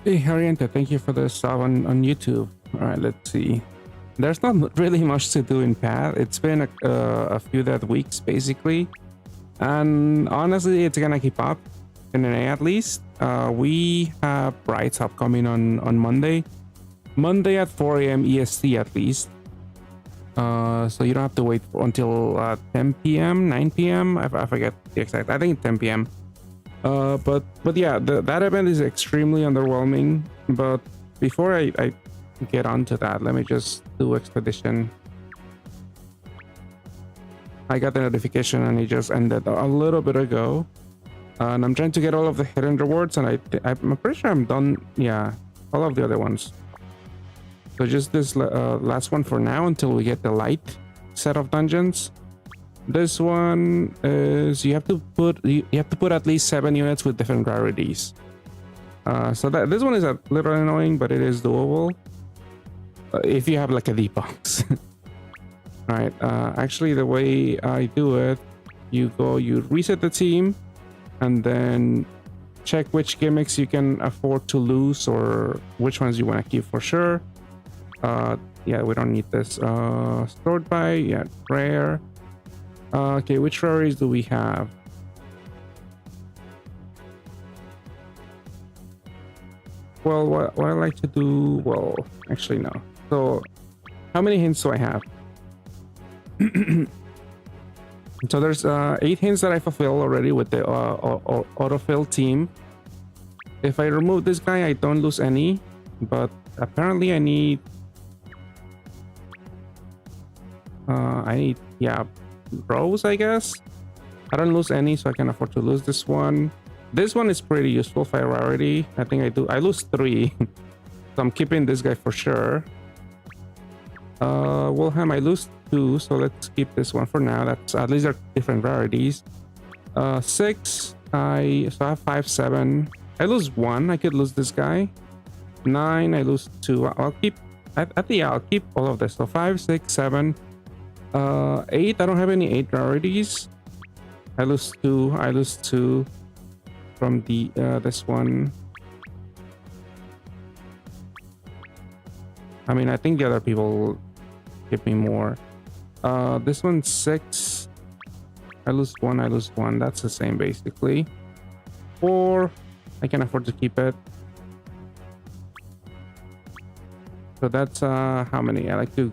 Hey, Harrienta, thank you for the sub on YouTube. All right, let's see. There's not really much to do in Path. It's been a few dead weeks, basically. And honestly, it's gonna keep up in an A at least. We have Brights upcoming on Monday. Monday at 4 a.m. EST at least. So you don't have to wait until 10 p.m., 9 p.m. I forget the exact. I think 10 p.m. But yeah, that event is extremely underwhelming. But before I get onto that, let me just do expedition. I got the notification and it just ended a little bit ago, and I'm trying to get all of the hidden rewards, and I'm pretty sure I'm done. Yeah, all of the other ones. So just this last one for now until we get the light set of dungeons. This one is you have to put at least 7 units with different rarities. So this one is a little annoying, but it is doable if you have like a deep box. All right. Actually, the way I do it, you reset the team, and then check which gimmicks you can afford to lose or which ones you want to keep for sure. Yeah, we don't need this. Stored by, yeah, rare. Okay, which rares do we have? Well, what I like to do, well, actually no. So, how many hints do I have? So there's 8 hints that I fulfill already with the autofill team. If I remove this guy, I don't lose any, but apparently I need yeah, rows, I guess. I don't lose any, so I can afford to lose this one. This one is pretty useful for rarity. I think I lose 3. So I'm keeping this guy for sure. Wilhelm, I lose 2, so let's keep this one for now. That's at least they're different rarities. 6, I have 5, 7. I lose 1. I could lose this guy. 9, I lose 2. I'll keep I'll keep all of this. So 5, 6, 7. 8, I don't have any 8 rarities. I lose 2. I lose 2 from the this one. I mean, I think the other people give me more. This one's 6. I lose 1. I lose 1. That's the same basically. 4, I can afford to keep it. So that's how many? I like to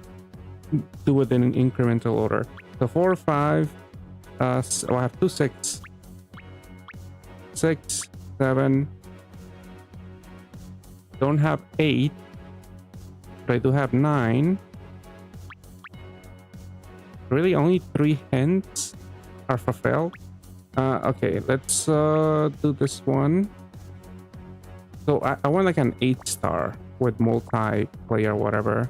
do it in an incremental order. So 4, 5. So I have 2, 6, 6, 7. Don't have 8, but I do have 9. Really, only 3 hints are fulfilled. Okay, let's do this one. So I want like an 8-star with multiplayer, whatever.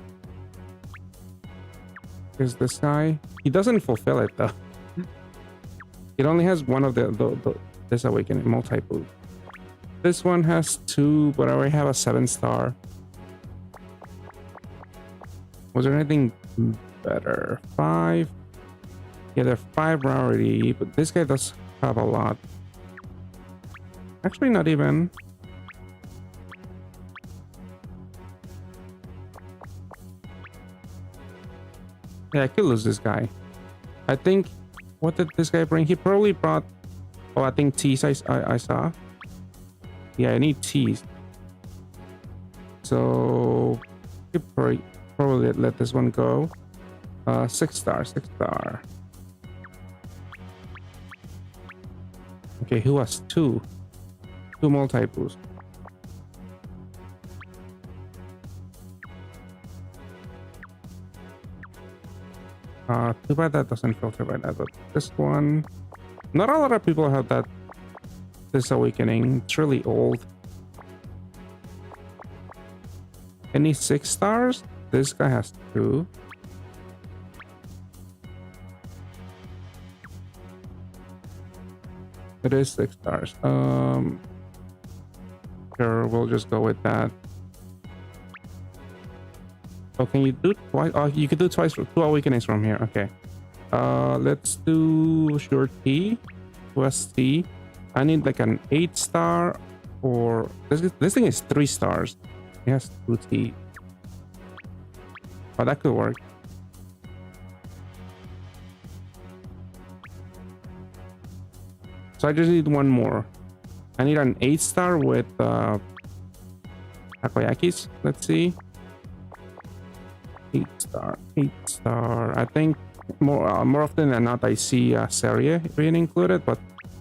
Is this guy? He doesn't fulfill it though. It only has one of this awakening multi-boot. This one has 2, but I already have a 7-star. Was there anything better? 5. Yeah, they're 5 rarity, but this guy does have a lot. Actually, not even. Yeah, I could lose this guy. I think. What did this guy bring? He probably brought. Oh, I think teas. I saw. Yeah, I need teas. So, you probably let this one go. 6-star, 6-star. Okay, who has 2? 2 multi-boost. Too bad that doesn't filter by that, but this one. Not a lot of people have this awakening. It's really old. Any 6 stars? This guy has 2. It is 6 stars. Sure, we'll just go with that. Oh, can you do twice? Oh, you can do twice for 2 awakenings from here. Okay. Let's do Sure T. West T. I need like an 8 star or this thing is 3 stars. It has 2 T. Oh, that could work. So I just need one more. I need an 8 star with takoyakis. Let's see. 8 star. I think more often than not I see Saria being included, but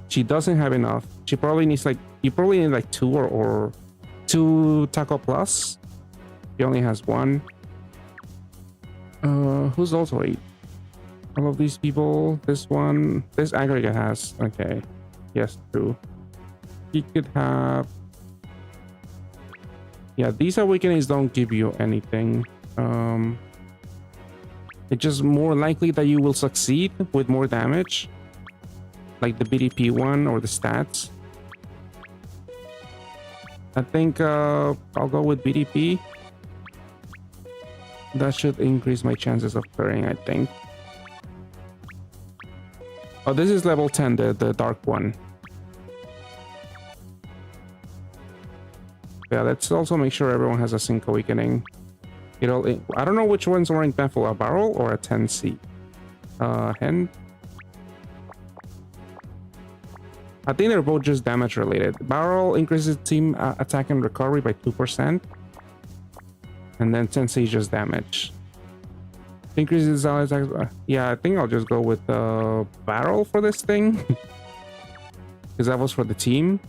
she doesn't have enough. She probably needs like you probably need like 2 or 2 taco plus. She only has 1. Who's also 8? All of these people. This one. This aggregate has. Okay. Yes, 2. He could have. Yeah, these awakenings don't give you anything. It's just more likely that you will succeed with more damage, like the BDP one or the stats. I think I'll go with BDP. That should increase my chances of clearing, I think. Oh, this is level 10, the dark one. Yeah, let's also make sure everyone has a sync awakening. I don't know which one's more impactful, a barrel or a 10C. Hen. I think they're both just damage related. Barrel increases team attack and recovery by 2%. And then 10C is just damage. Increases attack. Yeah, I think I'll just go with the barrel for this thing. Because that was for the team.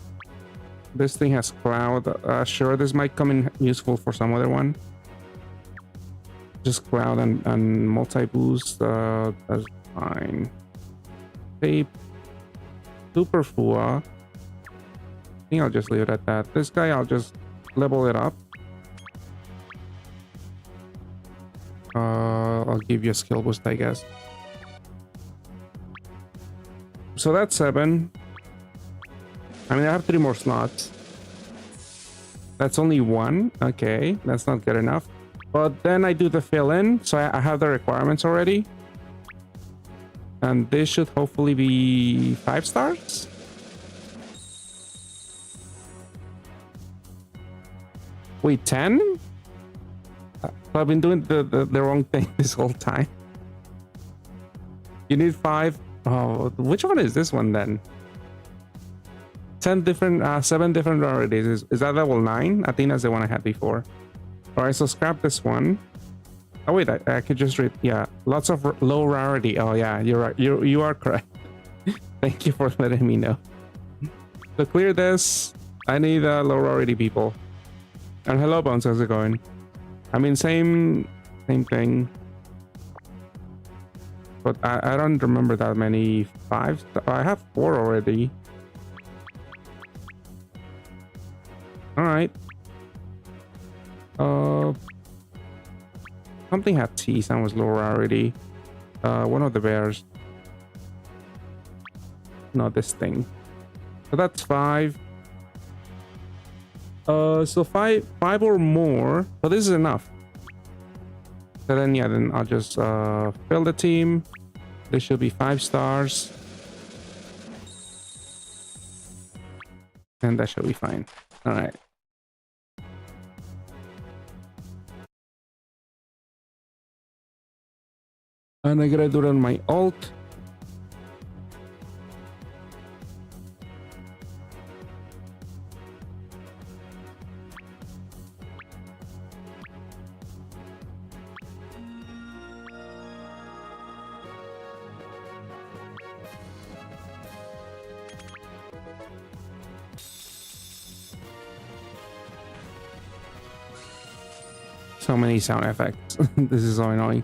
This thing has cloud. Sure, this might come in useful for some other one. Just cloud and multi-boost. That's fine. Tape. Super Fua. I think I'll just leave it at that. This guy, I'll just level it up. I'll give you a skill boost, I guess. So that's 7. I mean, I have 3 more slots. That's only 1. Okay, that's not good enough. But then I do the fill-in, so I have the requirements already. And this should hopefully be 5 stars. Wait, 10? I've been doing the wrong thing this whole time. You need 5. Oh, which one is this one then? 10 different, 7 different rarities. Is that level 9? I think that's the one I had before. All right, so scrap this one. Oh wait, I could just read. Yeah, lots of low rarity. Oh yeah, you're right. You are correct. Thank you for letting me know. To clear this, I need low rarity people. And hello, Bones. How's it going? I mean, same thing. But I don't remember that many 5. I have 4 already. All right. Something had T. Some was low rarity. One of the bears. Not this thing. So that's 5. So five or more. So this is enough. So then, yeah, then I'll just fill the team. This should be 5 stars. And that should be fine. All right. And I gotta do it on my alt. So many sound effects. This is so annoying.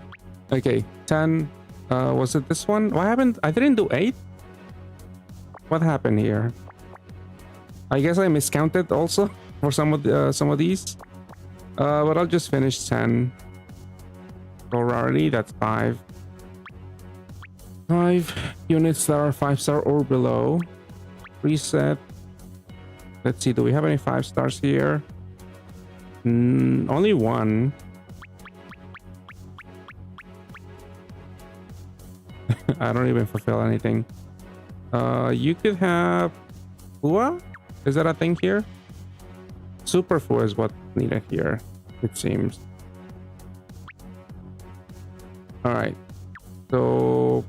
Okay, 10. Was it this one? Why haven't I didn't do 8? What happened here? I guess I miscounted also for some of these. But I'll just finish 10. So rarity, that's 5. 5 units that are 5-star or below. Reset. Let's see, do we have any 5 stars here? Only one. I don't even fulfill anything. You could have Fua? Is that a thing here? Super Fua is what's needed here, it seems. Alright. So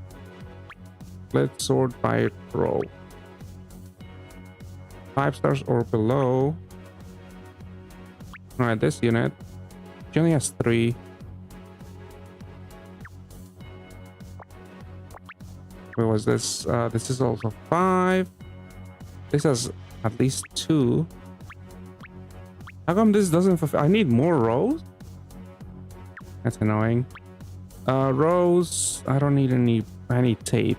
let's sort by row. 5 stars or below. Alright, this unit. She only has 3. Where was this? This is also 5. This has at least 2. How come this doesn't fulfill? I need more rows? That's annoying. Rows, I don't need any tape.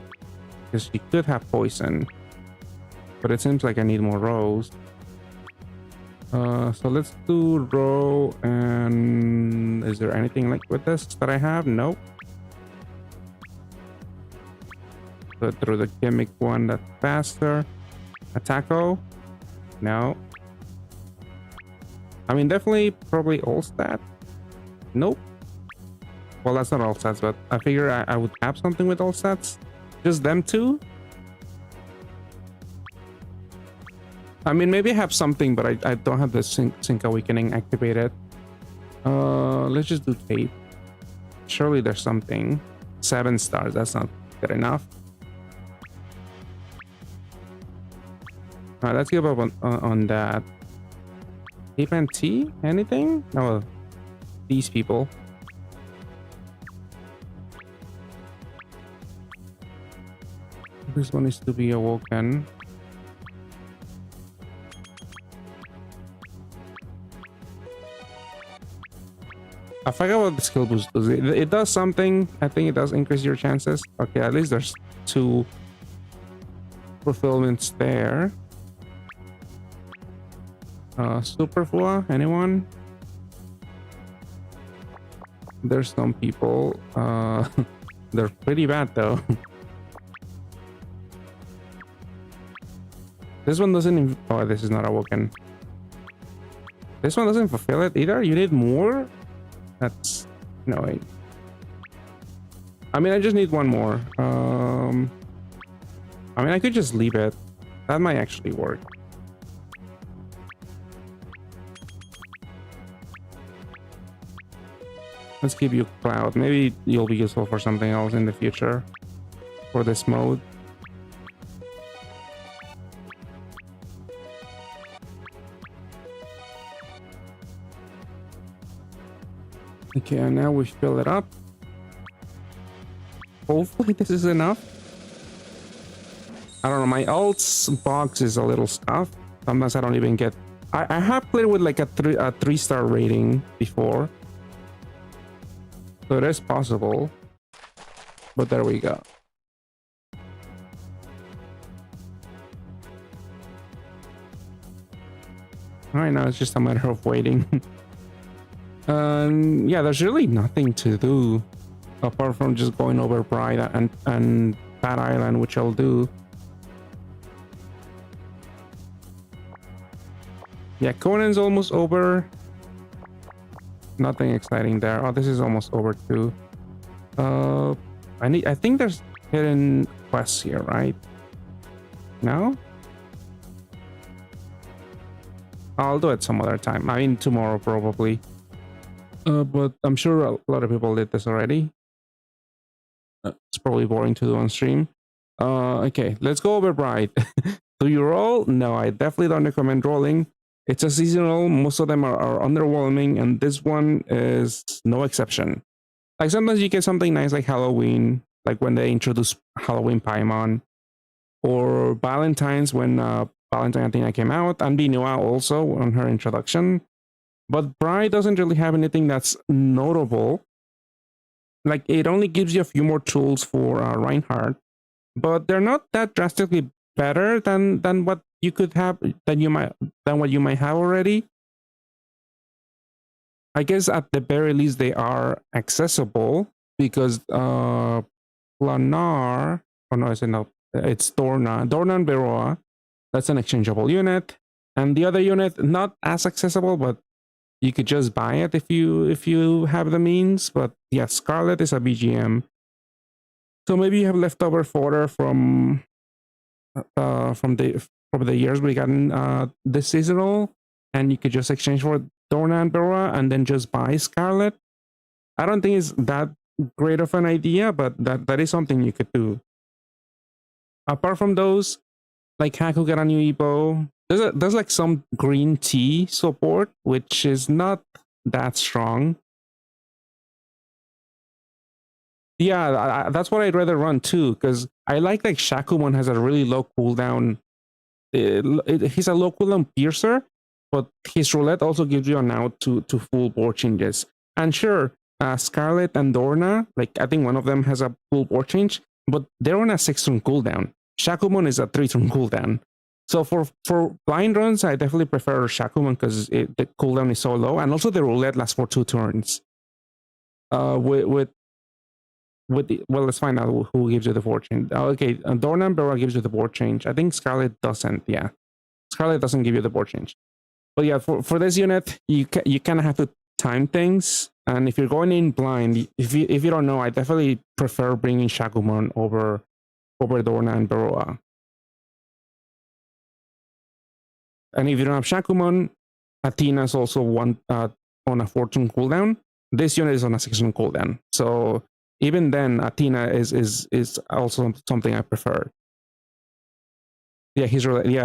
Because she could have poison. But it seems like I need more rows. So let's do row, and is there anything like with this that I have? Nope. So through the gimmick one that's faster. Attacko? No. I mean, definitely probably all stat. Nope. Well, that's not all stats, but I figure I would have something with all stats. Just them two. I mean, maybe I have something, but I don't have the sync awakening activated. Let's just do tape. Surely there's something. 7 stars, that's not good enough. Alright, let's give up on that. Tape and T? Anything? No, these people. This one is to be awoken. I forgot what the skill boost does. It does something. I think it does increase your chances. Okay, at least there's 2 fulfillments there. Super Fua, anyone? There's some people. They're pretty bad though. This one doesn't. Oh, this is not awoken. This one doesn't fulfill it either. You need more. That's annoying. I mean, I just need one more. I mean, I could just leave it. That might actually work. Let's give you Cloud. Maybe you'll be useful for something else in the future for this mode. Okay, and now we fill it up. Hopefully this is enough. I don't know, my alts box is a little stuffed. Sometimes I don't even get... I have played with like a 3-star rating before. So it is possible. But there we go. Alright, now it's just a matter of waiting. Yeah, there's really nothing to do apart from just going over Bride and Bad Island, which I'll do. Yeah, Conan's almost over. Nothing exciting there. Oh, this is almost over too. I think there's hidden quests here, right? No? I'll do it some other time. I mean, tomorrow probably. But I'm sure a lot of people did this already. It's probably boring to do on stream. Okay, let's go over Bride. Do you roll? No, I definitely don't recommend rolling. It's a seasonal. Most of them are underwhelming, and this one is no exception. Like sometimes you get something nice like Halloween, like when they introduce Halloween Paimon, or Valentine's when Valentine Athena came out, and Binua also on her introduction. But Bride doesn't really have anything that's notable. Like, it only gives you a few more tools for Reinhardt, but they're not that drastically better than what you could have than what you might have already. I guess at the very least they are accessible because Planar, oh no, it's Dorna and Beroa. That's an exchangeable unit, and the other unit not as accessible, but you could just buy it if you have the means. But yeah, Scarlet is a BGM, so maybe you have leftover fodder from the years we got in this seasonal, and you could just exchange for Dorna and Beroa and then just buy Scarlet. I don't think it's that great of an idea, but that is something you could do. Apart from those, like Haku got a new Evo. There's like some green tea support, which is not that strong. Yeah, that's what I'd rather run too, because I like Shakumon has a really low cooldown. He's a low cooldown piercer, but his roulette also gives you an out to full board changes. And sure, Scarlet and Dorna, like I think one of them has a full board change, but they're on a 6-turn cooldown. Shakumon is a 3-turn cooldown. So for blind runs, I definitely prefer Shakumon because the cooldown is so low, and also the roulette lasts for 2 turns. Well, let's find out who gives you the board change. Okay, Dorna and Beroa gives you the board change. I think Scarlet doesn't. Yeah, Scarlet doesn't give you the board change. But yeah, for this unit, you kind of have to time things. And if you're going in blind, if you don't know, I definitely prefer bringing Shakumon over Dorna and Beroa. And if you don't have Shakumon, Athena is also on a 4-turn cooldown. This unit is on a 6-turn cooldown. So even then, Athena is also something I prefer. Yeah, he's really,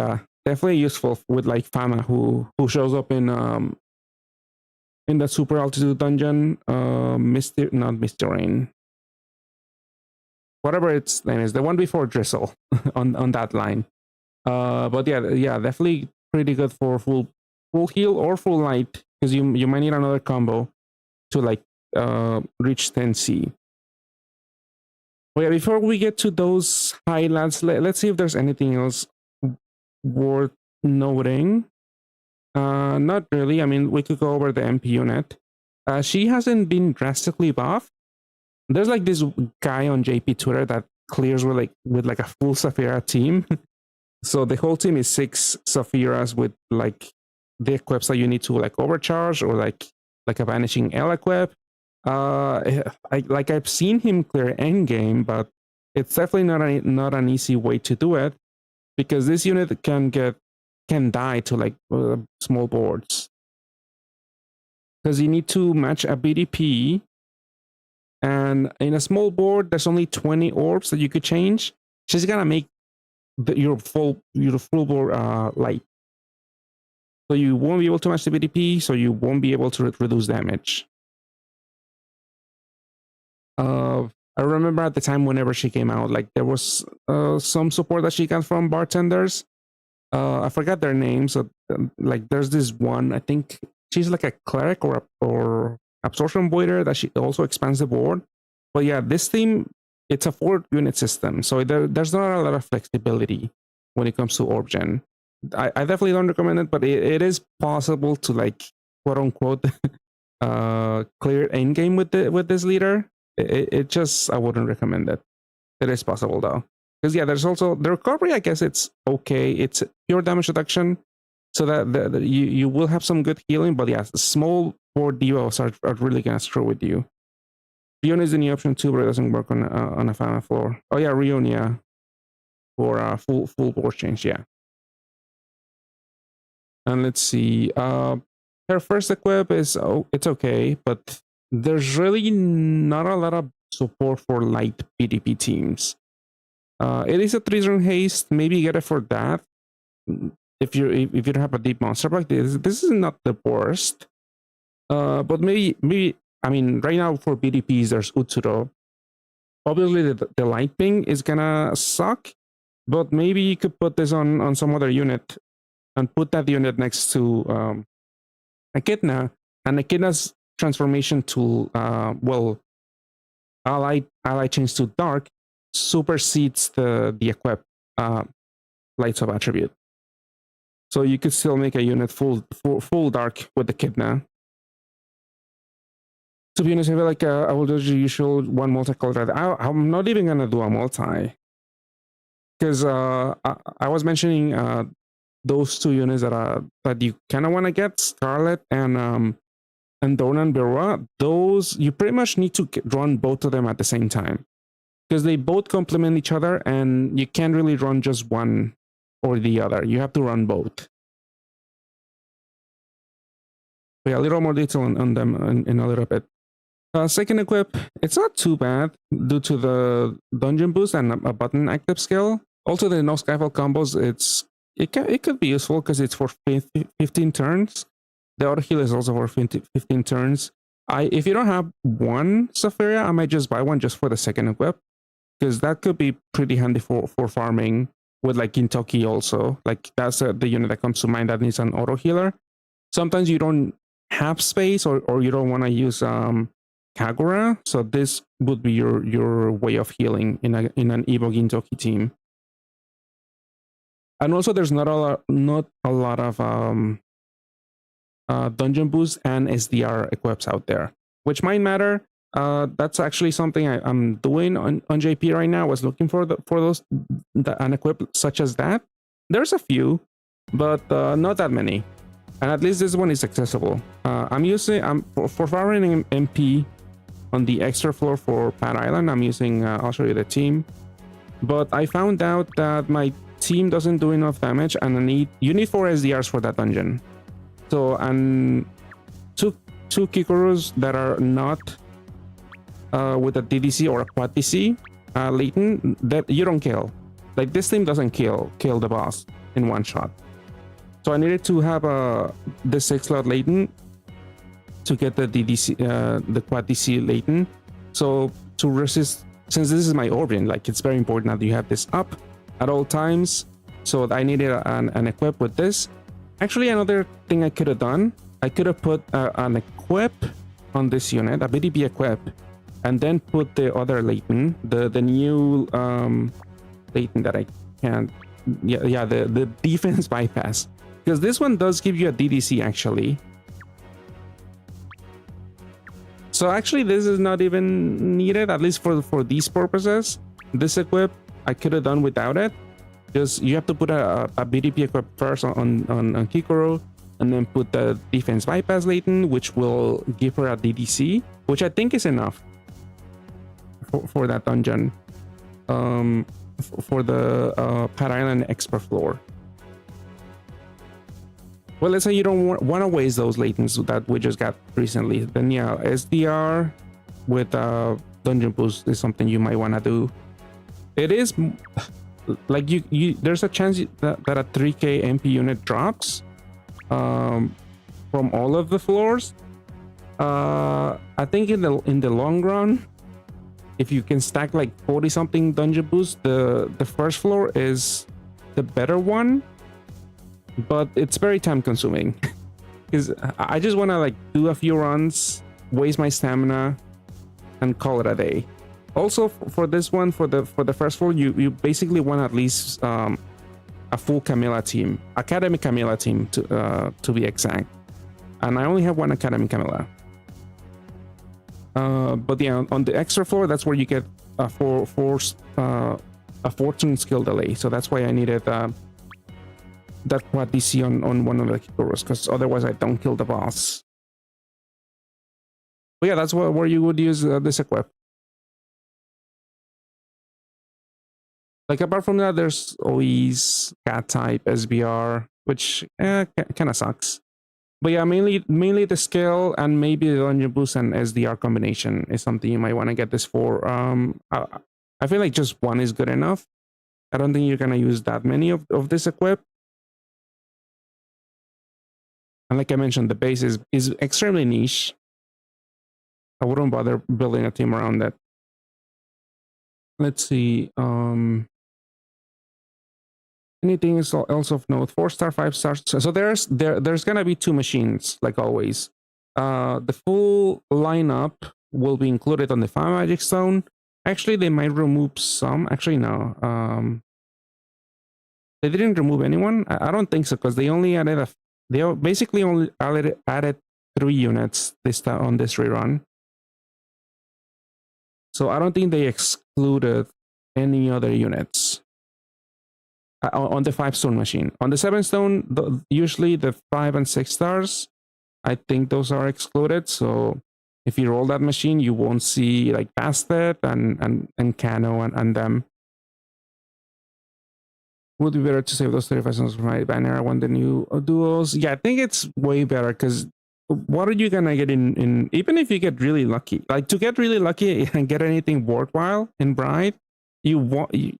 definitely useful with like Fama, who shows up in the super altitude dungeon, not Misty Rain, whatever its name is, the one before Drizzle on that line. But yeah, definitely pretty good for full heal or full light, because you might need another combo to like reach 10C. Well, yeah, before we get to those highlights, let's see if there's anything else worth noting. Not really. I mean, we could go over the MP unit. She hasn't been drastically buffed. There's like this guy on JP Twitter that clears with like a full Saphira team. So the whole team is 6 Saphiras with like the equips that you need to like overcharge or like a vanishing L equip. I've seen him clear endgame, but it's definitely not an easy way to do it, because this unit can die to like small boards, because you need to match a BDP, and in a small board there's only 20 orbs that you could change. She's gonna make your full board light, so you won't be able to match the BDP, so you won't be able to reduce damage. I remember at the time whenever she came out, like there was some support that she got from bartenders. I forgot their names. Like there's this one, I think she's like a cleric or absorption voider that she also expands the board. But yeah, this team, it's a 4-unit system, so there's not a lot of flexibility when it comes to orb gen. I definitely don't recommend it, but it is possible to like quote unquote clear endgame with this leader. It just, I wouldn't recommend it. It is possible though, because yeah, there's also the recovery. I guess it's okay. It's pure damage reduction, so that you will have some good healing. But yeah, small board divos are really gonna screw with you. Rion is the new option too, but it doesn't work on a Fama floor. Oh yeah, Rion, yeah, for full board change, yeah. And let's see, her first equip is it's okay, but there's really not a lot of support for light PDP teams. It is a 3-turn haste. Maybe get it for that. If you don't have a deep monster pack, this is not the worst. But maybe I mean right now for PDPs there's Utsuro. Obviously the light ping is gonna suck, but maybe you could put this on some other unit and put that unit next to Echidna, and Echidna's transformation tool, ally change to dark supersedes the equip. lights up attribute. So you could still make a unit full dark with the Kidna. To be honest, I feel like I will do the usual one multicolor. I'm not even gonna do a multi, because I was mentioning those two units that you kind of want to get, Scarlet and Dorna and Berua. Those you pretty much need to run both of them at the same time, because they both complement each other, and you can't really run just one or the other. You have to run both. But yeah, a little more detail on them in a little bit. Second equip, it's not too bad due to the dungeon boost and a button active skill. Also, the no Skyfall combos, it could be useful because it's for 15 turns. The auto heal is also for 15 turns. If you don't have one Safaria, I might just buy one just for the second equip, because that could be pretty handy for farming with like Gintoki also. Like that's the unit that comes to mind that needs an auto healer. Sometimes you don't have space or you don't want to use Kagura, so this would be your way of healing in an Evo Gintoki team. And also, there's not a lot of dungeon boosts and SDR equips out there, which might matter. That's actually something I'm doing on JP right now. I was looking for those an equip such as that. There's a few, but not that many. And at least this one is accessible. I'm for farming MP on the extra floor for Pat Island. I'm using. I'll show you the team. But I found out that my team doesn't do enough damage, and you need 4 SDRs for that dungeon. So and two Kikurus that are not with a DDC or a quad DC Leighton that you don't kill. Like this team doesn't kill the boss in one shot. So I needed to have the 6-slot Leighton to get the DDC, the quad DC Leighton. So to resist, since this is my Orbian, like it's very important that you have this up at all times. So I needed an equip with this. Actually, another thing I could have done, I could have put an equip on this unit, a BDP equip, and then put the other Leighton, the new Leighton that I can't, the defense bypass. Because this one does give you a DDC actually. So actually this is not even needed, at least for these purposes. This equip I could have done without it. Just you have to put a BDP equip first on Kikoro, and then put the defense bypass Leighton, which will give her a DDC, which I think is enough for that dungeon. For the Pat Island expert floor. Well, let's say you don't want to waste those Leightons that we just got recently. Then yeah, SDR with dungeon boost is something you might want to do. It is like you there's a chance that a 3k MP unit drops from all of the floors. I think in the long run, if you can stack like 40 something dungeon boosts, the first floor is the better one. But it's very time consuming because I just want to like do a few runs, waste my stamina, and call it a day. Also for this one, for the first floor, you basically want at least a full Camilla team, Academy Camilla team to be exact. And I only have one Academy Camilla. But yeah, on the extra floor, that's where you get a fortune skill delay. So that's why I needed that quad DC on one of the Kikurus, because otherwise I don't kill the boss. But yeah, that's where you would use this equip. Like apart from that, there's always cat type, SBR, which kind of sucks. But yeah, mainly the skill and maybe the dungeon boost and SDR combination is something you might want to get this for. I feel like just one is good enough. I don't think you're gonna use that many of this equip. And like I mentioned, the base is extremely niche. I wouldn't bother building a team around that. Let's see. Anything else of note? 4-star, 5-star. So there's gonna be 2 machines, like always. The full lineup will be included on the 5 magic stone. Actually, they might remove some. Actually, no. They didn't remove anyone. I don't think so, because they only added basically only added 3 units this time on this rerun. So I don't think they excluded any other units on the 5-stone machine. On the 7-stone, usually the 5 and 6 stars, I think those are excluded. So if you roll that machine, you won't see like Bastet and Cano and them. Would be better to save those 35 cents for my banner. I want the new duos. Yeah, I think it's way better, because what are you gonna get in even if you get really lucky? Like, to get really lucky and get anything worthwhile in Bride, you want to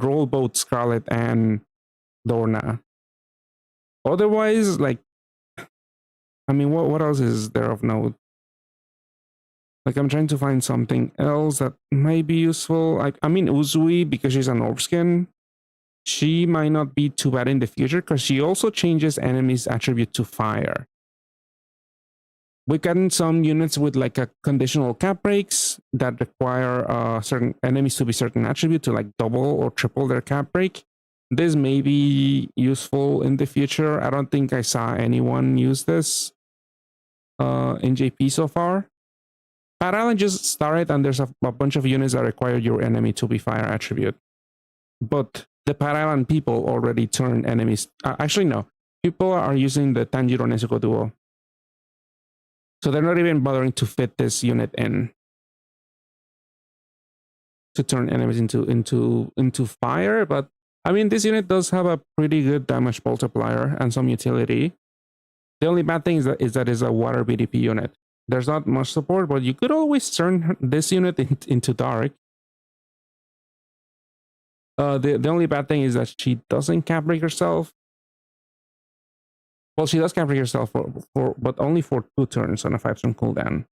roll both Scarlet and Dorna. Otherwise, like, I mean, what else is there of note? Like, I'm trying to find something else that might be useful. Like, I mean, Uzui, because she's an orb skin, she might not be too bad in the future, because she also changes enemies' attribute to fire. We've gotten some units with like a conditional cap breaks that require certain enemies to be certain attribute to like double or triple their cap break. This may be useful in the future. I don't think I saw anyone use this in JP so far. Pat Island just started, and there's a bunch of units that require your enemy to be fire attribute. But the Pat Island people already turn enemies. Actually, no. People are using the Tanjiro Nezuko duo. So they're not even bothering to fit this unit in to turn enemies into fire. But I mean, this unit does have a pretty good damage multiplier and some utility. The only bad thing is that it's a water BDP unit. There's not much support, but you could always turn this unit into dark. The only bad thing is that she doesn't cap break herself. Well, she does cap break herself but only for 2 turns on a 5-turn cooldown,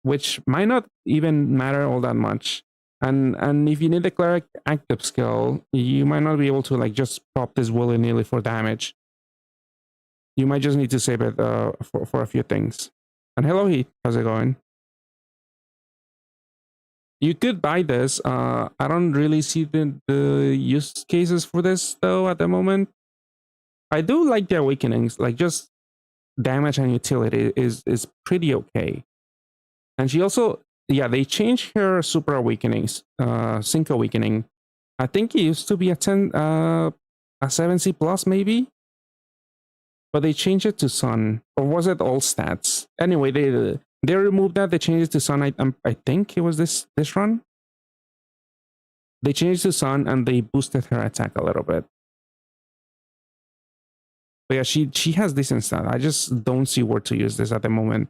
which might not even matter all that much. And if you need the cleric active skill, you might not be able to like just pop this willy-nilly for damage. You might just need to save it for a few things. And hello, Heath. How's it going? You could buy this. I don't really see the use cases for this, though, at the moment. I do like the awakenings. Like, just damage and utility is pretty okay. And she also... Yeah, they changed her super awakenings. Sync awakening. I think it used to be a 7C plus, maybe? But they changed it to Sun, or was it all stats? Anyway, they removed that. They changed it to Sun. I think it was this run. They changed it to Sun, and they boosted her attack a little bit. But yeah, she has decent stat. I just don't see where to use this at the moment.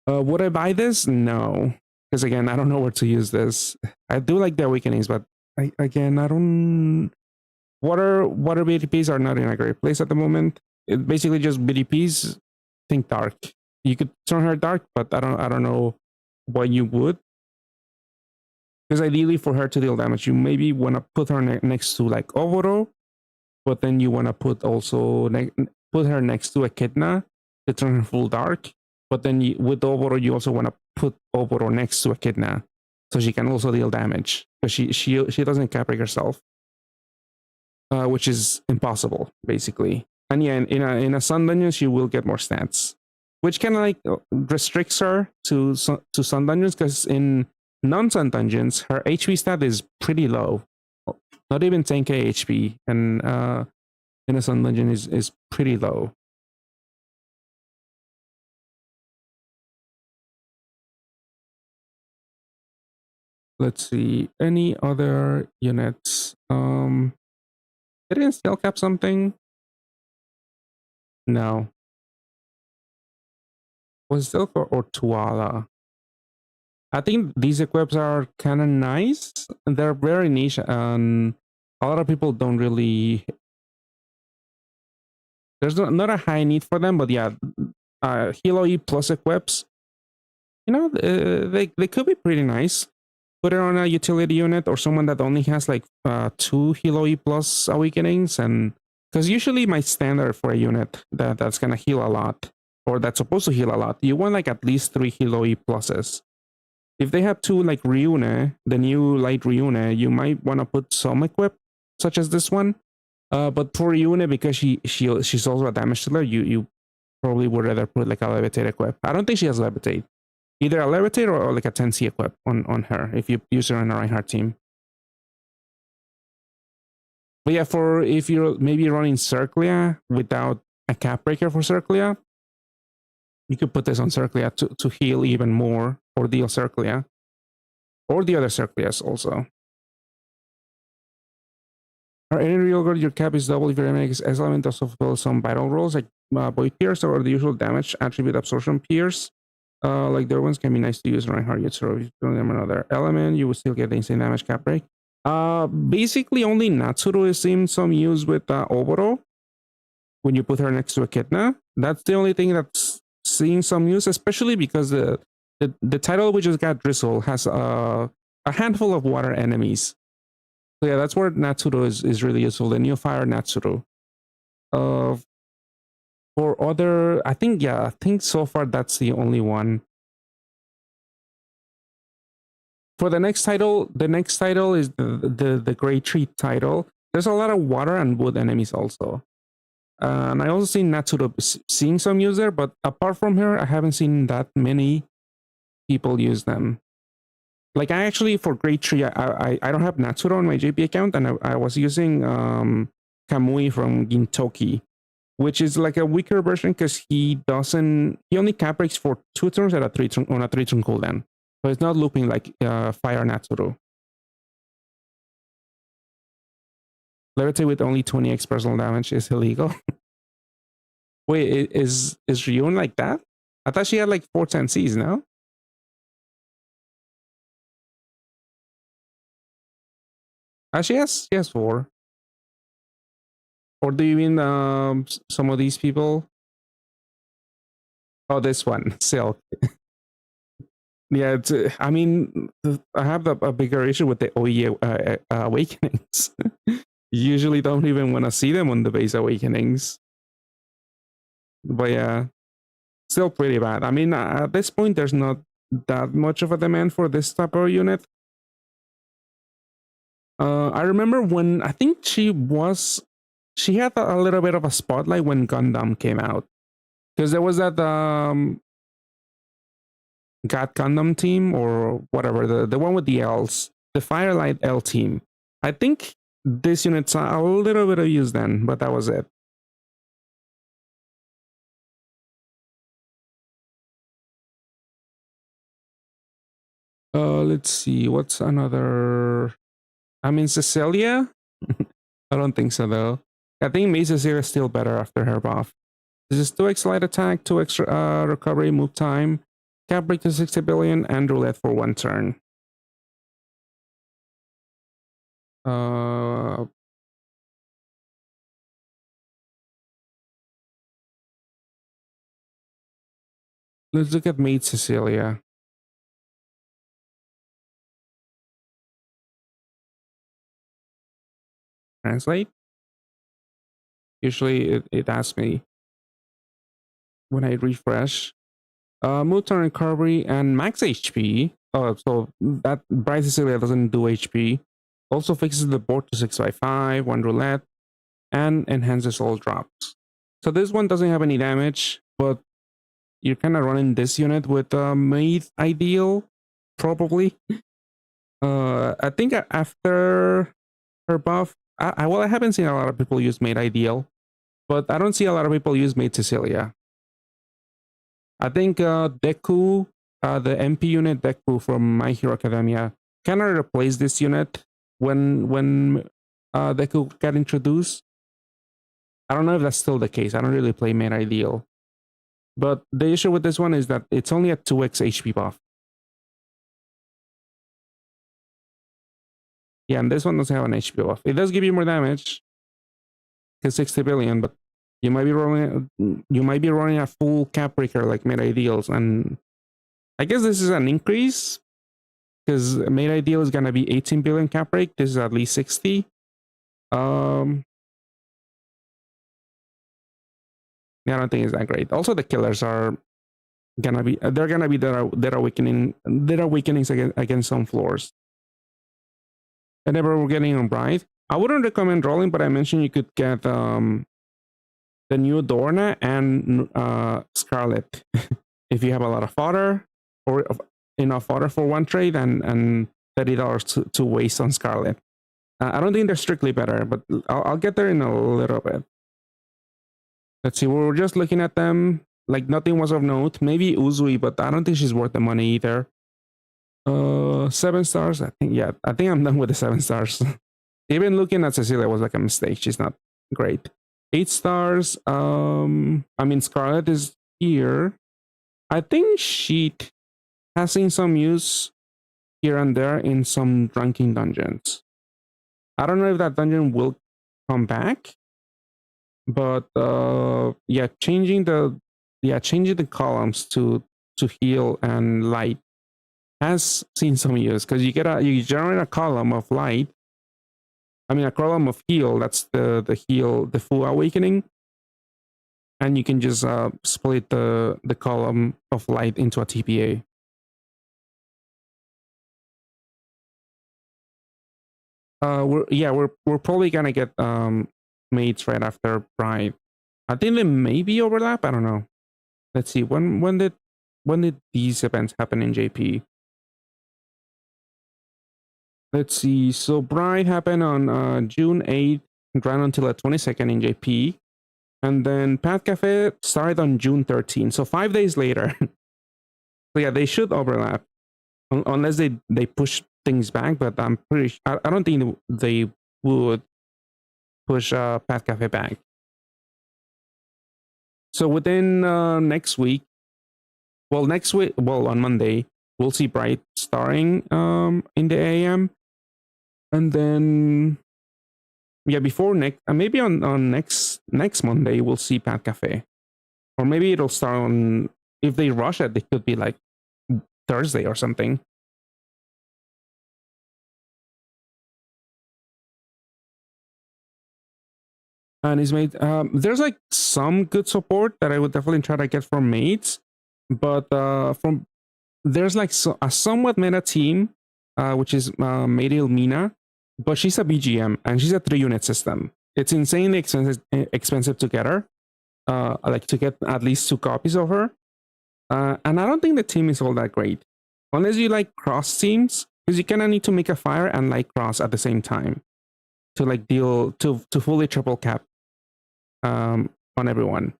Would I buy this? No, because again, I don't know where to use this. I do like the awakenings, but I don't. Water BDPs are not in a great place at the moment. It basically just BDPs. Think dark. You could turn her dark, but I don't know why you would. Because ideally, for her to deal damage, you maybe want to put her next to like Oboro, but then you want to put her next to Echidna to turn her full dark. But then with Oboro, you also want to put Oboro next to Echidna, so she can also deal damage, because she doesn't cap break herself. Which is impossible, basically. And yeah, in a Sun dungeon, she will get more stats, which kind of like restricts her to Sun dungeons, because in non-Sun dungeons, her HP stat is pretty low, not even 10k HP, and in a Sun dungeon is pretty low. Let's see, any other units? Didn't Steel Cap something? No. Was it Steel Cap or Tuala? I think these equips are kind of nice. They're very niche, and a lot of people don't really... There's not a high need for them, but yeah, Hilo E plus equips, you know, they could be pretty nice. Put it on a utility unit or someone that only has like 2 Hilo E plus awakenings, and because usually my standard for a unit that's gonna heal a lot, or that's supposed to heal a lot, you want like at least 3 Hilo E pluses. If they have two like Ryune, the new light Ryune, you might want to put some equip, such as this one. But for Ryune, because she's also a damage dealer, you probably would rather put like a levitate equip. I don't think she has levitate. Either a levitate or like a 10C equip on her if you use her on a Reinhardt team. But yeah, for if you're maybe running Circlia without a cap breaker for Circlia, you could put this on Circlia to heal even more or deal Circlia. Or the other Circlias also. Or any real good, your cap is double if your enemy is element also fulfill some vital roles like Void Pierce or the usual damage attribute absorption Pierce. Like the other ones can be nice to use Reinhardt yet, so if you throw them another element, you will still get the insane damage cap break. Basically only Natsuru is seeing some use with Oboro when you put her next to Echidna. That's the only thing that's seeing some use, especially because the title we just got, Drizzle, has a handful of water enemies. So yeah, that's where Natsuru is really useful, the Neofire Natsuru. For other, I think so far that's the only one. For the next title is the Great Tree title. There's a lot of water and wood enemies also. And I also seen Natsuru seeing some use there, but apart from her, I haven't seen that many people use them. Like I actually, for Great Tree, I don't have Natsuru on my JP account, and I was using Kamui from Gintoki, which is like a weaker version because he only cap breaks for 2 turns at a 3 turn on a 3-turn cooldown. So it's not looping like Fire Natsuru. Levitate with only 20x personal damage is illegal. Wait, is Ryun like that? I thought she had like 4 10Cs, no? She has 4. Or do you mean some of these people? Oh, this one, Silk. Yeah, I mean, I have a bigger issue with the OE awakenings. Usually don't even want to see them on the base awakenings. But yeah, still pretty bad. I mean, at this point, there's not that much of a demand for this type of unit. I remember when I think she had a little bit of a spotlight when Gundam came out, because there was that God Gundam team or whatever, the one with the L's, the Firelight L team. I think this unit saw a little bit of use then, but that was it. Let's see, what's another? I mean, Cecilia? I don't think so though. I think May Cecilia is still better after her buff. This is 2x light attack, 2x recovery, move time, cap break to 60 billion, and roulette for 1 turn. Let's look at Maid Cecilia. Translate. Usually it asks me when I refresh. Move turn recovery and max HP. Oh, so that Bright Cecilia doesn't do HP. Also fixes the board to 6x5, 1 roulette, and enhances all drops. So this one doesn't have any damage, but you're kind of running this unit with Maid Ideal, probably. I think after her buff, I haven't seen a lot of people use Maid Ideal, but I don't see a lot of people use Maid Cecilia. I think Deku, the MP unit Deku from My Hero Academia, kind of replaced this unit when Deku got introduced. I don't know if that's still the case. I don't really play Maid Ideal. But the issue with this one is that it's only a 2x HP buff. Yeah, and this one doesn't have an HP buff. It does give you more damage, because 60 billion, but you might be running a full cap breaker like Maid Ideals, and I guess this is an increase because Maid Ideal is gonna be 18 billion cap break. This is at least 60. Yeah, I don't think it's that great. Also, the killers are gonna be they're gonna be their awakenings against some floors. And then we're getting on Bright. I wouldn't recommend rolling, but I mentioned you could get the new Dorna and Scarlet if you have a lot of fodder or enough fodder for one trade and $30 to waste on Scarlet. I don't think they're strictly better, but I'll get there in a little bit. Let's see, we're just looking at them. Like nothing was of note. Maybe Uzui, but I don't think she's worth the money either. 7 stars. I think I'm done with the 7 stars. Even looking at Cecilia was like a mistake. She's not great. 8 stars. I mean, Scarlet is here. I think she has seen some use here and there in some ranking dungeons. I don't know if that dungeon will come back, but yeah, changing the columns to heal and light has seen some use, because you generate a column of light. I mean, a column of heal. That's the heal, the full awakening, and you can just split the column of light into a TPA. We're probably gonna get mates right after Bride. I think they maybe overlap. I don't know. Let's see. When did these events happen in JP? Let's see. So Bride happened on June 8th, ran until the 22nd in JP. And then Path Cafe started on June 13th. So 5 days later. So yeah, they should overlap. Unless they push things back, but I'm pretty I don't think they would push Path Cafe back. So within next week, on Monday, we'll see Bright starring in the AM. And then before maybe on next Monday we'll see Path Cafe. Or maybe it'll start on, if they rush it, it could be like Thursday or something. And his mate, there's like some good support that I would definitely try to get from mates, but there's like a somewhat meta team, which is Maidil Mina, but she's a BGM and she's a 3-unit system. It's insanely expensive to get her, like to get at least 2 copies of her, and I don't think the team is all that great, unless you like cross teams, because you kind of need to make a fire and like cross at the same time to like deal to fully triple cap on everyone.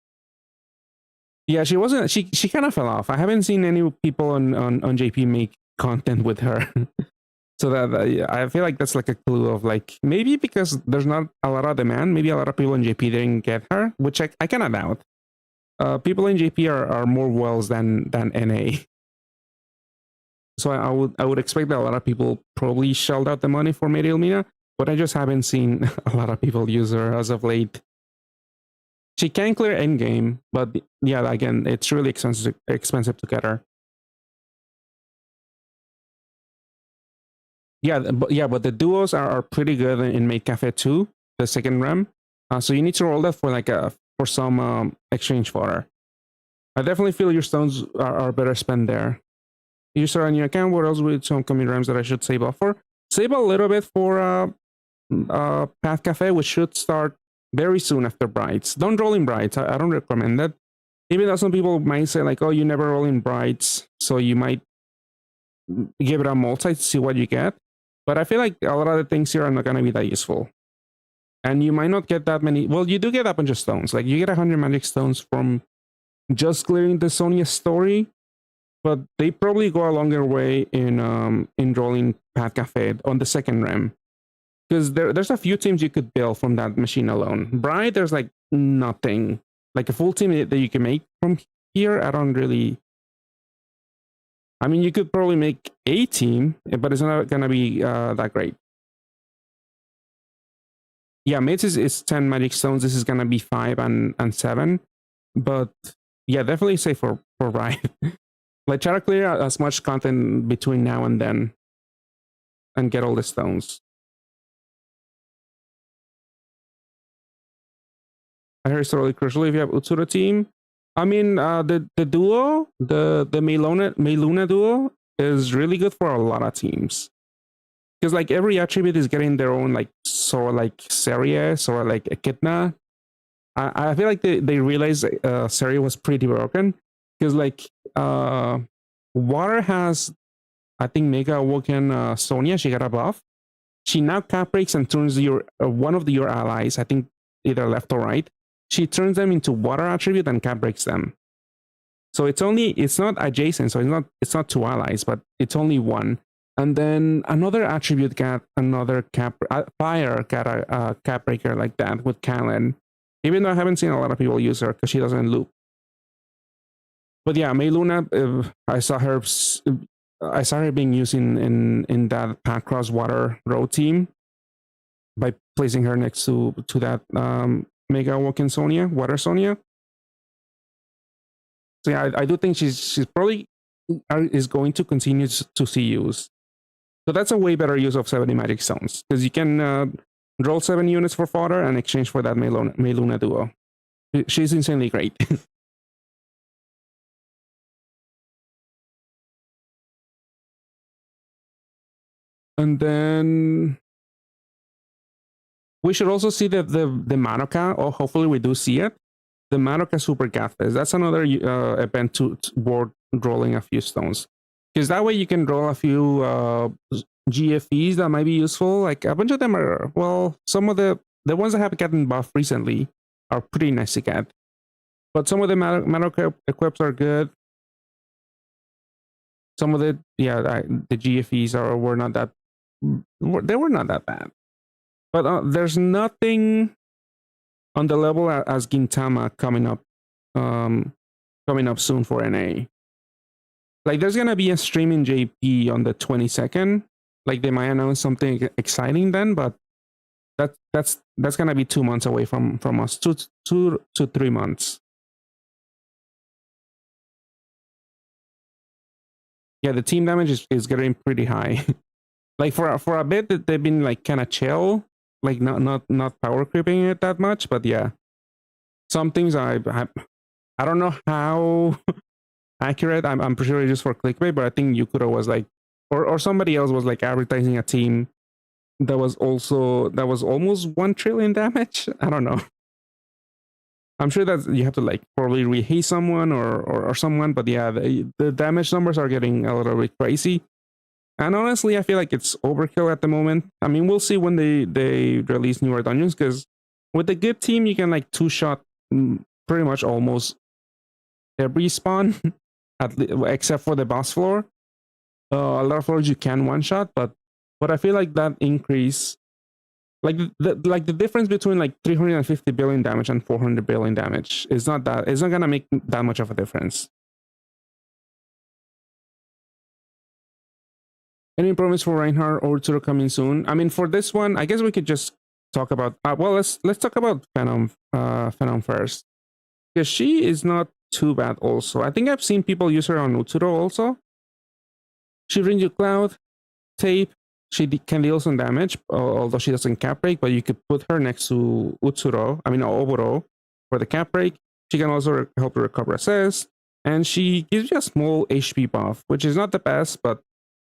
Yeah, she wasn't. She kind of fell off. I haven't seen any people on JP make content with her. So that I feel like that's like a clue of like, maybe because there's not a lot of demand, maybe a lot of people in JP didn't get her, which I cannot doubt. People in JP are more wells than NA. So I would expect that a lot of people probably shelled out the money for Maidil Mina, but I just haven't seen a lot of people use her as of late. She can clear endgame, but yeah, again, it's really expensive to get her. But the duos are pretty good in Maid Cafe too, the second rem. So you need to roll that for like for some exchange fodder. I definitely feel your stones are better spent there. You start a new account. What else with some coming rems that I should save up for? Save a little bit for Path Cafe, which should start very soon after Brights. Don't roll in Brights. I don't recommend that. Even though some people might say like, oh, you never roll in Brights, so you might give it a multi to see what you get. But I feel like a lot of the things here are not going to be that useful. And you might not get that many. Well, you do get a bunch of stones. Like you get 100 magic stones from just clearing the Sonia story, but they probably go a longer way in rolling Path Cafe on the second rem. Because there's a few teams you could build from that machine alone. Bride, there's like nothing. Like a full team that you can make from here, I don't really... I mean, you could probably make a team, but it's not going to be that great. Yeah, mates is 10 magic stones. This is going to be 5 and 7. But yeah, definitely safe for Bride. Like, try to clear out as much content between now and then and get all the stones. I heard it's really crucial if you have Utsura team. I mean, the duo, the Meluna duo is really good for a lot of teams because like every attribute is getting their own like sort of like series or like Echidna. I feel like they realized Seria was pretty broken because like Water has I think Mega Awoken Sonia. She got a buff. She now cap breaks and turns your one of your allies. I think either left or right. She turns them into water attribute and cap breaks them. So it's not adjacent. So it's not two allies, but it's only one. And then another attribute got another fire got a cap breaker like that with Kalin. Even though I haven't seen a lot of people use her because she doesn't loop. But yeah, Mei Luna, I saw her being used in that Pacross Water Road team by placing her next to that Mega Awoken Sonia, Water Sonia. So yeah, I do think she's probably is going to continue to see use. So that's a way better use of 70 magic stones because you can roll 7 units for fodder and exchange for that Mei Luna duo. She's insanely great. And then we should also see the Madoka, or hopefully we do see it. The Madoka Super Gathas. That's another event to board rolling a few stones. Because that way you can roll a few GFEs that might be useful. Like a bunch of them are, well, some of the ones that have gotten buffed recently are pretty nice to get. But some of the Madoka equips are good. Some of the GFEs were not that bad. But there's nothing on the level as Gintama coming up soon for NA. Like there's gonna be a stream in JP on the 22nd. Like they might announce something exciting then, but that's gonna be 2 months away from us. 2 to 3 months. Yeah, the team damage is getting pretty high. Like for a bit that they've been like kind of chill, like not power creeping it that much, but yeah. Some things I don't know how accurate. I'm pretty sure it's just for clickbait, but I think Yukuro was like or somebody else was like advertising a team that was almost 1 trillion damage. I don't know. I'm sure that you have to like probably rehaste someone or someone, but yeah, the damage numbers are getting a little bit crazy. And honestly, I feel like it's overkill at the moment. I mean, we'll see when they release newer dungeons, because with a good team, you can like 2-shot pretty much almost every spawn, except for the boss floor. A lot of floors you can 1-shot, but I feel like that increase, like the difference between like 350 billion damage and 400 billion damage is not gonna make that much of a difference. Any improvements for Reinhardt or Tsuru coming soon? I mean, for this one, I guess we could just talk about. Well, let's talk about Phenom first, because she is not too bad. Also, I think I've seen people use her on Utsuro also. She brings you Cloud, Tape. She can deal some damage, although she doesn't cap break. But you could put her next to Utsuro. I mean Oboro for the cap break. She can also help you recover assist, and she gives you a small HP buff, which is not the best, but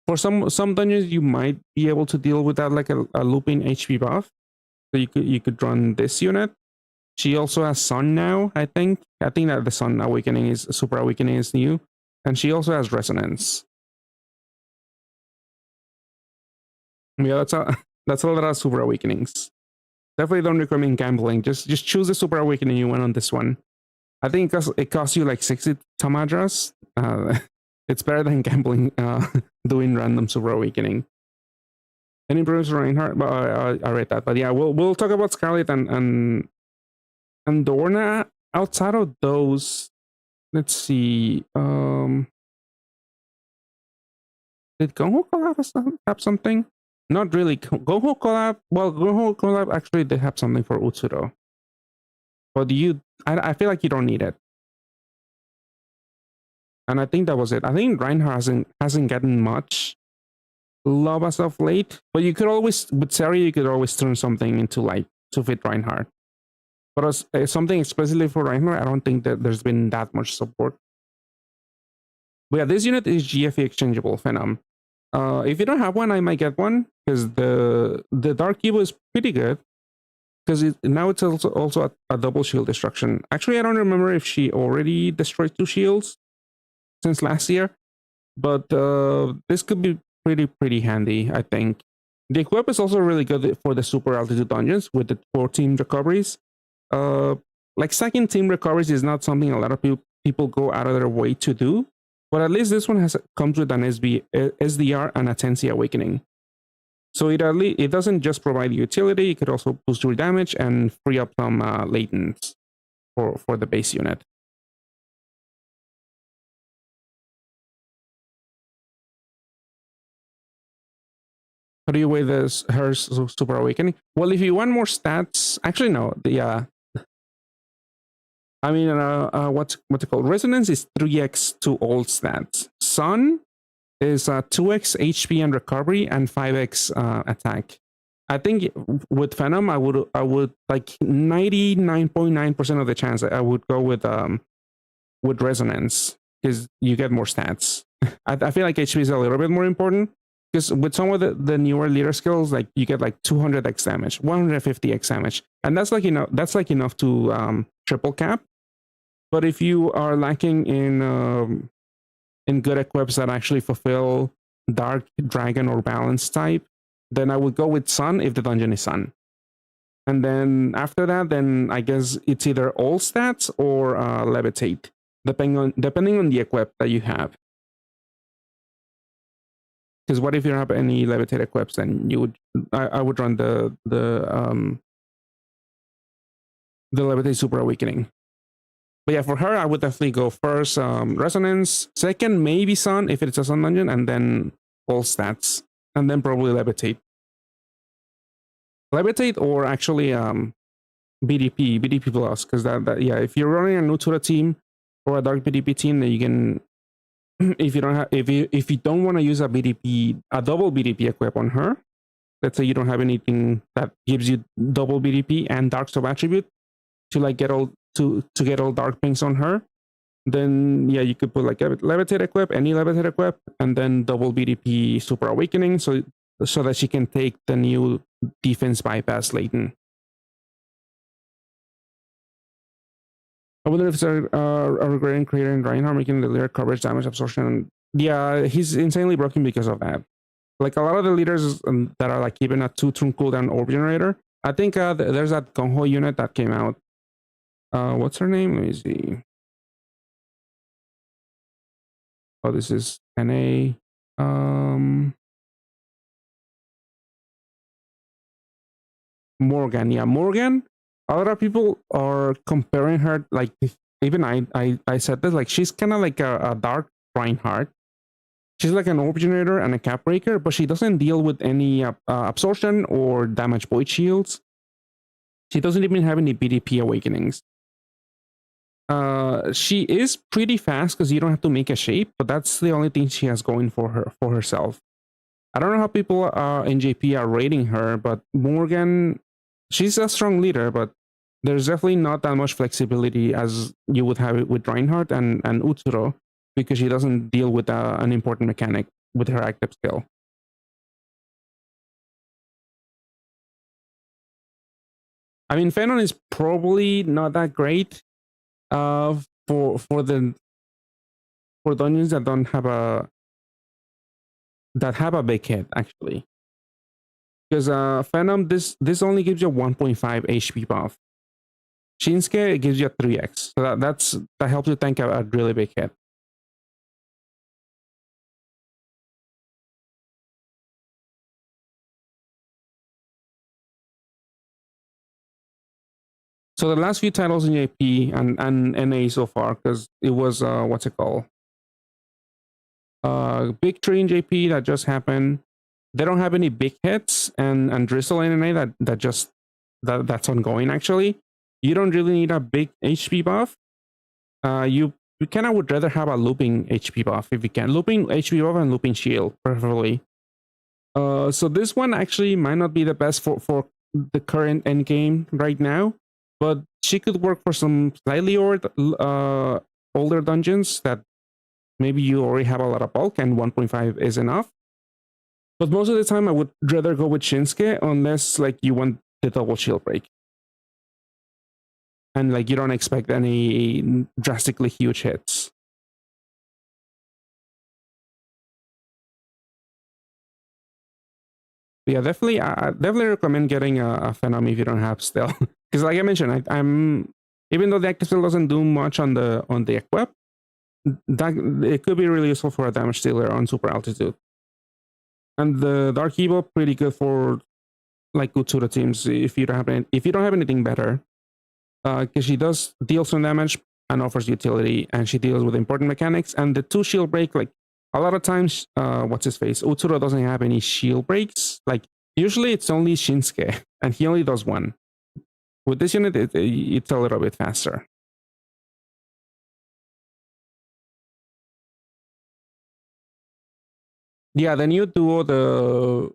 for some dungeons, you might be able to deal with that, like a looping HP buff. So you could run this unit. She also has Sun now, I think. I think that the Sun Awakening Super Awakening is new. And she also has Resonance. Yeah, that's a lot of Super Awakenings. Definitely don't recommend gambling. Just choose the Super Awakening you want on this one. I think it costs you like 60 Tamadras. It's better than gambling, doing random Super Awakening. Any improvements for Reinhardt? I read that, but yeah, we'll talk about Scarlet and Dorna. Outside of those, let's see. Did Gonho Collab have something? Not really. Gonho Collab. Well, Gonho Collab actually did have something for Utsuro, but I feel like you don't need it. And I think that was it. I think Reinhardt hasn't gotten much love as of late. But you could always, with Sari, you could always turn something into like to fit Reinhardt. But as something explicitly for Reinhardt, I don't think that there's been that much support. But yeah, this unit is GFE exchangeable, Phenom. If you don't have one, I might get one because the Dark Evo is pretty good. Because now it's also a double shield destruction. Actually, I don't remember if she already destroyed 2 shields since last year, but this could be pretty handy, I think. The equip is also really good for the super altitude dungeons with the 4 team recoveries. Like second team recoveries is not something a lot of people go out of their way to do, but at least this one comes with an SDR and a Tensi Awakening. So it doesn't just provide utility, it could also boost your damage and free up some latents for the base unit. How do you weigh her Super Awakening? Well, if you want more stats, actually no, I mean, what's it called? Resonance is 3x to all stats. Sun is 2x HP and recovery and 5x attack. I think with Phenom, I would like 99.9% of the chance I would go with Resonance because you get more stats. I feel like HP is a little bit more important because with some of the newer leader skills, like you get like 200x damage, 150x damage, and that's like enough to triple cap. But if you are lacking in good equips that actually fulfill Dark, Dragon, or Balance type, then I would go with Sun if the dungeon is Sun. And then after that, then I guess it's either all stats or Levitate, depending on the equip that you have. Because what if you don't have any Levitate equips, then I would run the Levitate Super Awakening. But yeah, for her, I would definitely go first Resonance, second maybe Sun if it's a Sun dungeon, and then all stats, and then probably Levitate. Levitate or actually BDP plus, because that yeah, if you're running a Nutura team or a Dark BDP team, then you can if you don't want to use a double BDP equip on her, let's say you don't have anything that gives you double BDP and Dark Sub attribute to like get all Dark Pinks on her, then yeah, you could put like a Levitate equip, any Levitate equip, and then double BDP Super Awakening, so that she can take the new defense bypass Leighton. I wonder if it's a regretting creator in Reinhardt making the leader coverage damage absorption. Yeah, he's insanely broken because of that. Like a lot of the leaders that are like even a 2-turn cooldown orb generator. I think there's that Gongho unit that came out. What's her name? Let me see. Oh, this is NA. Morgan. Yeah, Morgan. A lot of people are comparing her, like even I said this, like she's kind of like a dark Reinhardt. She's like an orb generator and a cap breaker, but she doesn't deal with any absorption or damage void shields. She doesn't even have any BDP awakenings. She is pretty fast because you don't have to make a shape, but that's the only thing she has going for herself. I don't know how people in JP are rating her, but Morgan, she's a strong leader, but there's definitely not that much flexibility as you would have it with Reinhardt and Utsuro, because she doesn't deal with an important mechanic with her active skill. I mean, Phenom is probably not that great for dungeons that don't have a big hit, actually. Because Phenom, this only gives you a 1.5 HP buff. Shinsuke, it gives you a 3x. So that helps you tank a really big hit. So the last few titles in JP and NA so far, because it was what's it called? Big Tree in JP that just happened. They don't have any big hits, and Drizzle in NA that's ongoing actually. You don't really need a big HP buff. You kind of would rather have a looping HP buff if you can. Looping HP buff and looping shield, preferably. So this one actually might not be the best for the current endgame right now, but she could work for some slightly older dungeons that maybe you already have a lot of bulk and 1.5 is enough. But most of the time, I would rather go with Shinsuke unless like you want the double shield break. And like you don't expect any drastically huge hits. Yeah, definitely. I definitely recommend getting a Phenom if you don't have still, because like I mentioned, I'm even though the active still doesn't do much on the equip, that it could be really useful for a damage dealer on super altitude. And the Dark Evo pretty good for like Utsura teams if you don't have anything better, because she does deal some damage and offers utility, and she deals with important mechanics. And the 2 shield break, like a lot of times, what's his face? Utsura doesn't have any shield breaks. Like usually it's only Shinsuke, and he only does 1. With this unit, it's a little bit faster. Yeah, the new duo,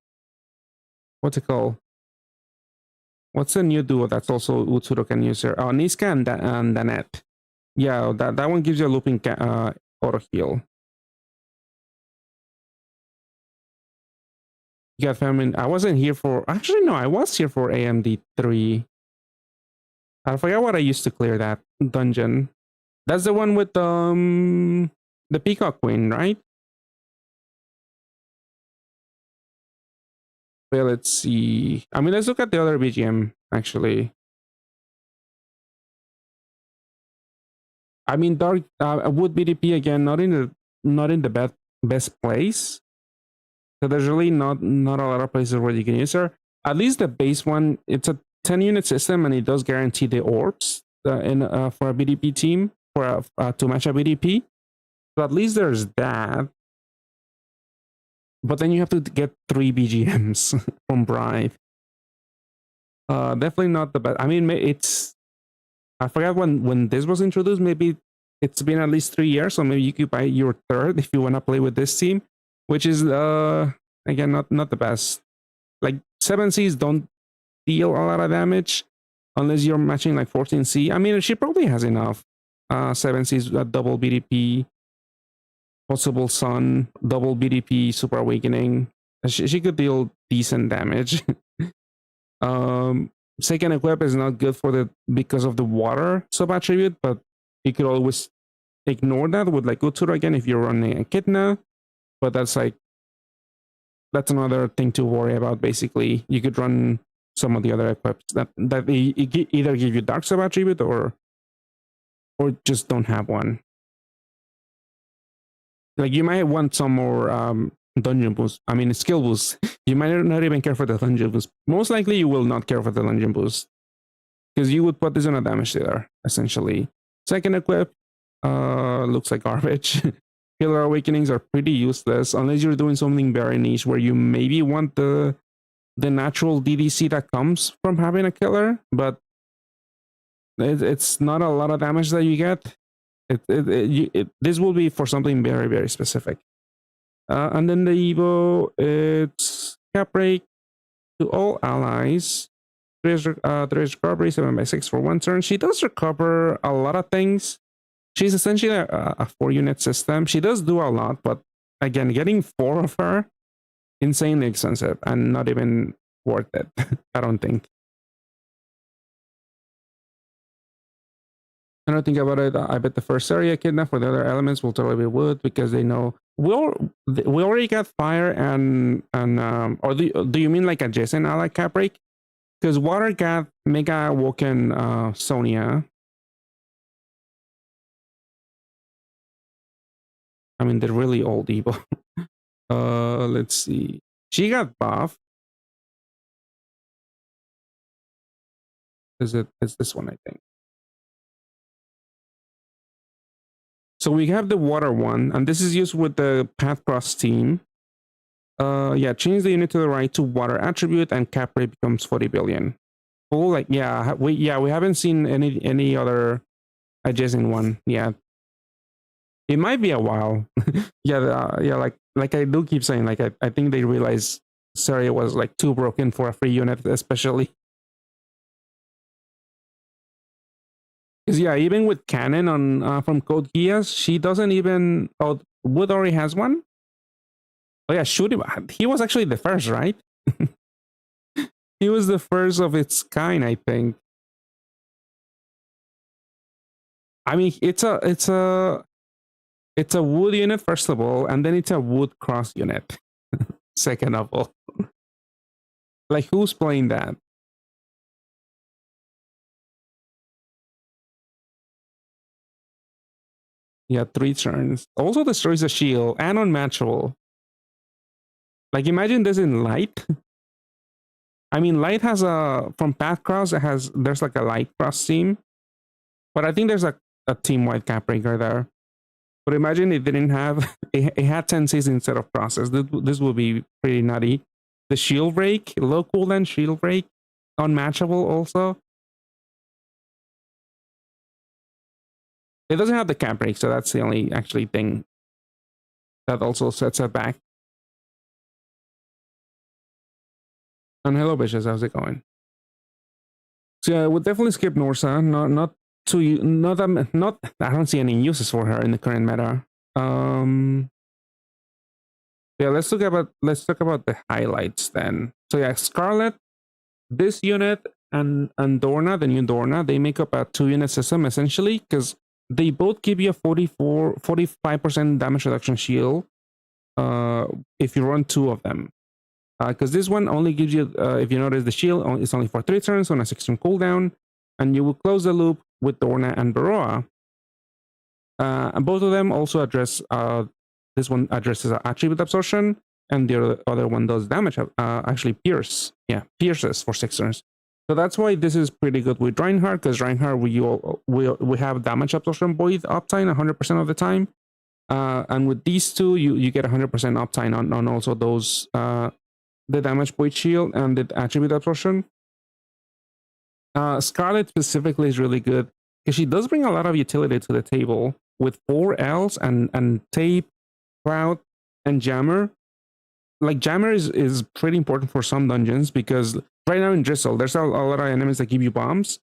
what's it called? What's the new duo that's also Utsuro can use here? Oh, Niska and Danette. Yeah, that one gives you a looping auto heal. You got famine. I wasn't here for. Actually, no, I was here for AMD 3. I forgot what I used to clear that dungeon. That's the one with the Peacock Queen, right? Well, let's see. I mean, let's look at the other BGM actually. I mean, Dark Wood BDP again, not in the best place. So there's really not a lot of places where you can use her. At least the base one, it's a 10 unit system, and it does guarantee the orbs for a BDP team to match a BDP. So at least there's that. But then you have to get 3 BGMs from Bribe. Definitely not the best. I mean, I forgot when this was introduced. Maybe it's been at least 3 years, so maybe you could buy your 3rd if you want to play with this team, which is again not the best. Like 7Cs don't deal a lot of damage unless you're matching like 14C. I mean, she probably has enough. 7Cs, double BDP, possible Sun, double BDP, Super Awakening. She could deal decent damage. Second equip is not good because of the water sub attribute, but you could always ignore that with like Utsura again if you're running a Echidna. But that's another thing to worry about. Basically, you could run some of the other equips that either give you dark sub attribute or just don't have one. Like you might want some more dungeon boost. I mean, skill boost. You might not even care for the dungeon boost. Most likely, you will not care for the dungeon boost because you would put this on a damage dealer essentially. Second equip looks like garbage. Killer Awakenings are pretty useless unless you're doing something very niche where you maybe want the natural DDC that comes from having a killer, but it's not a lot of damage that you get. This will be for something very, very specific. And then the Evo, it's cap break to all allies. There's recovery 7x6 for 1 turn. She does recover a lot of things. She's essentially a 4-unit system. She does do a lot, but again, getting 4 of her, insanely expensive and not even worth it. I don't think. I don't think about it. I bet the first area kidnap for the other elements will totally be wood because they know we already got fire and or do you mean like adjacent ally cap break? Because water got Mega Woken Sonia. I mean, they're really old Evo. Let's see. She got buff. It's this one, I think. So we have the water one, and this is used with the Path Cross team. Yeah, change the unit to the right to water attribute, and cap rate becomes 40 billion. Oh, like we haven't seen any other adjacent one. Yeah, it might be a while. Yeah, like I do keep saying, like I think they realized Saria was like too broken for a free unit, especially. Because yeah, even with Cannon on from Code Geass, she doesn't even. Oh, Wood already has one. Oh yeah, shoot him. He was actually the first, right? He was the first of its kind, I think. I mean, it's a wood unit first of all, and then it's a wood cross unit second of all. Like, who's playing that? Yeah, 3 turns. Also destroys the shield and unmatchable. Like, imagine this in light. I mean, light has a from Path Cross. There's like a light cross team, but I think there's a team wide cap breaker there. But imagine it didn't have it had tenses instead of crosses. This would be pretty nutty. The shield break, low cooldown shield break, unmatchable also. It doesn't have the cap break, so that's the only actually thing that also sets it back. And hello bitches, how's it going? So yeah, I would definitely skip Norsa. Not I don't see any uses for her in the current meta. Yeah, let's talk about the highlights then. So yeah, Scarlet, this unit and Dorna, the new Dorna, they make up a 2-unit system essentially because they both give you a 45% damage reduction shield if you run 2 of them. Because this one only gives you, if you notice, the shield is only for 3 turns on a 6-turn cooldown, and you will close the loop with Dorna and Baroa. And both of them also address, this one addresses attribute absorption, and the other one does damage, actually pierce. Yeah, pierces for 6 turns. So that's why this is pretty good with Reinhardt, because Reinhardt, we have damage absorption void uptime 100% of the time. And with these two, you get 100% uptime on also those the damage void shield and the attribute absorption. Scarlet specifically is really good because she does bring a lot of utility to the table with 4 Ls and tape, cloud, and jammer. Like jammer is pretty important for some dungeons because right now in Drizzle there's a lot of enemies that give you bombs.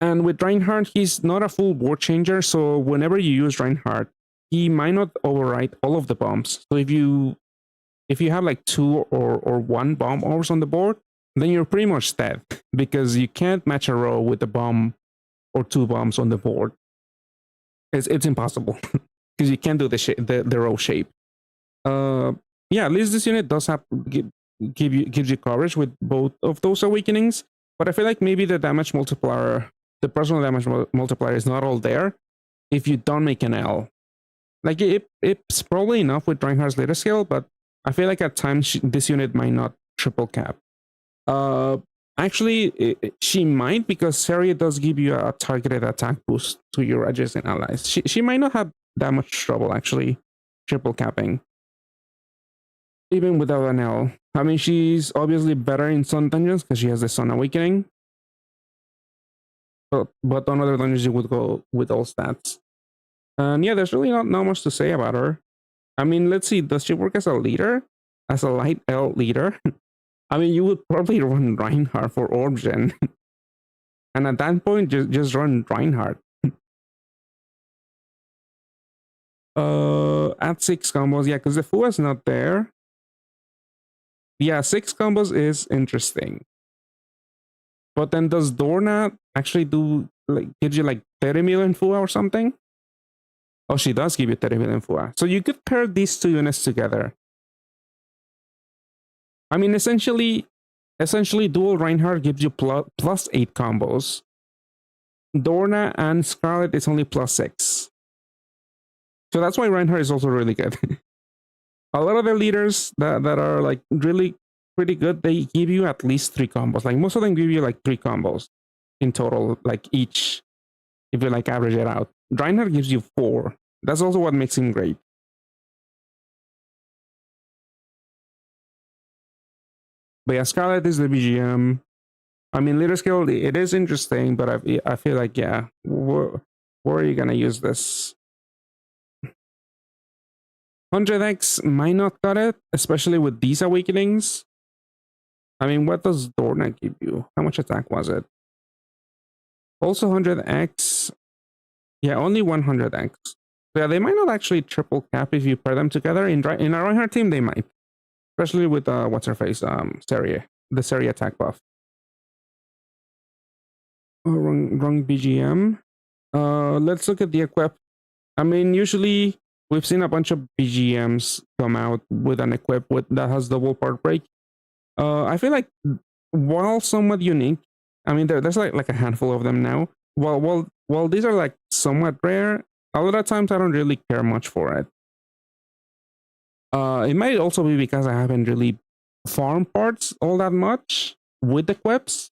And with Reinhardt, he's not a full board changer, so whenever you use Reinhardt, he might not overwrite all of the bombs. So if you have like 2 or 1 bomb overs on the board, then you're pretty much dead because you can't match a row with a bomb or 2 bombs on the board. It's impossible because you can't do the row shape. Yeah, at least this unit does have gives you coverage with both of those awakenings. But I feel like maybe the damage multiplier, the personal damage multiplier, is not all there if you don't make an L. Like it's probably enough with Reinhardt's later skill, but I feel like at times this unit might not triple cap. Actually, she might because Saria does give you a targeted attack boost to your adjacent allies. She might not have that much trouble actually triple capping, even without an L. I mean, she's obviously better in some dungeons because she has the Sun Awakening, but on other dungeons you would go with all stats. And yeah, there's really not much to say about her. I mean, let's see, does she work as a leader? As a light L leader? I mean, you would probably run Reinhardt for orb gen. And at that point, just run Reinhardt. At 6 combos, yeah, because the Fu is not there. Yeah, 6 combos is interesting. But then does Dorna actually gives you like 30 million Fua or something? Oh, she does give you 30 million Fua. So you could pair these 2 units together. I mean, essentially, dual Reinhardt gives you plus 8 combos. Dorna and Scarlet is only plus 6. So that's why Reinhardt is also really good. A lot of the leaders that are like really pretty good, they give you at least 3 combos. Like most of them give you like 3 combos in total, like each, if you like average it out. Reinhardt gives you 4. That's also what makes him great. But yeah, Scarlet is the BGM. I mean, leader skill, it is interesting, but I feel like, yeah, where are you gonna use this? 100x might not cut it, especially with these awakenings. I mean, what does Dorna give you? How much attack was it? Also 100x. Yeah, only 100x. Yeah, they might not actually triple cap if you pair them together. In a Reinhardt team, they might. Especially with what's her face, Seria, the Seria attack buff. Oh, wrong BGM. Let's look at the equip. I mean, usually we've seen a bunch of BGMs come out with an equip that has double part break. I feel like while somewhat unique, I mean there's like a handful of them now. While these are like somewhat rare, a lot of times I don't really care much for it. It might also be because I haven't really farmed parts all that much with equips.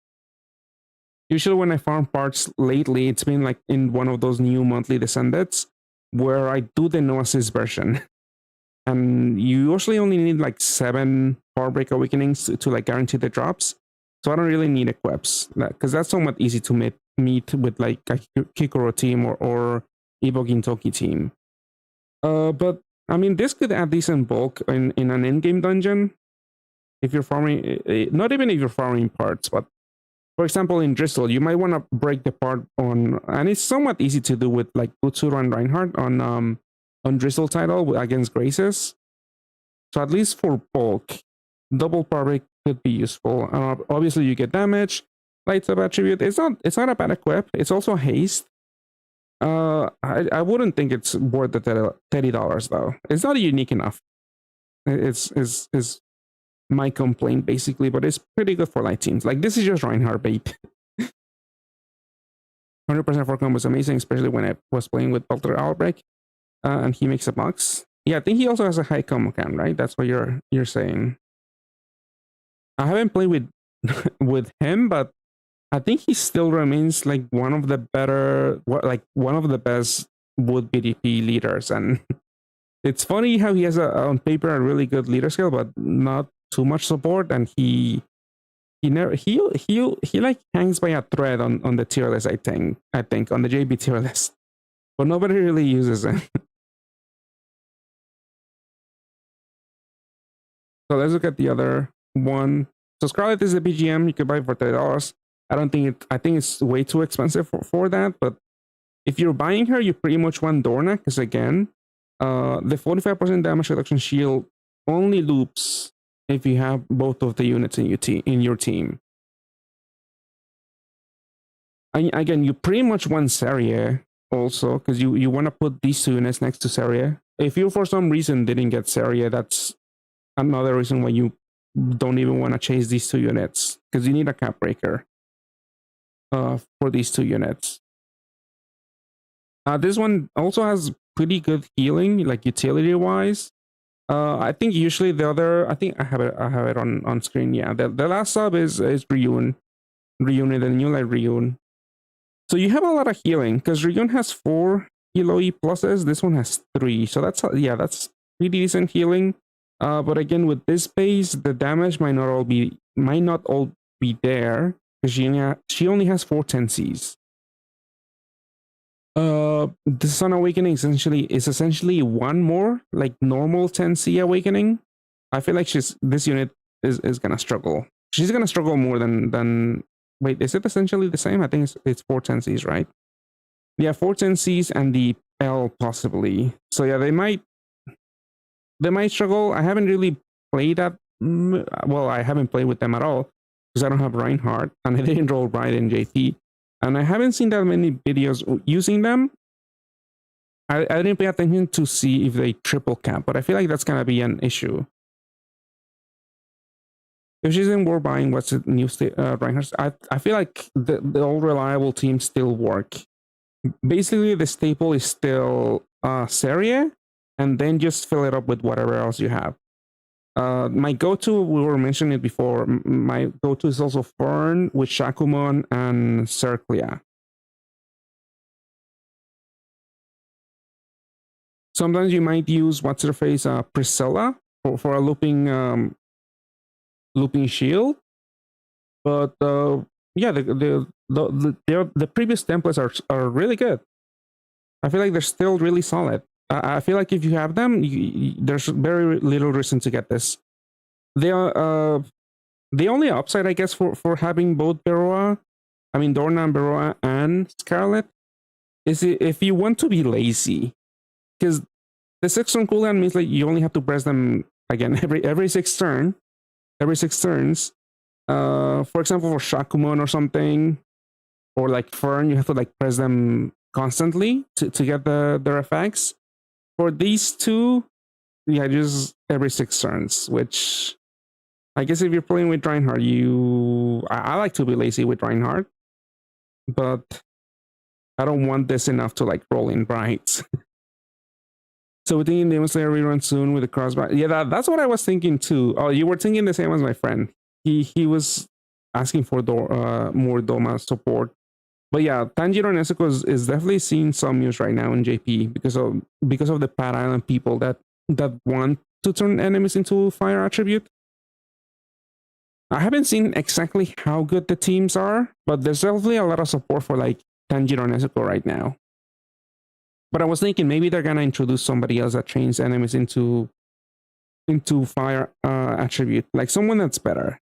Usually when I farm parts lately, it's been like in one of those new monthly descendants where I do the no assist version. And you usually only need like 7 power break awakenings to like guarantee the drops. So I don't really need equips because that's somewhat easy to meet with like a Kikoro team or Ibo Gintoki team. But I mean, this could add decent bulk in an in-game dungeon if you're farming, not even if you're farming parts, but for example, in Drizzle, you might want to break the part on, and it's somewhat easy to do with like Butsuru and Reinhardt on Drizzle title against Graces. So at least for bulk, double power break could be useful. Obviously, you get damage, lights up attribute. It's not a bad equip. It's also haste. I wouldn't think it's worth the $30 though. It's not unique enough. It's my complaint basically, but it's pretty good for light teams. Like this is just Reinhardt bait. 100% for combo is amazing, especially when I was playing with Balter Outbreak, and he makes a box. Yeah, I think he also has a high combo count, right? That's what you're saying. I haven't played with with him, but I think he still remains like one of the best wood BDP leaders. And it's funny how he has on paper a really good leader skill, but not too much support. And he like hangs by a thread on the tier list. I think on the JB tier list, but nobody really uses it. So let's look at the other one. So Scarlet is a BGM you could buy for $30. I think it's way too expensive for that. But if you're buying her, you pretty much want Dorna, because again, the 45% damage reduction shield only loops if you have both of the units in your team. Again, you pretty much want Seria also, because you want to put these 2 units next to Seria. If you for some reason didn't get Seria, that's another reason why you don't even want to chase these 2 units, because you need a cap breaker for these 2 units. This one also has pretty good healing, like utility wise. I think usually the other, I think I have it on screen. Yeah, the last sub is Ryun, the new light Ryun. So you have a lot of healing because Ryun has 4 Hilo E pluses. This one has 3, so that's pretty decent healing. But again, with this base, the damage might not all be there because she only has 4 10Cs. The Sun Awakening is essentially one more like normal 10C awakening. I feel like this unit is gonna struggle. She's gonna struggle more than wait, is it essentially the same? I think it's 4 10Cs, right? Yeah, 4 10Cs and the L possibly. So yeah, they might struggle. I haven't really played that. Well, I haven't played with them at all because I don't have Reinhardt and I didn't roll right in JP. And I haven't seen that many videos using them. I didn't pay attention to see if they triple cap, but I feel like that's going to be an issue. If she's in war buying, what's the new Reinhardt? I feel like the all reliable teams still work. Basically, the staple is still Seria, and then just fill it up with whatever else you have. My go-to, we were mentioning it before, my go-to is also Fern with Shakumon and Cerclia. Sometimes you might use what's-her-face Priscilla for a looping shield. But yeah, the previous templates are really good. I feel like they're still really solid. I feel like if you have them, there's very little reason to get this. They are the only upside, I guess, for having both Beroa I mean Dorna, Baroa, and Scarlet, is if you want to be lazy, because the 6-turn cooldown means like you only have to press them again every 6 turns. For example, for Shakumon or something, or like Fern, you have to like press them constantly to get their effects. For these two, yeah, just every 6 turns, which I guess if you're playing with Reinhardt, I like to be lazy with Reinhardt, but I don't want this enough to like roll in brights. So we're thinking Demon Slayer rerun soon with the crossbar. Yeah, that's what I was thinking too. Oh, you were thinking the same as my friend. He was asking for more Doma support. But yeah, Tanjiro Nezuko is definitely seeing some use right now in JP because of the Pad Island people that want to turn enemies into fire attribute. I haven't seen exactly how good the teams are, but there's definitely a lot of support for like Tanjiro Nezuko right now. But I was thinking maybe they're gonna introduce somebody else that trains enemies into fire attribute, like someone that's better.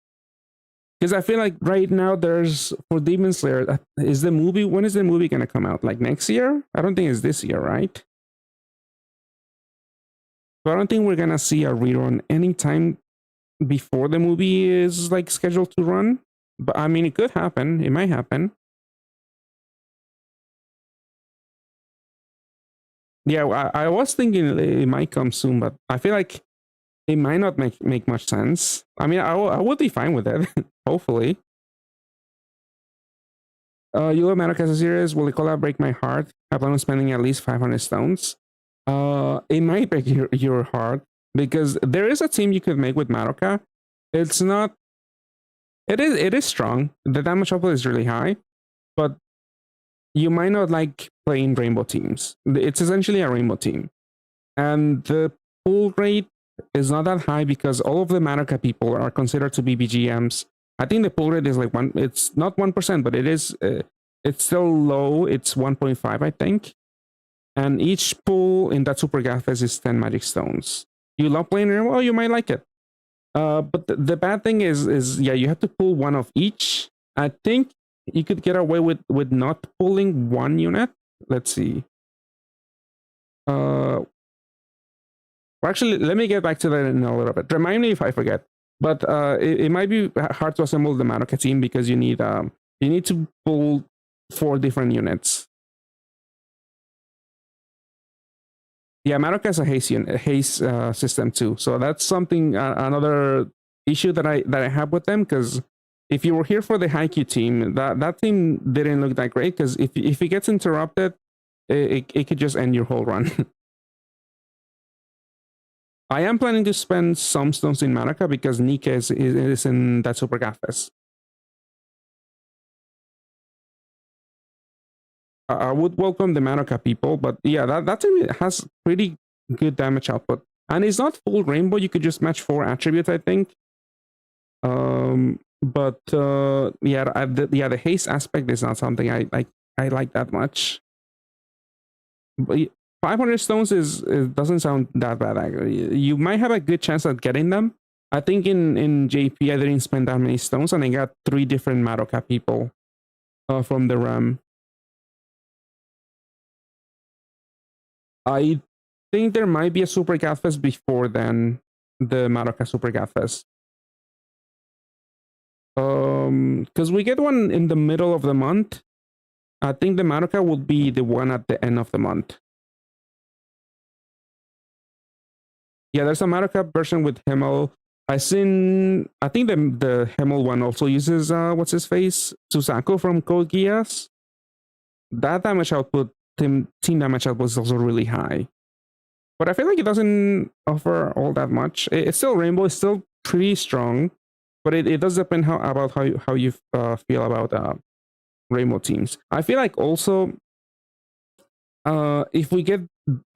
Because I feel like right now there's for Demon Slayer, when is the movie gonna come out? Like next year? I don't think it's this year, right? So I don't think we're gonna see a rerun anytime before the movie is like scheduled to run. But I mean, it could happen. It might happen. Yeah, I was thinking it might come soon, but I feel like it might not make much sense. I mean, I would be fine with it, hopefully. You love Madoka as a series. Will the collab break my heart? I plan on spending at least 500 stones. It might break your heart because there is a team you could make with Madoka. It's not. It is strong. The damage output is really high, but you might not like playing rainbow teams. It's essentially a rainbow team, and the pull rate is not that high because all of the Madoka people are considered to be BGMs. I think the pull rate is like one. It's not 1%, but it is. It's still low. It's 1.5, I think. And each pull in that Super Gathas is 10 magic stones. You love playing rainbow? Well, you might like it. But the bad thing is yeah, you have to pull one of each. I think you could get away with not pulling one unit. Let's see. Well, actually, let me get back to that in a little bit. Remind me if I forget. But it might be hard to assemble the Madoka team because you need to pull 4 different units. Yeah, Madoka has a haste system too, so that's something another issue that I have with them. Because if you were here for the Haikyuu team, that team didn't look that great. Because if it gets interrupted, it could just end your whole run. I am planning to spend some stones in Madoka because Nika is in that Super Gathas. I would welcome the Madoka people, but yeah, that team has pretty good damage output, and it's not full rainbow. You could just match 4 attributes, I think. But the haste aspect is not something I like that much. But 500 stones doesn't sound that bad. Actually. You might have a good chance at getting them. I think in JP I didn't spend that many stones, and I got 3 different Madoka people from the RAM. I think there might be a Super Gathas before then, the Madoka Super Gathas. Because we get one in the middle of the month. I think the Madoka would be the one at the end of the month. Yeah, there's a Madoka version with Himmel. I think the Himmel one also uses what's his face? Susako from Code Geass. That damage output, team damage output is also really high. But I feel like it doesn't offer all that much. It's still Rainbow, it's still pretty strong, but it does depend about how you feel about Rainbow teams. I feel like also if we get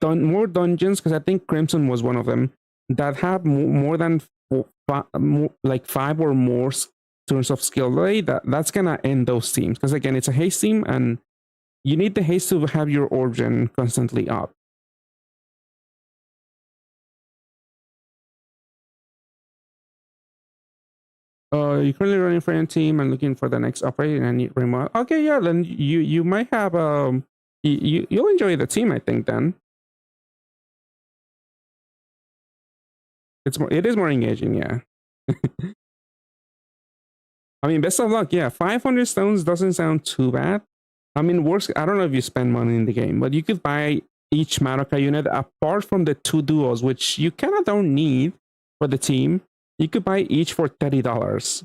more dungeons, because I think Crimson was one of them, that have more than 5 or more turns of skill delay, that's gonna end those teams. Because again, it's a haste team, and you need the haste to have your origin constantly up. You're currently running for your team and looking for the next upgrade in any remote. Okay, yeah, then you might have you'll enjoy the team, I think. Then it is more engaging, yeah. I mean, best of luck. Yeah, 500 stones doesn't sound too bad. I mean, worse. I don't know if you spend money in the game, but you could buy each Madoka unit apart from the two duos, which you kind of don't need for the team. You could buy each for $30.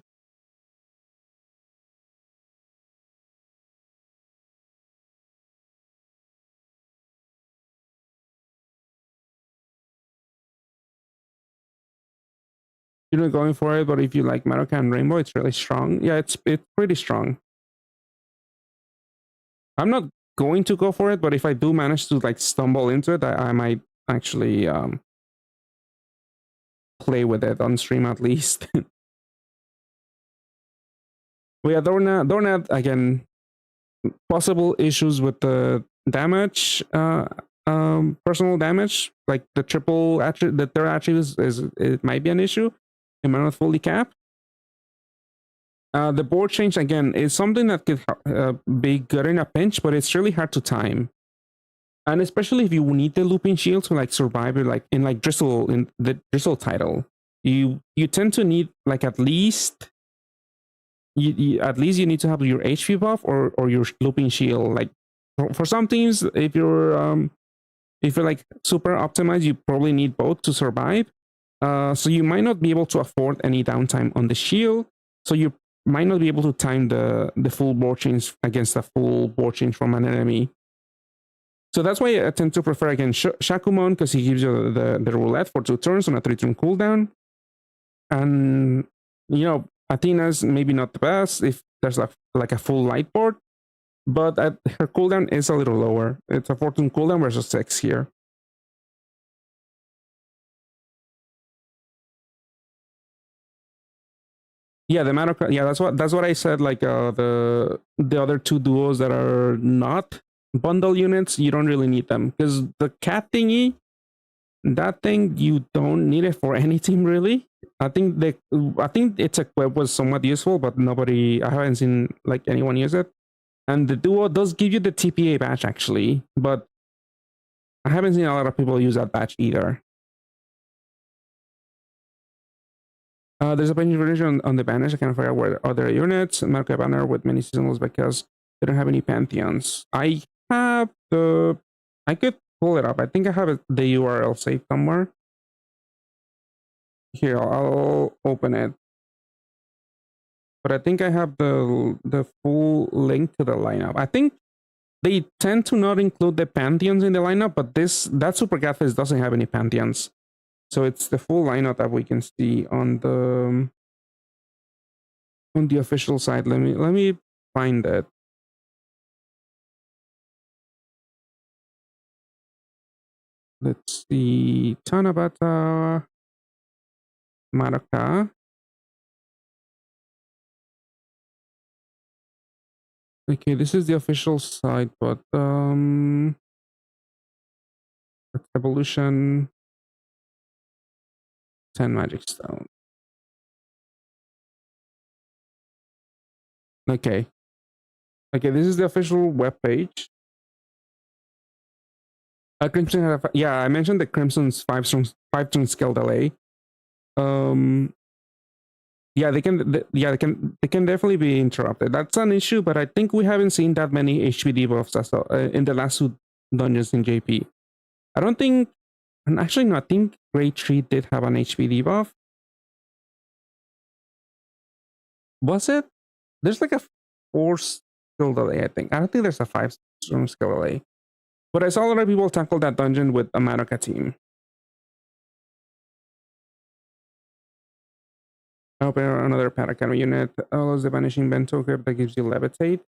You're not going for it, but if you like Madoka and Rainbow, it's really strong. Yeah, it's pretty strong. I'm not going to go for it, but if I do manage to like stumble into it, I might actually play with it on stream at least. But yeah, Dornat again, possible issues with the damage, personal damage, like the triple attribute, the third attribute is it might be an issue. It might not fully cap. The board change again is something that could be good in a pinch, but it's really hard to time. And especially if you need the looping shield to like survive, like in like Drizzle in the Drizzle title, you tend to need like at least you need to have your HP buff or your looping shield. Like for some teams, if you're like super optimized, you probably need both to survive. So you might not be able to afford any downtime on the shield. So you might not be able to time the full board change against a full board change from an enemy. So that's why I tend to prefer again Shakumon, because he gives you the roulette for 2 turns on a 3-turn cooldown. And Athena's maybe not the best if there's like a full light board, but her cooldown is a little lower. It's a 14 cooldown versus 6 here. Yeah, the Madoka. Yeah, that's what I said. Like the other two duos that are not bundle units, you don't really need them, because the cat thingy, that thing, you don't need it for any team really. I think its equip was somewhat useful, but I haven't seen like anyone use it. And the duo does give you the TPA badge actually, but I haven't seen a lot of people use that badge either. There's a bunch of version on the banners. I can't figure out where other units. Mark a banner with many seasonals because they don't have any pantheons. I could pull it up. I think I have the URL saved somewhere. Here, I'll open it. But I think I have the full link to the lineup. I think they tend to not include the pantheons in the lineup, but that Super Catfish doesn't have any pantheons. So it's the full lineup that we can see on the official site. Let me find it. Let's see. Tanabata, Madoka. Okay, this is the official site, but evolution 10 magic stone. Okay, this is the official webpage. Crimson, yeah, I mentioned the Crimson's 5-turn skill delay. Yeah, they can definitely be interrupted. That's an issue, but I think we haven't seen that many HP debuffs in the last 2 dungeons in JP. I don't think, and actually no, I think Grade 3 did have an HP debuff. Was it? There's like a 4 skill delay, I think. I don't think there's a 5-turn skill delay. But I saw a lot of people tackle that dungeon with a Madoka team. Open another Parakano unit. Allows the Vanishing Bento equip that gives you Levitate.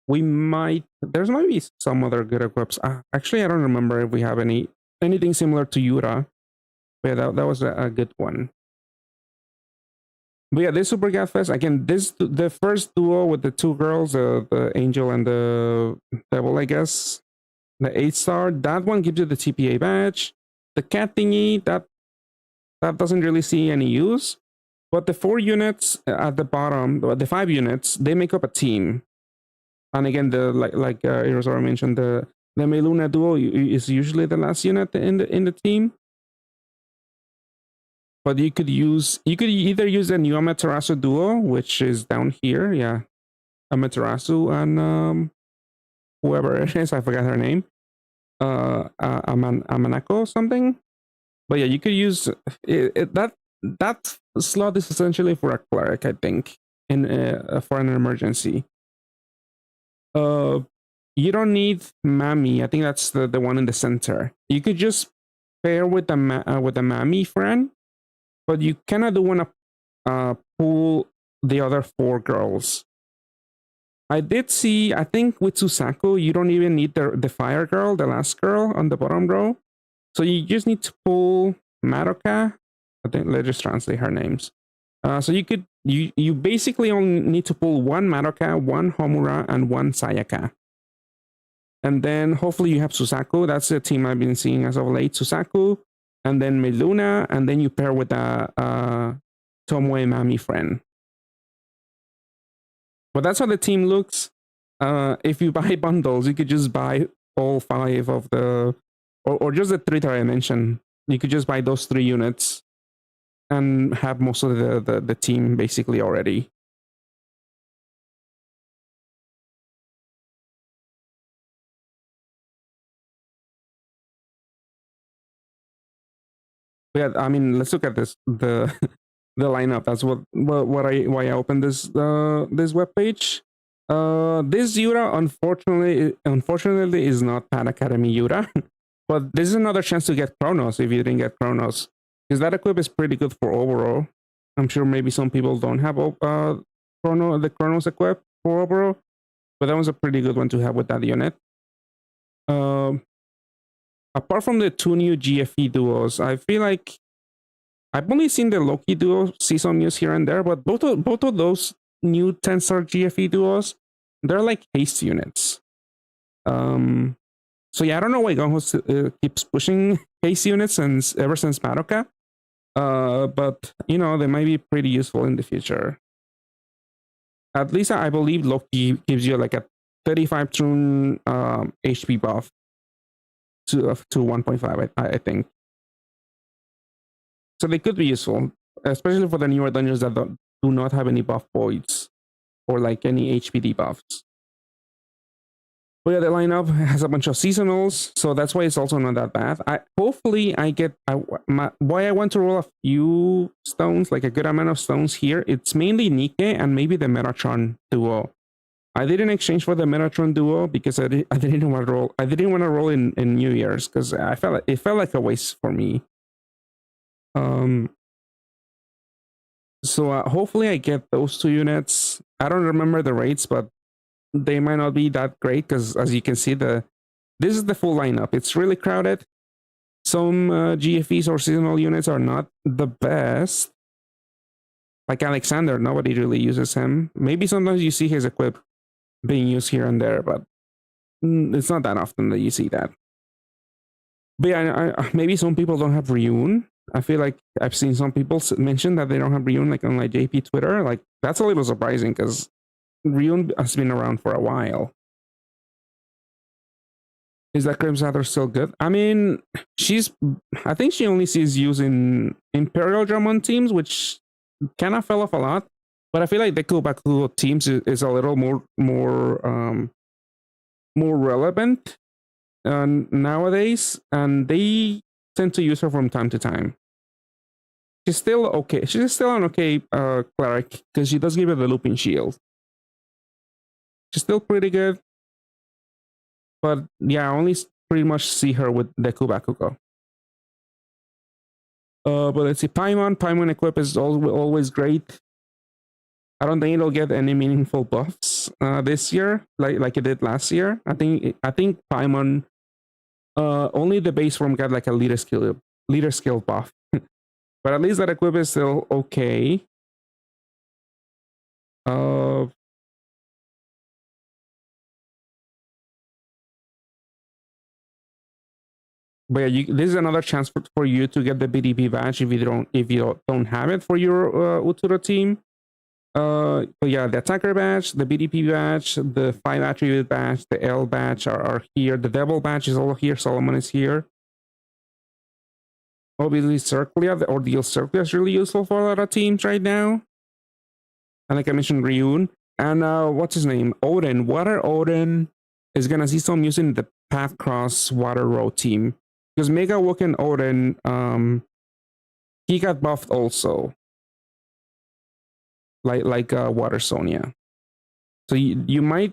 There's might be some other good equips. Actually, I don't remember if we have anything similar to Yura. But yeah, that was a good one. But yeah, this Super Gadfest, again, the first duo with the 2 girls, the Angel and the Devil, I guess. The 8-star, that one gives you the TPA badge. The cat thingy, that doesn't really see any use. But the 4 units at the bottom, the 5 units, they make up a team. And again, the like Irosara mentioned, the Meluna duo is usually the last unit in the team. But you could either use the new Amaterasu duo, which is down here, yeah, Amaterasu and whoever it is, I forgot her name, Amanako something. But yeah, you could use that slot is essentially for a cleric, I think, in for an emergency. You don't need Mami. I think that's the one in the center. You could just pair with the Mami friend, but you kind of do want to pull the other 4 girls. I did see, I think with Susaku, you don't even need the fire girl, the last girl on the bottom row. So you just need to pull Madoka. I think let's just translate her names. So you basically only need to pull 1 Madoka, 1 Homura, and 1 Sayaka. And then hopefully you have Susaku. That's the team I've been seeing as of late. Susaku, and then Meluna, and then you pair with a Tomoe Mami friend. But that's how the team looks. If you buy bundles, you could just buy all 5 of the, or just the 3 that I mentioned. You could just buy those 3 units and have most of the team basically already. But yeah, I mean, let's look at this the lineup. That's why I opened this web page. This Yura unfortunately is not Pan Academy Yura, but this is another chance to get Chronos if you didn't get Chronos, because that equip is pretty good for overall. I'm sure maybe some people don't have the Chronos equip for overall, but that was a pretty good one to have with that unit. Apart from the 2 new GFE duos, I feel like I've only seen the Loki duo see some use here and there, but both of those new 10-star GFE duos, they're like haste units. So yeah, I don't know why Gonho keeps pushing haste units ever since Madoka. But you know, they might be pretty useful in the future. At least I believe Loki gives you like a 35 turn HP buff to 1.5, I think. So they could be useful, especially for the newer dungeons that do not have any buff voids or like any HP debuffs. But yeah, the lineup has a bunch of seasonals, so that's why it's also not that bad. Hopefully I get why I want to roll a few stones, like a good amount of stones here. It's mainly Nike and maybe the Metatron duo. I didn't exchange for the Metatron duo because I didn't want to roll. I didn't want to roll in New Year's because it felt like a waste for me. So hopefully I get those 2 units. I don't remember the rates, but they might not be that great because, as you can see, this is the full lineup. It's really crowded. Some GFEs or seasonal units are not the best. Like Alexander, nobody really uses him. Maybe sometimes you see his equip being used here and there, but it's not that often that you see that. But yeah, maybe some people don't have Ryun. I feel like I've seen some people mention that they don't have Ryun, like on like JP Twitter. Like that's a little surprising because Ryun has been around for a while. Is that Crimsader still good? I mean, I think she only sees use in Imperial Drummond teams, which kind of fell off a lot. But I feel like the Bakugo teams is a little more relevant nowadays, and they tend to use her from time to time. She's still okay. She's still an okay cleric because she does give her the looping shield. She's still pretty good, but yeah, I only pretty much see her with Deku Bakugo. But let's see, Paimon equip is always great. I don't think it'll get any meaningful buffs this year, like it did last year. I think Paimon only the base form got like a leader skill buff, but at least that equip is still okay. But yeah, this is another chance for you to get the BDP badge if you don't have it for your Utura team. But yeah, the attacker badge, the BDP badge, the 5 attribute badge, the L badge are here. The devil badge is all here. Solomon is here. Obviously, Circlia, the Ordeal Circlia is really useful for a lot of teams right now. And like I mentioned, Ryun. And what's his name? Odin. Water Odin is gonna see some use in the Path Cross Water Road team. Because Mega Woken Odin, he got buffed also. Like Water Sonia. So you might.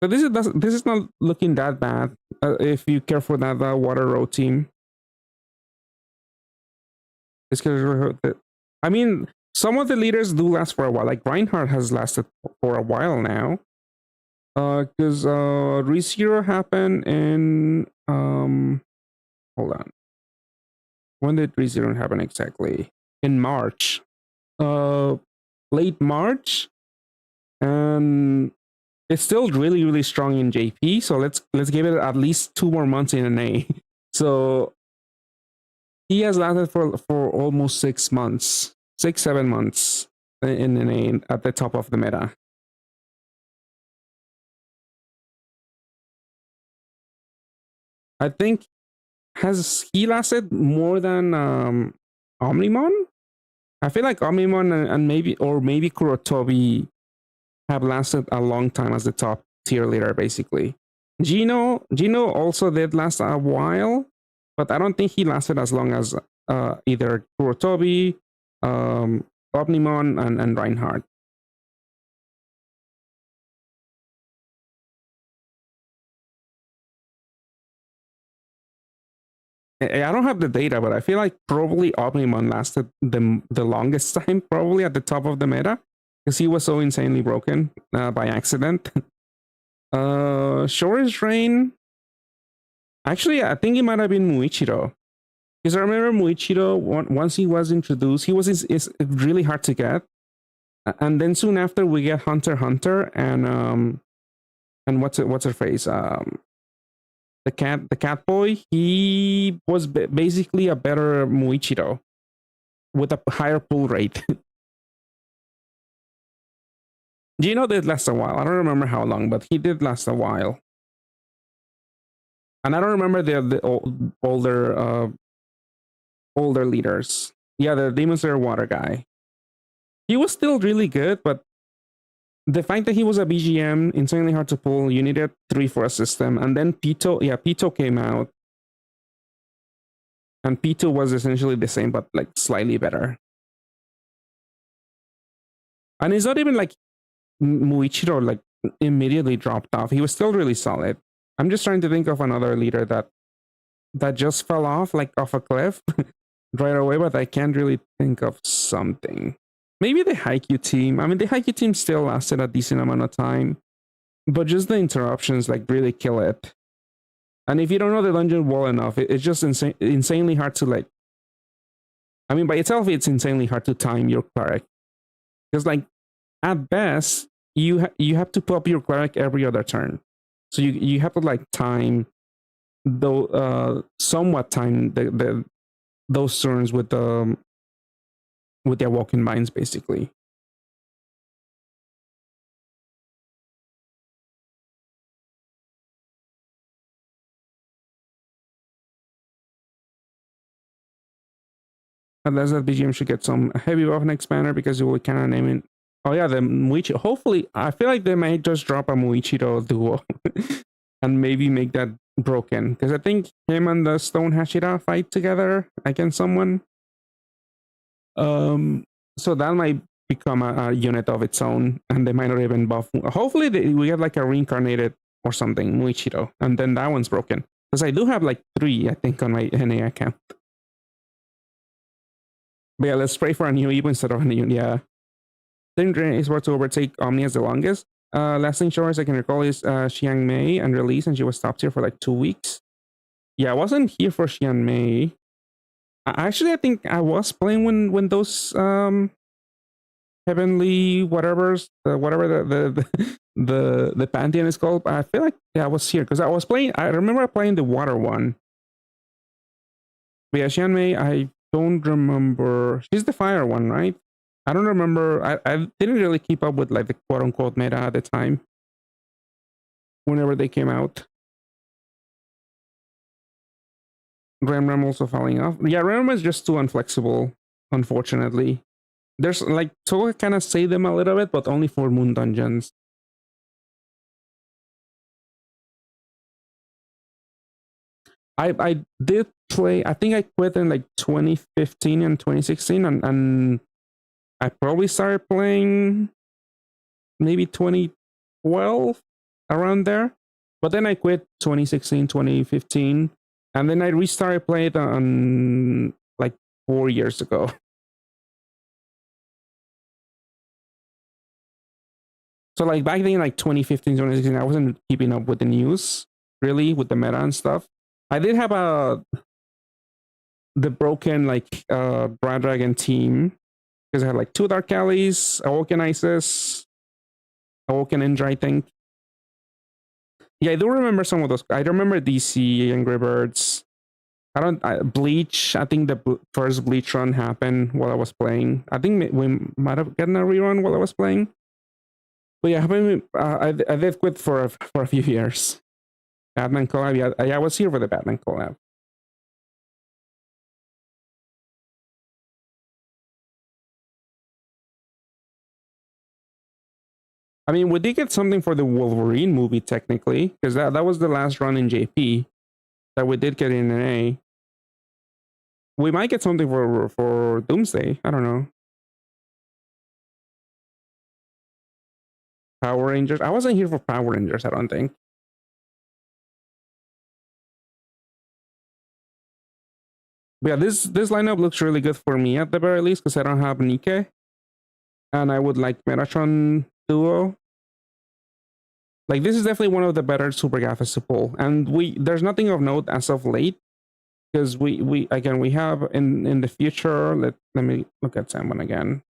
So this is not looking that bad if you care for that Water Road team. I mean, some of the leaders do last for a while. Like Reinhardt has lasted for a while now. Because ReZero happened in hold on. When did ReZero happen exactly? In March. Late March. And it's still really, really strong in JP. So let's give it at least 2 more months in an A. So he has lasted for almost 6 months, 6-7 months in an A at the top of the meta. I think has he lasted more than Omnimon? I feel like Omnimon and maybe Kurotobi have lasted a long time as the top tier leader, basically. Gino also did last a while, but I don't think he lasted as long as either Kurotobi, Omnimon, and Reinhardt. I don't have the data, but I feel like probably Omnimon lasted the longest time, probably at the top of the meta, because he was so insanely broken by accident. Shore's Rain. Actually, I think it might have been Muichiro. Because I remember Muichiro, once he was introduced, he was is really hard to get. And then soon after, we get Hunter x Hunter and what's her face? The cat boy. He was basically a better Muichiro with a higher pull rate. Gino did last a while. I don't remember how long, but he did last a while. And I don't remember the older leaders. Yeah, the Demon Slayer Water guy. He was still really good, but the fact that he was a BGM, insanely hard to pull, you needed 3 for a system. And then Pito came out. And Pito was essentially the same, but like slightly better. And it's not even like Muichiro like immediately dropped off. He was still really solid. I'm just trying to think of another leader that just fell off like off a cliff right away, but I can't really think of something. Maybe the Haikyuu team. I mean, the Haikyuu team still lasted a decent amount of time, but just the interruptions like really kill it. And if you don't know the dungeon well enough, it's just insanely hard to like. I mean, by itself, it's insanely hard to time your cleric, because like at best you have to pop your cleric every other turn, so you have to like time somewhat time those turns with their walking minds, basically. Unless that BGM should get some heavy buff next banner because it will kind of name it. Oh yeah, the Muichiro. Hopefully, I feel like they might just drop a Muichiro duo and maybe make that broken, because I think him and the Stone Hashira fight together against someone. So that might become a unit of its own, and they might not even buff. Hopefully, we get like a reincarnated or something Muichiro, and then that one's broken. Because I do have like 3, I think, on my NA account. But yeah, let's pray for a new Evo instead of a new. Yeah. Then is about to overtake Omni as the longest. Last thing Shores I can recall is Xiang Mei and release, and she was top tier for like 2 weeks. Yeah, I wasn't here for Xiang Mei. Actually, I think I was playing when those heavenly whatever the pantheon is called. I feel like I was here because I remember playing the water one, But yeah, Xianmei, I don't remember. She's the fire one, right? I don't remember. I didn't really keep up with like the quote unquote meta at the time. Whenever they came out. Ram also falling off. Yeah, Ram is just too unflexible, unfortunately. There's like so I kind of save them a little bit, but only for moon dungeons. I did play. I think I quit in like 2015 and 2016, and I probably started playing maybe 2012 around there. But then I quit 2016, 2015, and then I restarted playing it on like 4 years ago. So like back then, like 2015, 2016, I wasn't keeping up with the news really with the meta and stuff. I did have the broken like Brad Dragon team because I had like two Dark Alleys, Awoken Isis, Awoken Indra, I think. Yeah, I do remember some of those. I remember DC, Angry Birds. Bleach. I think the first Bleach run happened while I was playing. I think we might have gotten a rerun while I was playing. But yeah, I did quit for a few years. Batman collab. Yeah, I was here for the Batman collab. I mean, we did get something for the Wolverine movie technically, because that was the last run in JP that we did get in an A. We might get something for Doomsday. I don't know. Power Rangers. I wasn't here for Power Rangers. I don't think. But yeah, this lineup looks really good for me at the very least because I don't have Nike, and I would like Metatron Duo. Like this is definitely one of the better Super Gaffas to pull, and there's nothing of note as of late because we have in the future. Let me look at someone again.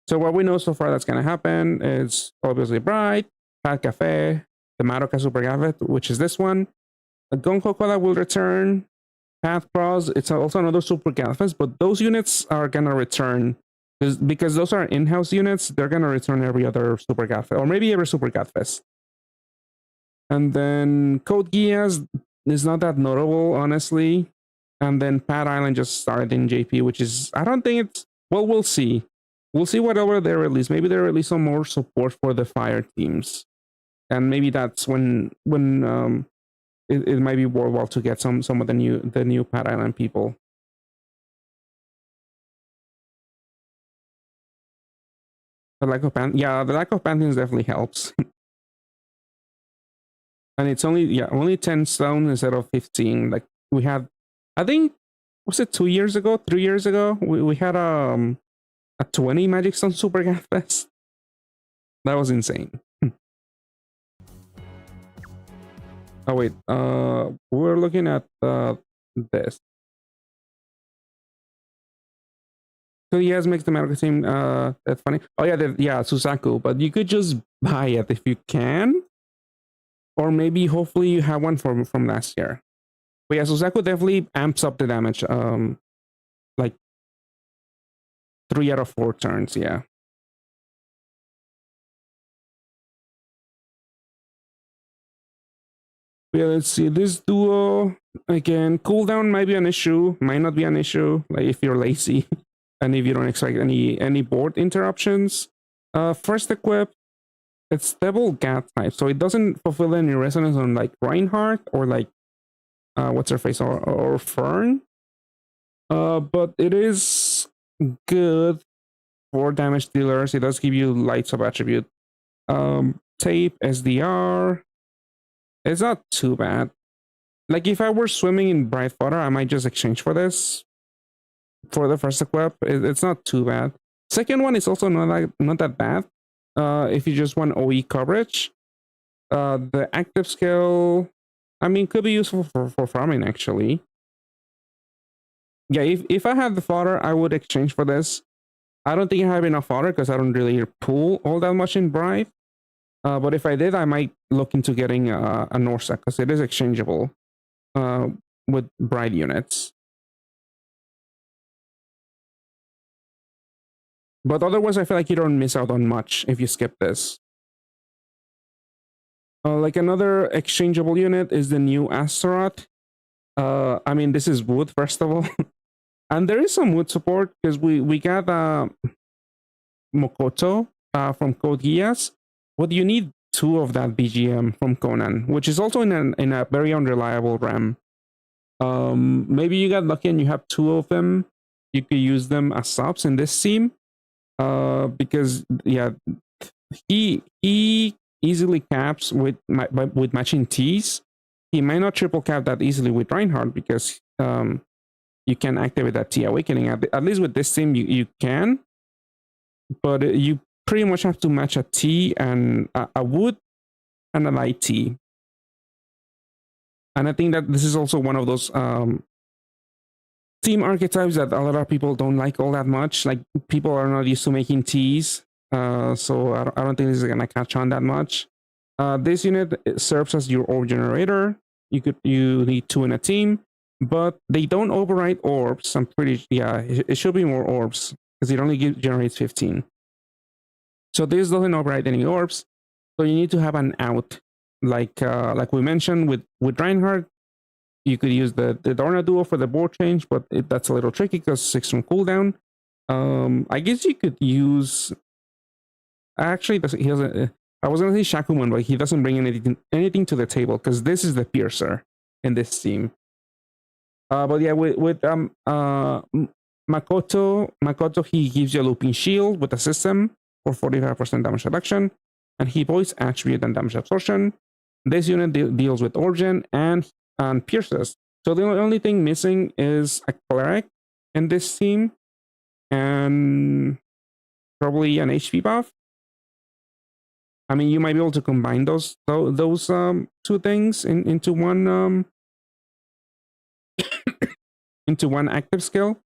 So what we know so far that's gonna happen is obviously Bright, Pat Cafe, the Madoka Super Gaffet, which is this one. A Gon Cola will return. Path Cross, it's also another Super Gaffes, but those units are gonna return because those are in-house units. They're gonna return every other Super Gaffes, or maybe every Super Gaffes. And then Code Geass is not that notable, honestly. And then Pad Island just started in JP, which is I don't think it's well. We'll see. We'll see whatever they release. Maybe they release some more support for the fire teams, and maybe that's when it might be worthwhile to get some of the new Pad Island people. The lack of Pantheons definitely helps. And it's only 10 stone instead of 15. Like we had, I think, was it 2 years ago, 3 years ago? We had a 20 Magic Stone Super Gas Fest. That was insane. Oh wait, we're looking at this. So he has makes the medical team. That's funny. Oh yeah, Susaku. But you could just buy it if you can, or maybe hopefully you have one from last year. But yeah, Susaku definitely amps up the damage. Like 3 out of 4 turns. Yeah. Yeah, let's see. This duo again. Cooldown might be an issue. Might not be an issue. Like if you're lazy. And if you don't expect any board interruptions. First equip, it's double Gat type, so it doesn't fulfill any resonance on like Reinhardt or like what's her face or Fern. But it is good for damage dealers. It does give you light sub attribute. Tape, SDR. It's not too bad. Like if I were swimming in bright water, I might just exchange for this. For the first equip, it's not too bad. Second one is also not that bad. If you just want OE coverage, the active skill, I mean, could be useful for farming actually. Yeah, if I had the fodder, I would exchange for this. I don't think I have enough fodder because I don't really pool all that much in Bright. But if I did, I might look into getting a Norsa because it is exchangeable. with bright units. But otherwise, I feel like you don't miss out on much if you skip this. Like another exchangeable unit is the new Astaroth. I mean, this is wood, first of all. And there is some wood support because we got Mokoto from Code Geass, but you need 2 of that BGM from Conan, which is also in a very unreliable RAM. Maybe you got lucky and you have 2 of them. You could use them as subs in this team. Because yeah, he easily caps with matching T's. He might not triple cap that easily with Reinhardt because you can activate that T awakening. At least with this team, you can, but you pretty much have to match a T and a wood and a light T. And I think that this is also one of those team archetypes that a lot of people don't like all that much. Like people are not used to making Ts, so I don't think this is gonna catch on that much. This unit serves as your orb generator. You need 2 in a team, but they don't override orbs. I'm pretty it should be more orbs because it only generates 15. So this doesn't override any orbs. So you need to have an out, like we mentioned with Reinhardt. You could use the Dorna duo for the board change, but that's a little tricky because 6 from cooldown. I guess you could use. Actually, he doesn't. I was gonna say Shakuman, but he doesn't bring anything to the table because this is the piercer in this team. But yeah, with Makoto, he gives you a looping shield with a system for 45% damage reduction, and he voice attribute and damage absorption. This unit deals with Origin and pierces. So the only thing missing is a cleric in this team, and probably an HP buff. I mean, you might be able to combine those 2 things into one into one active skill.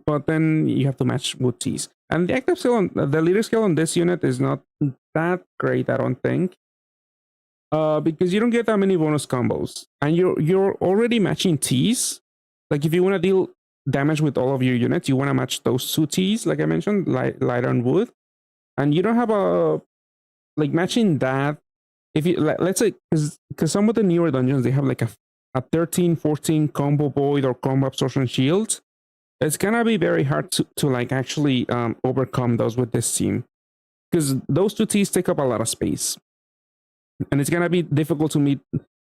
But then you have to match wood T's. And the active skill the leader skill on this unit is not that great, I don't think. Because you don't get that many bonus combos, and you're already matching T's. Like if you want to deal damage with all of your units, you want to match those 2 T's, like I mentioned, lighter and wood, and you don't have a like matching that. If you let's say because some of the newer dungeons they have like a 13-14 combo void or combo absorption shield. It's gonna be very hard to like actually overcome those with this team because those 2 T's take up a lot of space. And it's gonna be difficult to meet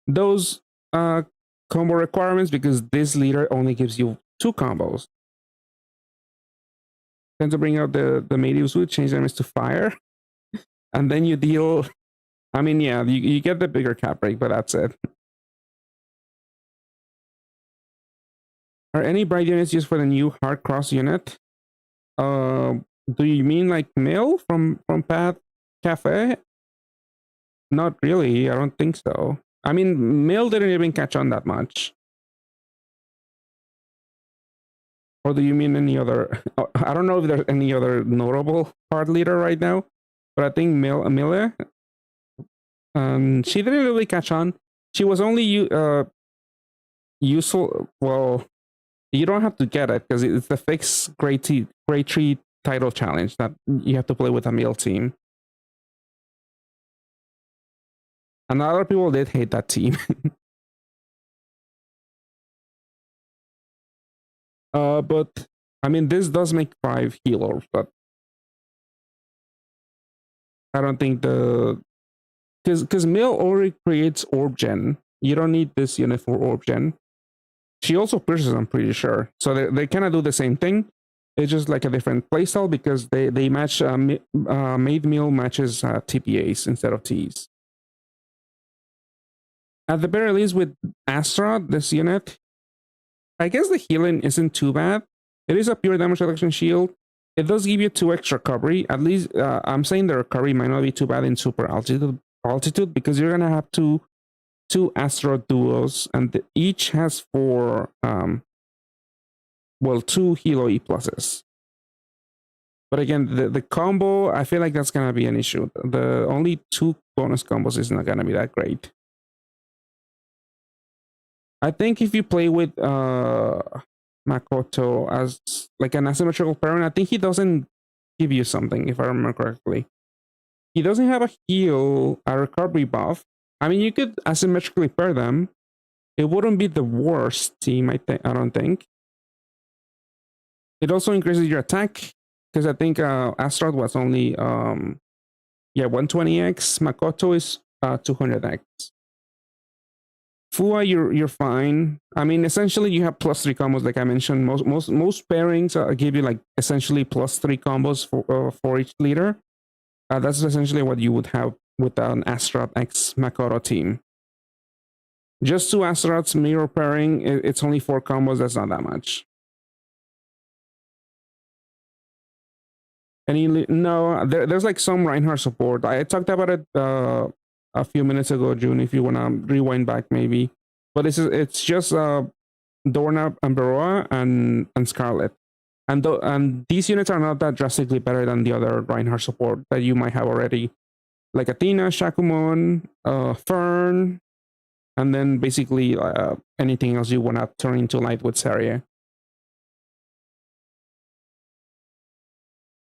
those combo requirements because this leader only gives you 2 combos. Then to bring out the Madius wood, change them to fire, and then you deal. I mean, yeah, you get the bigger cap break, but that's it. Are any bright units used for the new hard cross unit? Do you mean like Mill from Path Cafe? Not really. I don't think so. I mean, Mill didn't even catch on that much. Or do you mean any other? I don't know if there's any other notable hard leader right now, but I think Mille, she didn't really catch on. She was only useful. Well, you don't have to get it because it's the fixed Great Tree title challenge that you have to play with a Mill team. And a lot of people did hate that team. But I mean, this does make 5 healers, but I don't think because Mill already creates Orb Gen. You don't need this unit for Orb Gen. She also pierces, I'm pretty sure. So they kind of do the same thing. It's just like a different playstyle because they match Made Mill matches TPAs instead of Ts. At the very least, with Astra, this unit, I guess the healing isn't too bad. It is a pure damage reduction shield. It does give you 2 extra recovery. At least I'm saying the recovery might not be too bad in super altitude because you're gonna have two Astra duos, and each has 4 2 Hilo E pluses. But again, the combo, I feel like that's gonna be an issue. The only 2 bonus combos is not gonna be that great. I think if you play with Makoto as like an asymmetrical pairing, I think he doesn't give you something, if I remember correctly. He doesn't have a heal, a recovery buff. I mean, you could asymmetrically pair them. It wouldn't be the worst team, I don't think. It also increases your attack, because I think Astaroth was only 120x. Makoto is 200x. Fua, you're fine. I mean, essentially you have +3 combos, like I mentioned. Most pairings give you like essentially +3 combos for each leader. That's essentially what you would have with an Astaroth X Makoto team. Just 2 Astaroths mirror pairing, it's only 4 combos. That's not that much. No, there's like some Reinhardt support. I talked about it a few minutes ago, June, if you want to rewind back maybe. But it's just Doorknob and Baroa and Scarlet. And these units are not that drastically better than the other Reinhardt support that you might have already. Like Athena, Shakumon, Fern, and then basically anything else you want to turn into light with Saria.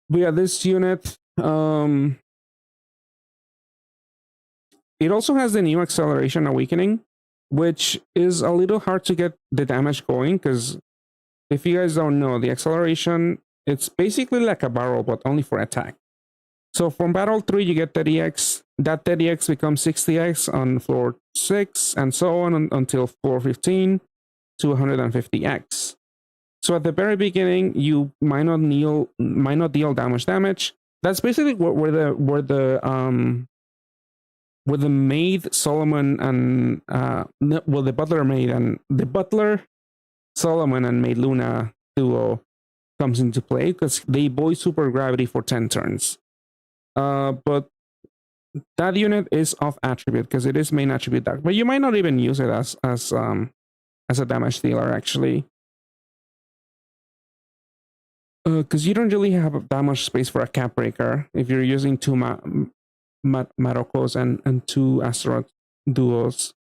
But yeah, this unit, it also has the new acceleration awakening, which is a little hard to get the damage going, because if you guys don't know, the acceleration, it's basically like a barrel, but only for attack. So from battle 3, you get 30x. That 30x becomes 60x on floor 6, and so on until floor 15 to 150x. So at the very beginning, you might not deal damage. That's basically where the maid Solomon and the butler maid and the butler Solomon and maid Luna duo comes into play, because they both super gravity for 10 turns. But that unit is off attribute because it is main attribute dark, but you might not even use it as a damage dealer actually. Because you don't really have that much space for a cap breaker if you're using 2 Marocos and 2 Astaroth duos.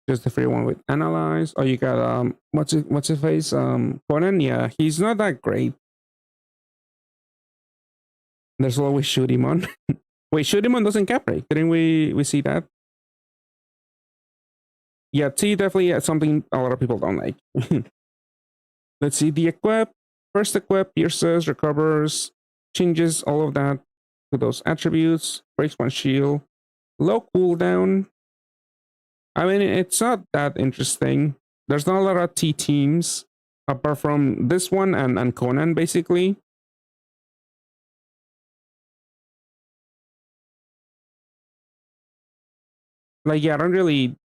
Just the free one with Analyze. Oh, you got what's his face? Conan. Yeah, he's not that great. There's always Shootimon. Wait, Shootimon doesn't cap break. Didn't we see that? Yeah, T definitely something a lot of people don't like. Let's see the equip. First equip pierces, recovers, changes all of that to those attributes, breaks 1 shield, low cooldown. I mean, it's not that interesting. There's not a lot of T teams apart from this one and Conan, basically. Like, yeah, I don't really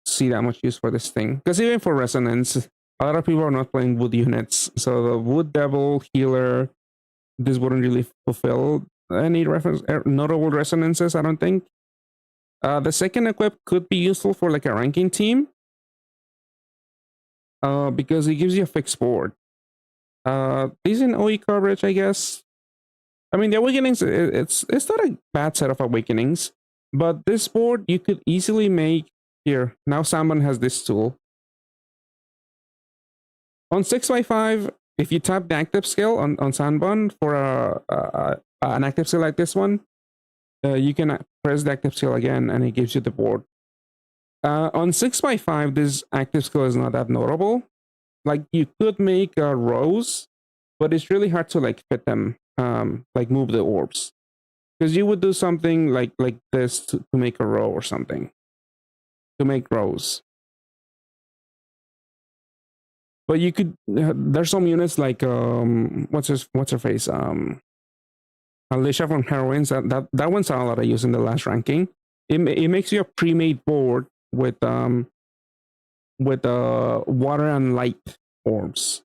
see that much use for this thing. Because even for Resonance, a lot of people are not playing wood units. So the Wood Devil, Healer, this wouldn't really fulfill any notable resonances, I don't think. The second equip could be useful for like a ranking team, because it gives you a fixed board. Decent OE coverage, I guess. I mean, the Awakenings, it's not a bad set of Awakenings, but this board you could easily make here. Now Samban has this tool. On 6x5, if you tap the active skill on Sanban for an active skill like this one, you can press the active skill again and it gives you the board. On 6x5, this active skill is not that notable. Like, you could make rows, but it's really hard to like fit them, like move the orbs. Because you would do something like this to make a row or something. To make rows. But you could, there's some units like, what's her face? Alicia from Heroines, that one's a lot I use in the last ranking. It makes you a pre-made board with water and light orbs.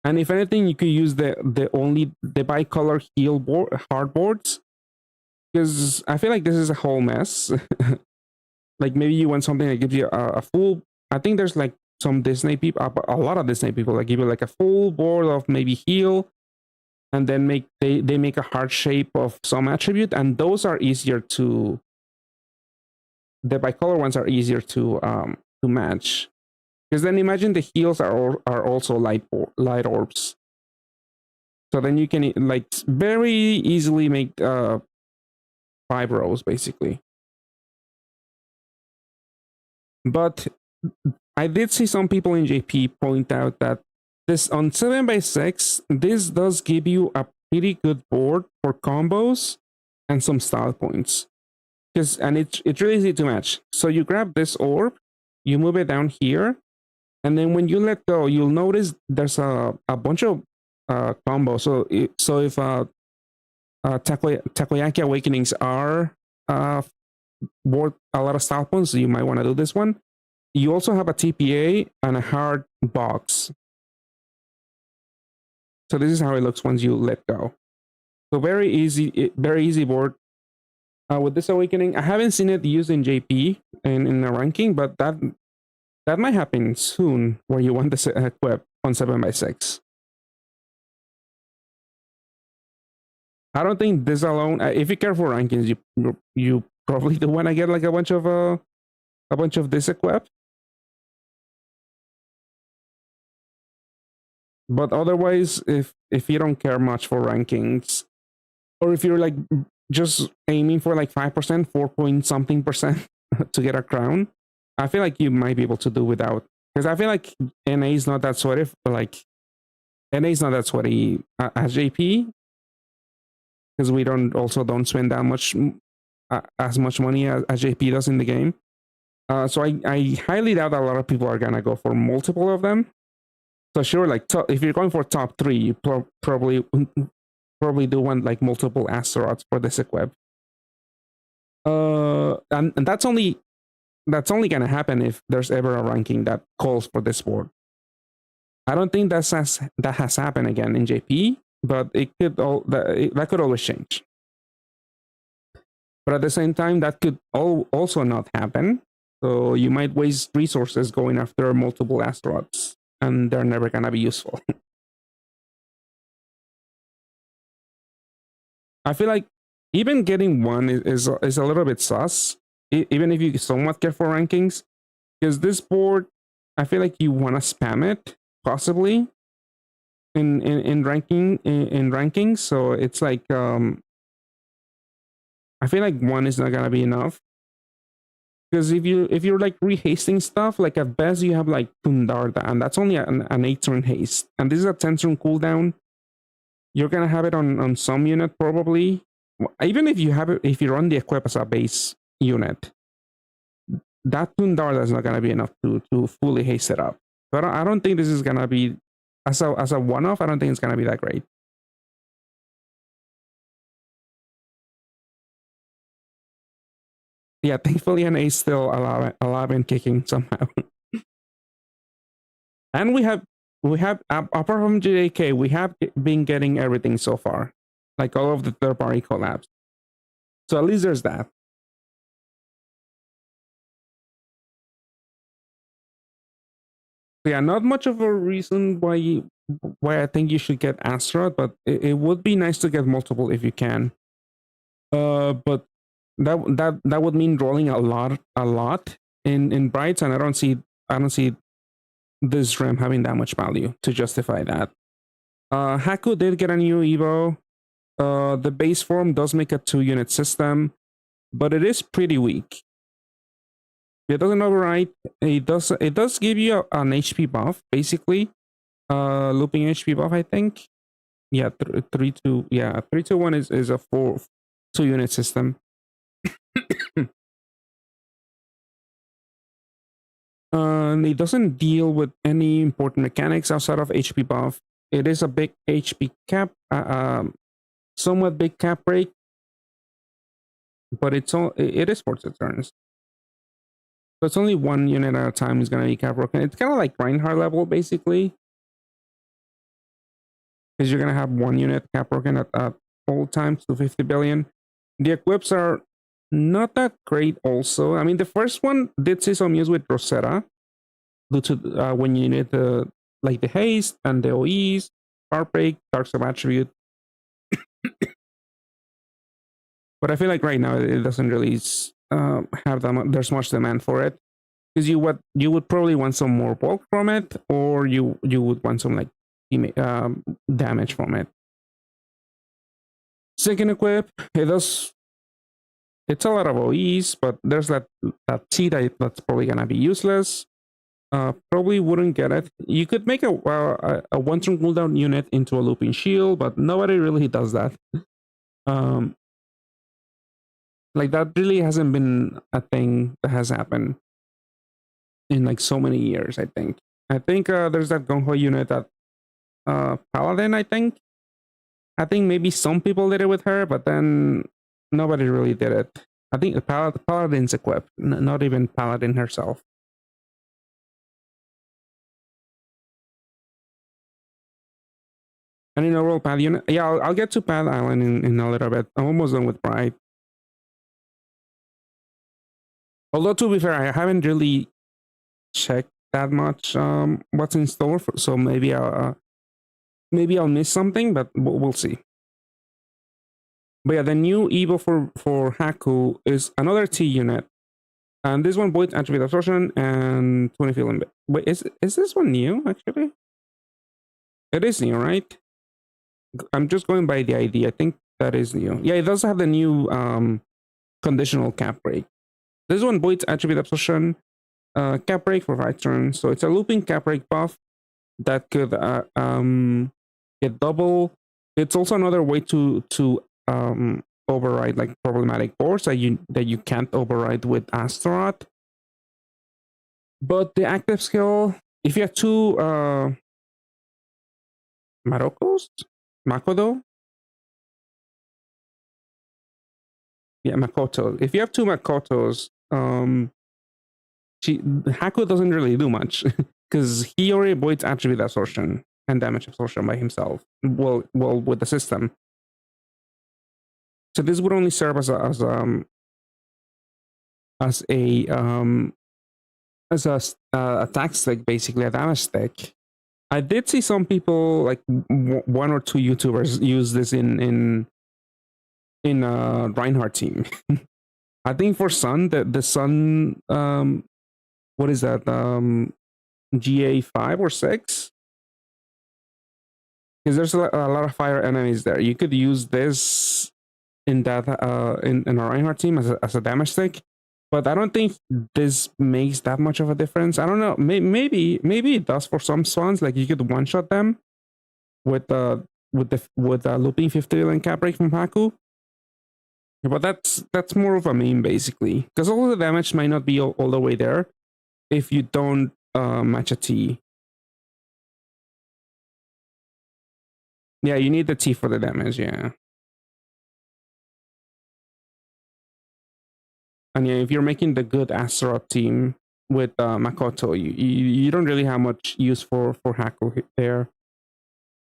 And if anything, you could use the bicolor heal board hardboards, because I feel like this is a whole mess. Like maybe you want something that gives you a full. I think there's like some Disney people, a lot of Disney people, like give you like a full board of maybe heal, and then they make a heart shape of some attribute, and those are easier to, the bicolor ones are easier to match. Because then imagine the heals are also light orbs. So then you can like very easily make 5 rows basically. But I did see some people in JP point out that this on 7x6, this does give you a pretty good board for combos and some style points. And it's really easy to match. So you grab this orb, you move it down here, and then when you let go, you'll notice there's a bunch of combos. So if Takoyaki Awakenings are worth a lot of style points, so you might want to do this one. You also have a TPA and a hard box. So this is how it looks once you let go. So very easy board. With this awakening, I haven't seen it used in JP and in the ranking, but that might happen soon where you want this equip on 7x6. I don't think this alone, if you care for rankings, you probably do want to get like a bunch of this equip. But otherwise, if you don't care much for rankings, or if you're like just aiming for like 5%, 4 point something percent to get a crown, I feel like you might be able to do without. Because I feel like NA is not that sweaty, like NA is not that sweaty as JP. Because we don't spend that much as much money as JP does in the game. So I highly doubt a lot of people are gonna go for multiple of them. So sure, like if you're going for top 3, you probably do want like multiple asteroids for this equip. And that's only gonna happen if there's ever a ranking that calls for this board. I don't think that has happened again in JP, but that could always change. But at the same time, that could also not happen. So you might waste resources going after multiple asteroids, and they're never gonna be useful. I feel like even getting one is a little bit sus, even if you somewhat care for rankings, because this board, I feel like you want to spam it possibly in rankings. So it's like I feel like one is not gonna be enough. Because if you're like rehasting stuff, like at best you have like Tundarda, and that's only an 8-turn haste, and this is a 10-turn cooldown. You're gonna have it on some unit probably. Even if you run the equip as a base unit, that Tundarda is not gonna be enough to fully haste it up. But I don't think this is gonna be as a one-off. I don't think it's gonna be that great. Yeah, thankfully NA is still alive and kicking somehow. And we have apart from JK, we have been getting everything so far, like all of the third-party collabs. So at least there's that. Yeah, not much of a reason why I think you should get Astra, but it would be nice to get multiple if you can. But that would mean rolling a lot in Brights, and I don't see this RAM having that much value to justify that. Haku did get a new Evo. The base form does make a 2-unit system, but it is pretty weak. It doesn't override. It does give you an HP buff, basically. Looping HP buff, I think. Yeah, 3-2. Yeah, 3-2-1 is a 2-unit system. It doesn't deal with any important mechanics outside of HP buff. It is a big HP cap, somewhat big cap break, but it is for its turns. So it's only 1 unit at a time is gonna be cap broken. It's kind of like Reinhardt level basically, because you're gonna have 1 unit cap broken at all times to 50 billion. The equips are not that great also. I mean, the first one did see some use with Rosetta, due to when you need the like the haste and the OEs, heartbreak, dark sub attribute. But I feel like right now it doesn't really have that much. There's much demand for it because you would probably want some more bulk from it, or you would want some like damage from it. Second equip, it's a lot of OEs, but there's that T that's probably gonna be useless. Probably wouldn't get it. You could make a one-turn cooldown unit into a looping shield, but nobody really does that. Like that really hasn't been a thing that has happened in like so many years. I think there's that gung ho unit that Paladin. I think maybe some people did it with her, but then nobody really did it. I think the Paladin's equipped, not even Paladin herself. And in overall Pad unit, yeah, I'll get to Pad Island in a little bit. I'm almost done with Pride. Although to be fair, I haven't really checked that much what's in store, so maybe I'll miss something, but we'll see. But yeah, the new Evo for Haku is another T unit, and this one void attribute absorption and 20 feeling. Wait, is this one new actually? It is new, right? I'm just going by the ID. I think that is new. Yeah, it does have the new conditional cap break. This one voids attribute absorption, cap break for 5 turns. So it's a looping cap break buff that could get double. It's also another way to override like problematic boards that you can't override with Astaroth. But the active skill, if you have 2 Makoto? Yeah, Makoto. If you have 2 Makotos, Haku doesn't really do much because he already avoids attribute absorption and damage absorption by himself. Well, with the system. So this would only serve as a attack stick, basically a damage stick. I did see some people, like 1 or 2 YouTubers, use this in Reinhardt team. I think for Sun, the Sun, what is that? GA5 or 6? Because there's a lot of fire enemies there. You could use this in that in a Reinhardt team as a damage stick, but I don't think this makes that much of a difference. I don't know. Maybe it does for some swans. Like you could one shot them with looping 50 and cap break from Haku. But that's more of a meme basically, because all the damage might not be all the way there if you don't match a T. Yeah, you need the T for the damage. Yeah. And yeah, if you're making the good Astaroth team with Makoto, you don't really have much use for Haku there.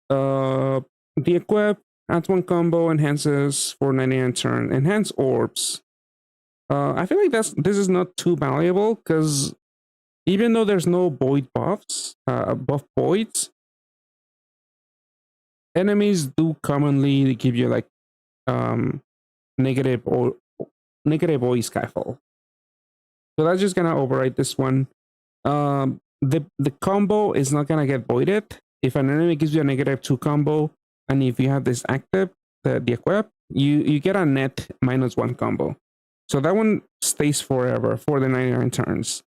The equip adds 1 combo, enhances for 99 turn, enhance orbs. I feel like this is not too valuable because even though there's no void buffs, buff voids, enemies do commonly give you like negative OE Skyfall. So that's just gonna override this one. The combo is not gonna get voided. If an enemy gives you a -2 combo, and if you have this active, the equip, you get a net -1 combo. So that one stays forever for the 99 turns.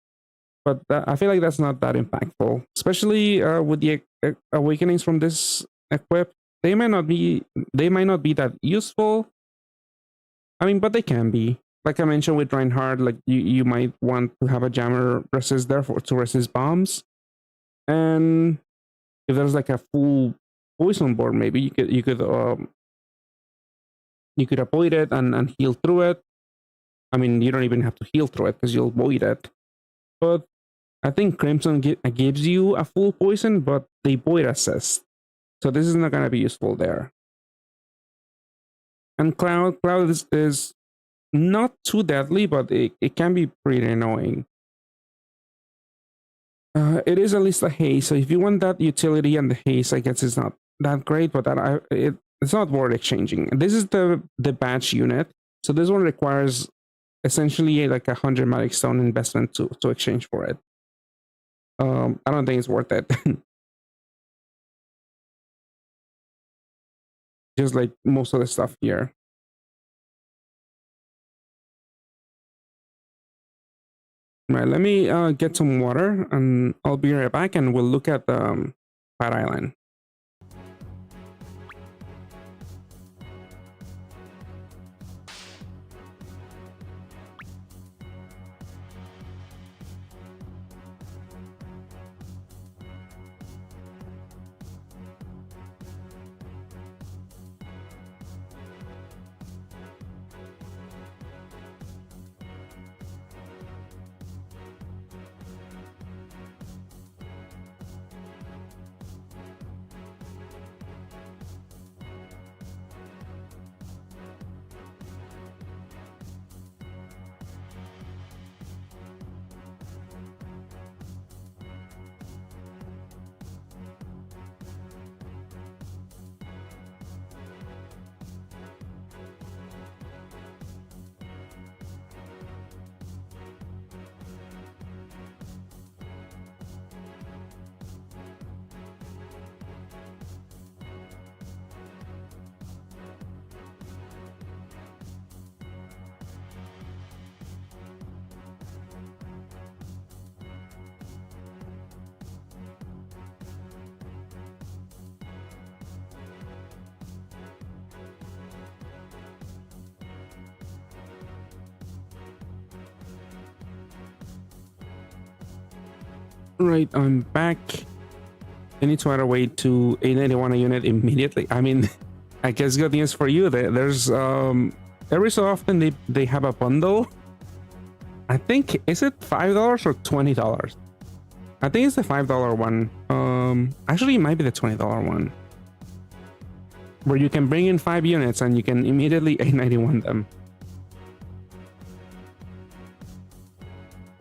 But I feel like that's not that impactful, especially with the awakenings from this equip. They might not be that useful. I mean, but they can be. Like I mentioned with Reinhardt, like you might want to have a jammer resist there to resist bombs. And if there's like a full poison board, maybe you could avoid it and heal through it. I mean, you don't even have to heal through it because you'll void it. But I think Crimson gives you a full poison, but they void assist. So this is not going to be useful there. And Cloud is not too deadly, but it can be pretty annoying. It is at least a haze, so if you want that utility and the haze, I guess it's not that great, but it's not worth exchanging. This is the batch unit, so this one requires essentially like 100 magic stone investment to exchange for it. I don't think it's worth it. Just like most of the stuff here. Right, let me get some water and I'll be right back and we'll look at the Fat Island. Right, I'm back. I need to add a way to 891 a unit immediately. I mean, I guess good news for you. There's every so often they have a bundle. I think, is it $5 or $20? I think it's the $5 one. Actually it might be the $20 one, where you can bring in 5 units and you can immediately 891 them.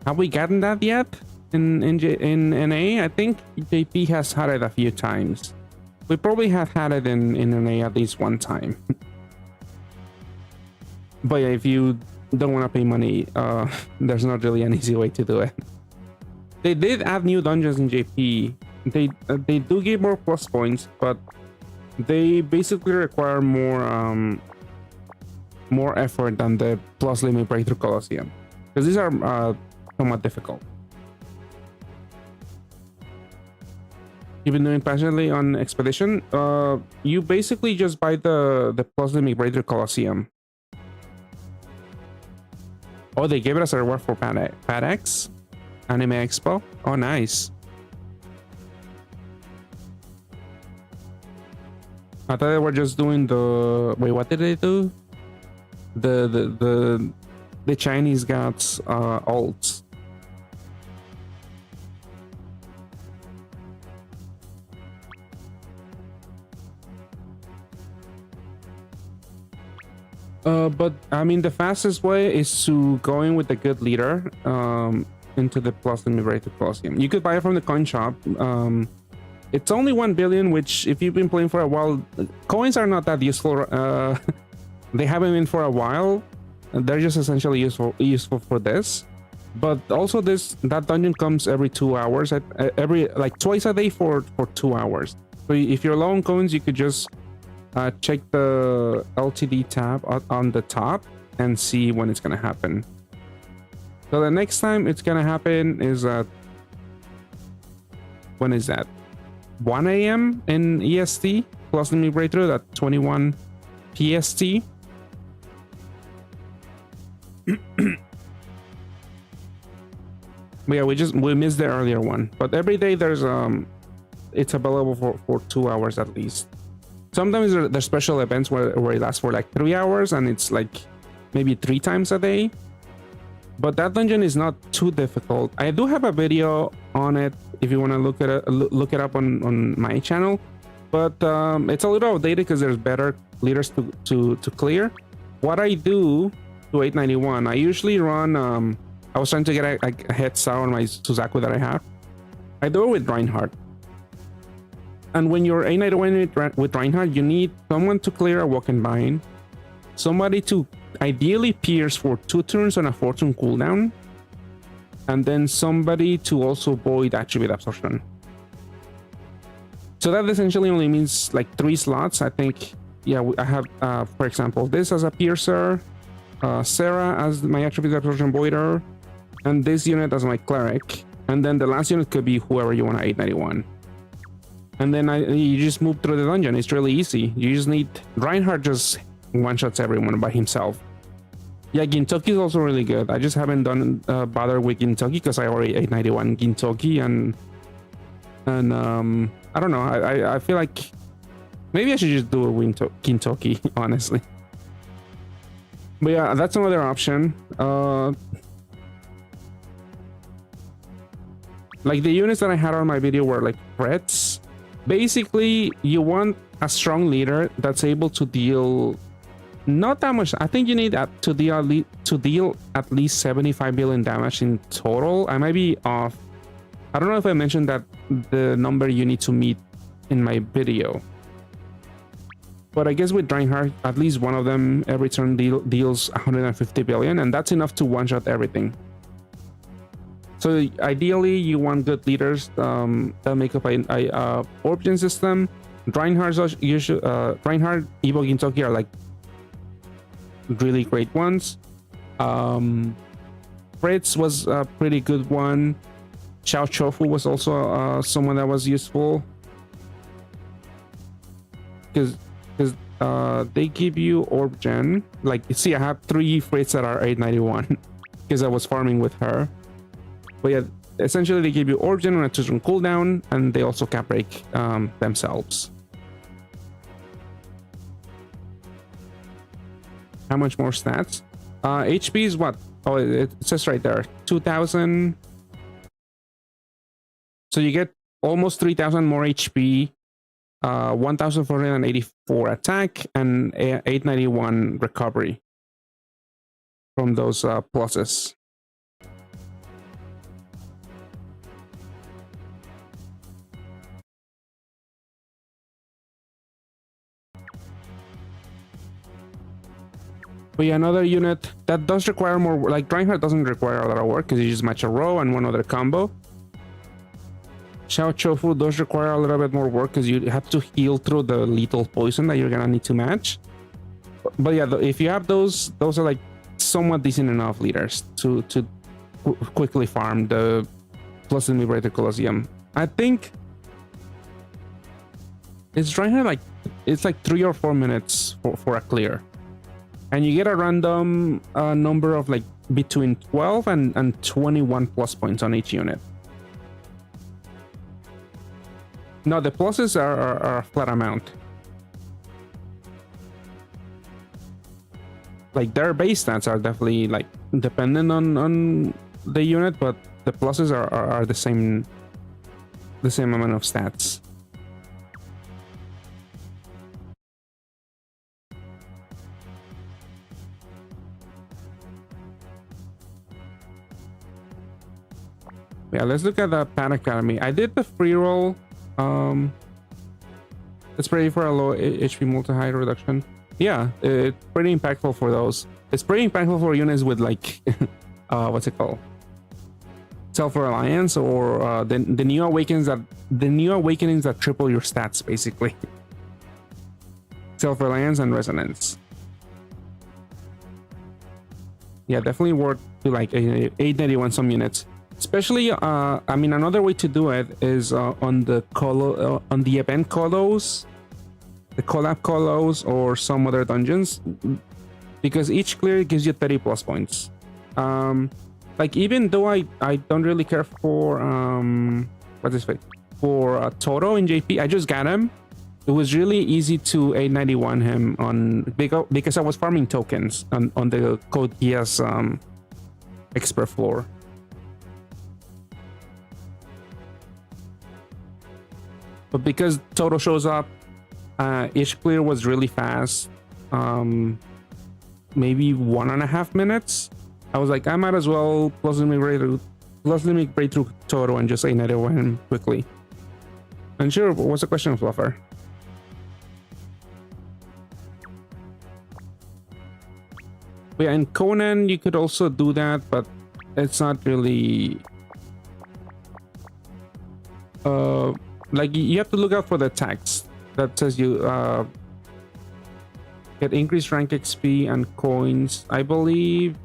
Have we gotten that yet? In NA, I think JP has had it a few times. We probably have had it in NA at least one time. But yeah, if you don't want to pay money, there's not really an easy way to do it. They did add new dungeons in JP. They do give more plus points, but they basically require more effort than the plus limit breakthrough Colosseum, because these are somewhat difficult. You've been doing passionately on Expedition. You basically just buy the plus limit breakthrough Colosseum. Oh, they gave us a reward for PADX Anime Expo. Oh, nice. I thought they were just doing the wait. What did they do? The Chinese gods alts. But I mean, the fastest way is to go in with a good leader into the plus limit breakthrough Colosseum. You could buy it from the coin shop. It's only 1 billion, which if you've been playing for a while, coins are not that useful. They haven't been for a while. They're just essentially useful for this. But also that dungeon comes every 2 hours, every like twice a day for 2 hours. So if you're low on coins, you could just check the LTD tab on the top and see when it's gonna happen. So the next time it's gonna happen is at, when is that? 1 a.m. in EST plus limit breakthrough at 21 PST. But yeah, we missed the earlier one. But every day there's it's available for 2 hours at least. Sometimes there's special events where it lasts for like 3 hours and it's like maybe 3 times a day. But that dungeon is not too difficult. I do have a video on it if you want to look it up on my channel. But it's a little outdated because there's better leaders to clear. What I do to 891, I usually run I was trying to get a head start on my Suzaku that I have. I do it with Reinhardt. And when you're A91 with Reinhardt, you need someone to clear a walk-in bind, somebody to ideally pierce for 2 turns on a 4-turn cooldown, and then somebody to also void attribute absorption. So that essentially only means like 3 slots. I think, yeah, I have, for example, this as a piercer, Sarah as my attribute absorption voider, and this unit as my cleric. And then the last unit could be whoever you want to 891. And then you just move through the dungeon. It's really easy. You just need... Reinhardt just one-shots everyone by himself. Yeah, Gintoki is also really good. I just haven't done bother with Gintoki because I already 891 Gintoki, and I don't know. I feel like maybe I should just do a Gintoki, honestly. But yeah, that's another option. Like the units that I had on my video were like threats. Basically, you want a strong leader that's able to deal not that much. I think you need to deal at least 75 billion damage in total. I might be off. I don't know if I mentioned that the number you need to meet in my video. But I guess with Reinhardt, at least one of them every turn deals 150 billion, and that's enough to one-shot everything. So ideally, you want good leaders that make up a origin system. Reinhardt, Evo, Gintoki are like really great ones. Fritz was a pretty good one. Xiao Chofu was also someone that was useful because they give you orb gen. Like, see, I have 3 Fritz that are 891 because I was farming with her. But yeah, essentially they give you orb gen on a 2-turn cooldown, and they also cap break themselves. How much more stats? HP is what? Oh, it says right there, 2000. So you get almost 3000 more HP, 1484 attack, and 891 recovery from those pluses. But yeah, another unit that does require more, like Reinhardt doesn't require a lot of work because you just match a row and one other combo. Xiao Chofu does require a little bit more work because you have to heal through the lethal poison that you're gonna need to match. But yeah, if you have those are like somewhat decent enough leaders to quickly farm the plus Liberated Colosseum. I think it's Reinhardt like it's like 3 or 4 minutes for a clear. And you get a random number of like between 12 and 21 plus points on each unit. No, the pluses are a flat amount. Like their base stats are definitely like dependent on the unit, but the pluses are the same amount of stats. Yeah, let's look at the Pan Academy. I did the free roll. It's pretty for a low HP multi-height reduction. Yeah, it's pretty impactful for those. It's pretty impactful for units with like, what's it called? Self-reliance or the new awakenings that triple your stats basically. Self-reliance and resonance. Yeah, definitely worth to like 891 some units. Especially, I mean, another way to do it is on the event colos, the collab colos, or some other dungeons, because each clear gives you 30 plus points. Like even though I don't really care for for Toro in JP, I just got him. It was really easy to 891 him on because I was farming tokens on the Code Geass expert floor. But because Toto shows up, each clear was really fast. Maybe 1.5 minutes. I was like, I might as well plus let's limit breakthrough Toro and just another one quickly. And sure, what's the question, Fluffer? But yeah, in Conan you could also do that, but it's not really like you have to look out for the text that says you get increased rank XP and coins. I believe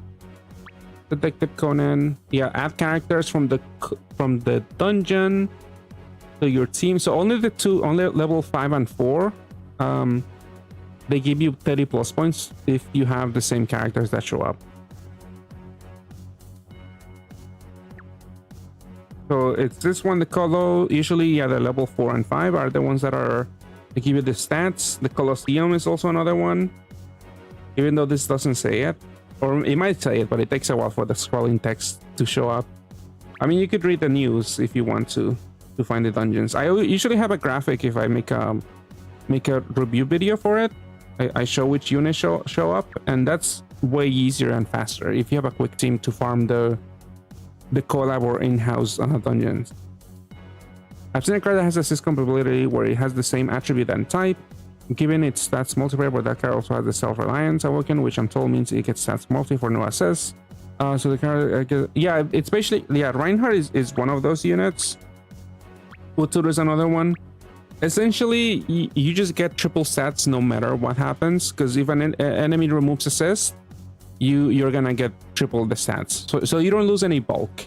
Detective Conan, yeah, add characters from the dungeon to your team. So only level 5 and 4 they give you 30 plus points if you have the same characters that show up. So it's this one, the Colo. Usually, yeah, the level 4 and 5 are the ones that are to give you the stats. The Colosseum is also another one, even though this doesn't say it, or it might say it, but it takes a while for the scrolling text to show up. I mean, you could read the news if you want to find the dungeons. I usually have a graphic if I make a review video for it. I show which units show up, and that's way easier and faster if you have a quick team to farm the collab or in-house dungeons. I've seen a card that has a sys compatibility where it has the same attribute and type, given its stats multiplier, but that card also has the self-reliance awoken, which I'm told means it gets stats multi for no assess. So the card, yeah, it's basically, yeah, Reinhardt is one of those units. Utsuru is another one. Essentially, you just get triple stats no matter what happens, because if an enemy removes assist, you're gonna get triple the stats, so you don't lose any bulk.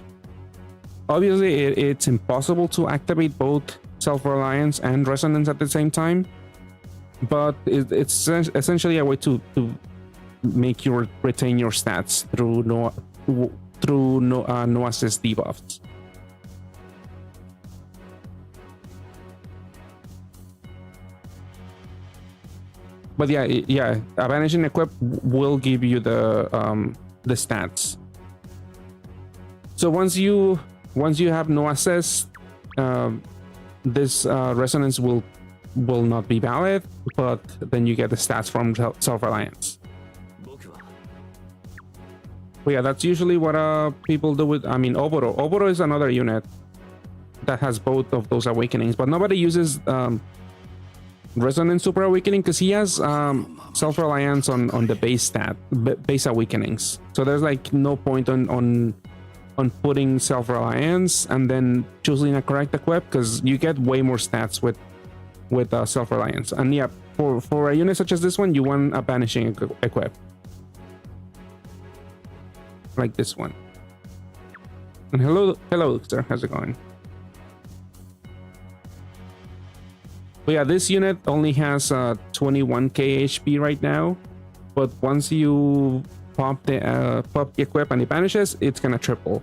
Obviously it's impossible to activate both self-reliance and resonance at the same time, but it's essentially a way to make you retain your stats through no assist debuffs. But yeah, a vanishing equip will give you the stats. So once you have no assist, this resonance will not be valid, but then you get the stats from self-reliance. But yeah, that's usually what people do with, I mean, Oboro. Oboro is another unit that has both of those awakenings, but nobody uses Resonance Super Awakening because he has self-reliance on the base base awakenings. So there's like no point on putting self-reliance and then choosing a correct equip, because you get way more stats with self-reliance. And yeah, for a unit such as this one, you want a banishing equip like this one. And hello sir, how's it going? But yeah, this unit only has 21k HP right now, but once you pop the equip and it vanishes, it's gonna triple.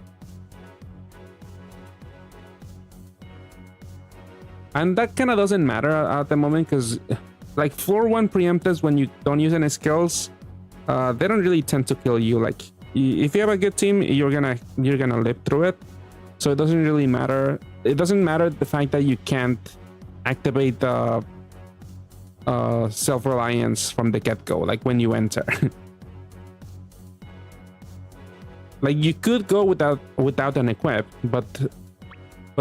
And that kind of doesn't matter at the moment, because like floor 1 preemptors, when you don't use any skills, they don't really tend to kill you. Like if you have a good team, you're gonna live through it, so it doesn't really matter. It doesn't matter the fact that you can't activate the self-reliance from the get-go, like when you enter. Like you could go without an equip, but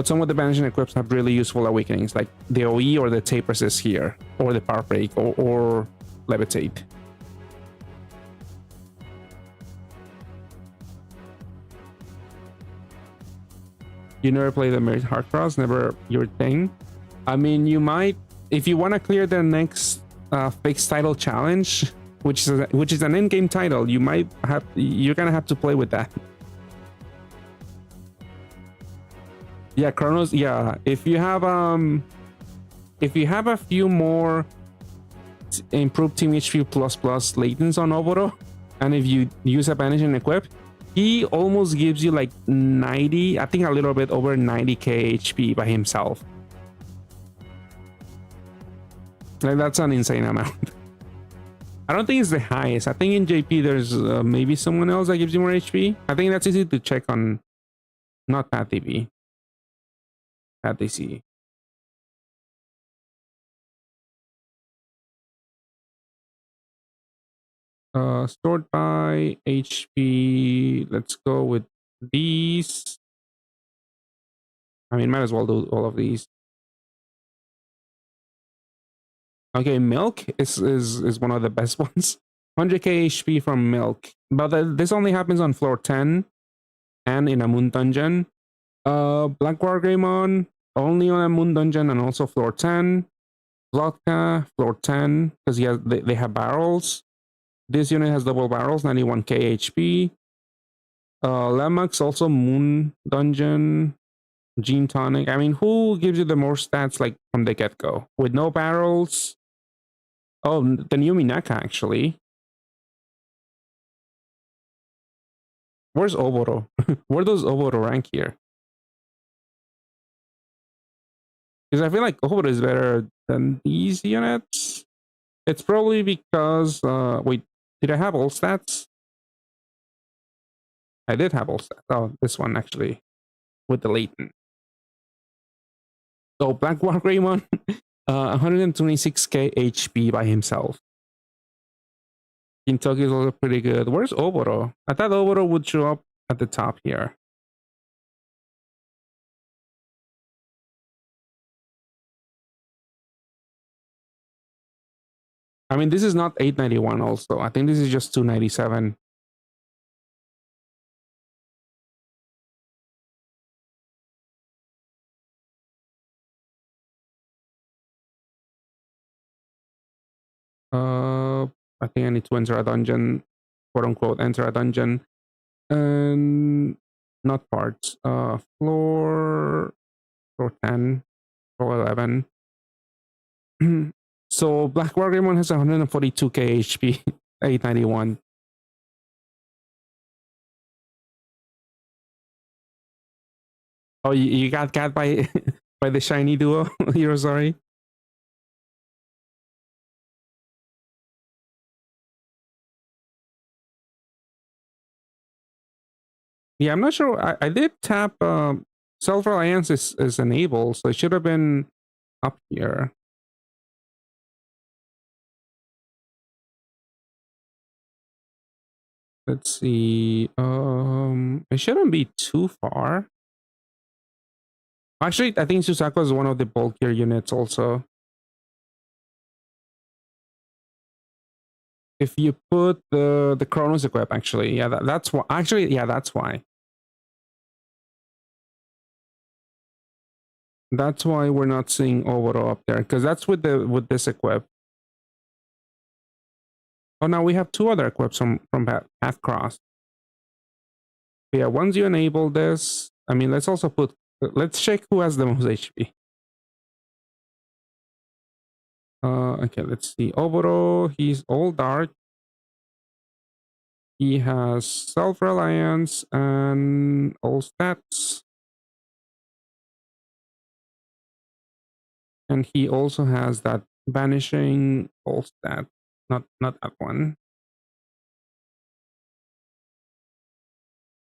some of the banishing equips have really useful awakenings, like the OE or the tape resist here, or the power break, or levitate. You never play the Merit Hard Cross, never your thing. I mean, you might, if you want to clear the next fixed title challenge, which is an in-game title, you're gonna have to play with that. Yeah, Chronos. Yeah, if you have a few more improved team HP plus latents on Oboro, and if you use a banishing equip, he almost gives you like 90, I think a little bit over 90k HP by himself. Like that's an insane amount. I don't think it's the highest. I think in JP there's maybe someone else that gives you more HP. I think that's easy to check on, not Pat TV. Pat DC. Stored by HP. Let's go with these. I mean, might as well do all of these. Okay, Milk is one of the best ones. 100k HP from Milk, but this only happens on floor 10 and in a moon dungeon. Black Wargreymon only on a moon dungeon and also floor 10. Vodka floor 10 because they have barrels. This unit has double barrels, 91k HP. Lemux also moon dungeon. Gene tonic. I mean, who gives you the more stats like from the get go with no barrels? Oh, the new Minaka actually. Where's Oboro? Where does Oboro rank here? Because I feel like Oboro is better than these units. It's probably because wait, did I have all stats? I did have all stats. Oh, this one actually with the latent. So Black Wargreymon, 126k HP by himself. Kentucky is also pretty good. Where's Oboro? I thought Oboro would show up at the top here. I mean, this is not 891 also. I think this is just 297. I think I need to enter a dungeon, quote unquote, enter a dungeon. And not parts. Floor 10, floor 11. So Black Wargreymon has 142k HP, 891. Oh, you got by by the shiny duo. You're sorry. Yeah, I'm not sure. I did tap Self Reliance is enabled, so it should have been up here. Let's see. It shouldn't be too far. Actually, I think Susako is one of the bulkier units also. If you put the Chronos equip, actually, yeah, that's why. Actually, yeah, that's why. That's why we're not seeing Oboro up there, because that's with this equip. Oh, now we have two other equips from Path Cross. But yeah, once you enable this, I mean, let's also put. Let's check who has the most HP. Okay, let's see. Oboro, he's all dark. He has self-reliance and all stats. And he also has that banishing all stat. Not that one.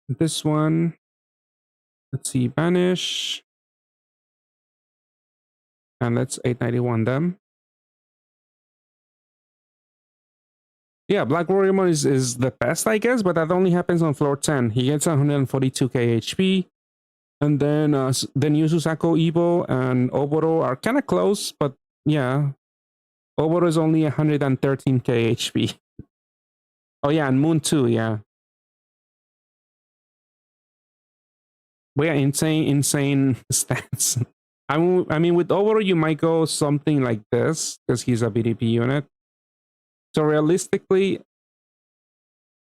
This one. Let's see, banish. And let's 891 them. Yeah, Black Warrior is the best, I guess, but that only happens on floor 10. He gets 142k HP. And then the new Susako Evo and Oboro are kind of close, but yeah. Oboro is only 113k HP. Oh yeah, and Moon too, yeah. But yeah, insane stats. I mean, with Oboro, you might go something like this, because he's a BDP unit. So realistically,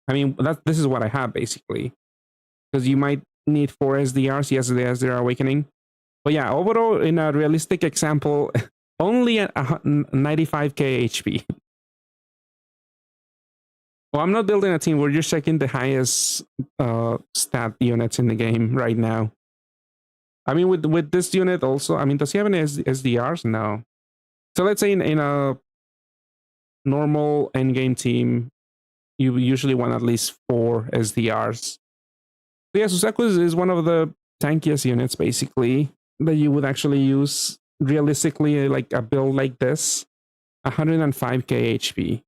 I mean, this is what I have, basically. Because you might need 4 SDRs, yes, the SDR Awakening. But yeah, Oboro, in a realistic example, only at 95k HP. Well, I'm not building a team. We're just checking the highest stat units in the game right now. I mean, with this unit also, I mean, does he have any SDRs? No. So let's say in a normal endgame team, you usually want at least 4 SDRs. So yeah, Susaku is one of the tankiest units, basically, that you would actually use realistically, like a build like this. 105k HP.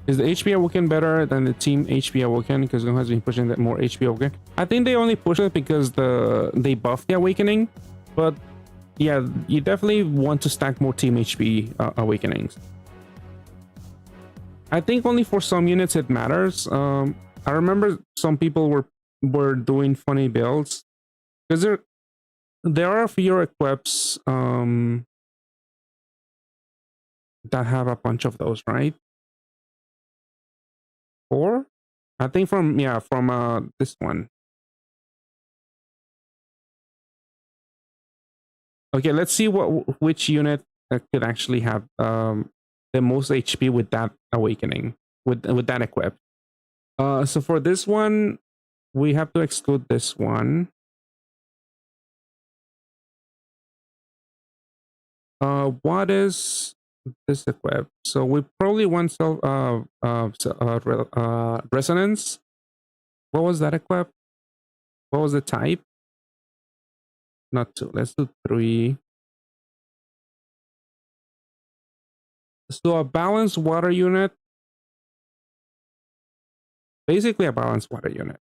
Is the HP Awoken better than the Team HP Awoken? Because Gohan has been pushing that more HP Awoken. I think they only push it because they buff the Awakening. But yeah, you definitely want to stack more Team HP Awakenings. I think only for some units it matters. I remember some people were doing funny builds because there are a few equips that have a bunch of those, right? 4? I think from this one. Okay, let's see which unit could actually have the most HP with that awakening, with that equip. So for this one, we have to exclude this one. What is this equip? So we probably want resonance. What was that equip? What was the type? Not 2. Let's do 3. Let's do a balanced water unit. Basically a balanced water unit.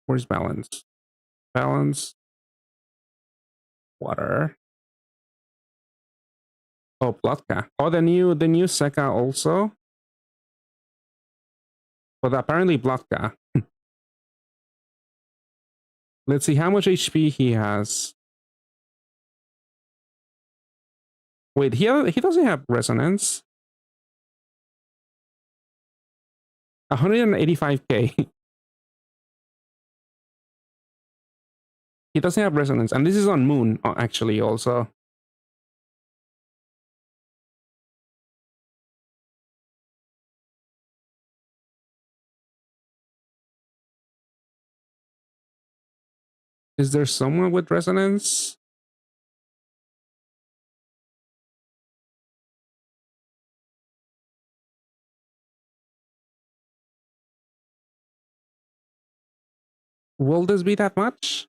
Where's balance? Balance water. Oh, Plotka. Oh, the new Seka also. But apparently Plotka. Let's see how much HP he has. Wait, he doesn't have resonance. 185k. He doesn't have resonance, and this is on Moon actually also. Is there someone with resonance? Will this be that much?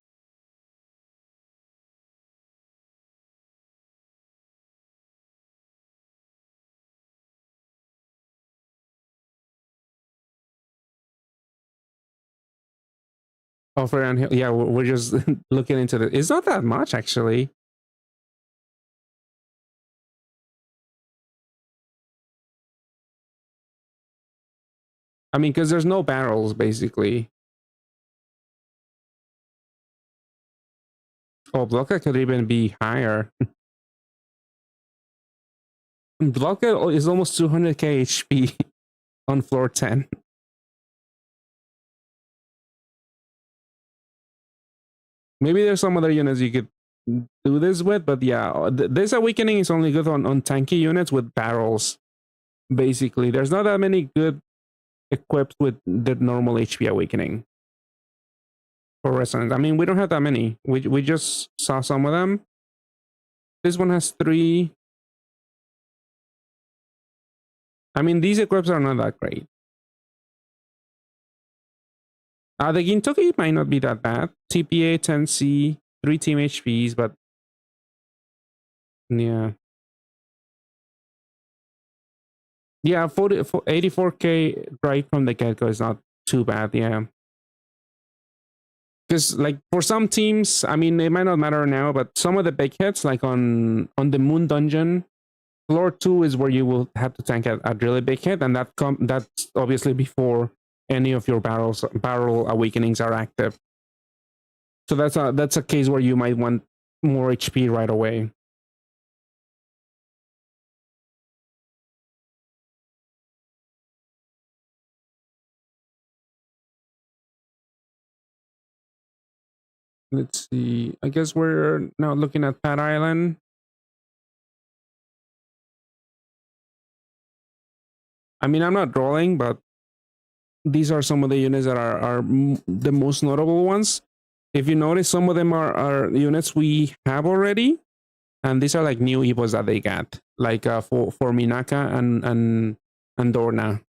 Oh, for yeah, we're just looking into it. It's not that much actually. I mean, because there's no barrels basically. Oh, Bloka could even be higher. Bloka is almost 200k HP on floor 10. Maybe there's some other units you could do this with, but yeah, this awakening is only good on tanky units with barrels. Basically, there's not that many good equipped with the normal HP awakening for resonance. I mean, we don't have that many. We just saw some of them. This one has 3. I mean, these equips are not that great. The Gintoki might not be that bad. TPA, 10C, 3 team HPs, but yeah. Yeah, 84k right from the get-go is not too bad, yeah. Because like for some teams, I mean, it might not matter now, but some of the big hits, like on the Moon Dungeon, floor 2 is where you will have to tank a really big hit, and that's obviously before any of your barrel awakenings are active. So that's a case where you might want more HP right away. Let's see. I guess we're now looking at Pat Island. I mean, I'm not drawing, but these are some of the units that are the most notable ones. If you notice, some of them are units we have already, and these are like new evos that they got, like for Minaka and Dorna.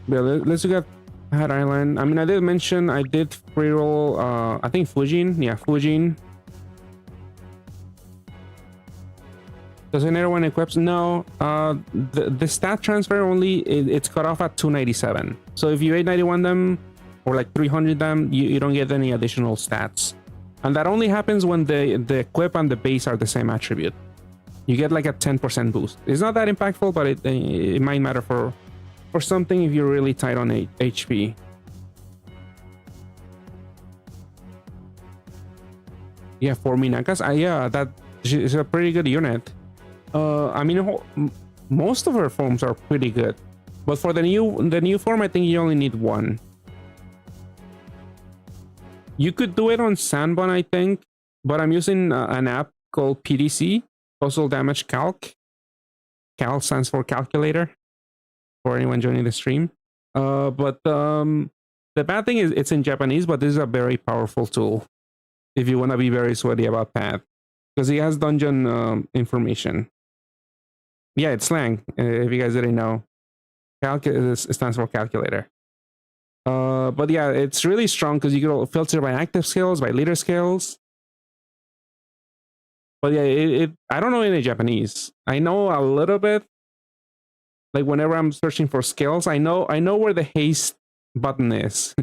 Yeah, let's look at Hat Island. I mean, I did mention I did free roll. I think Fujin. Yeah, Fujin. Does another one equips? No. The stat transfer only it's cut off at 297. So if you 891 them or like 300 them, you don't get any additional stats, and that only happens when the equip and the base are the same attribute. You get like a 10% boost. It's not that impactful, but it might matter for something if you're really tight on HP. Yeah, for Minakas, yeah, that is a pretty good unit. I mean, most of her forms are pretty good, but for the new form, I think you only need one. You could do it on Sanbon, I think, but I'm using an app called PDC, Puzzle Damage Calc. Cal stands for calculator, for anyone joining the stream. But the bad thing is it's in Japanese, but this is a very powerful tool if you want to be very sweaty about path, because he has dungeon information. Yeah, it's slang. If you guys didn't know, Calc stands for calculator. But yeah, it's really strong because you can filter by active skills, by leader skills. But yeah, I don't know any Japanese. I know a little bit. Like whenever I'm searching for skills, I know where the haste button is.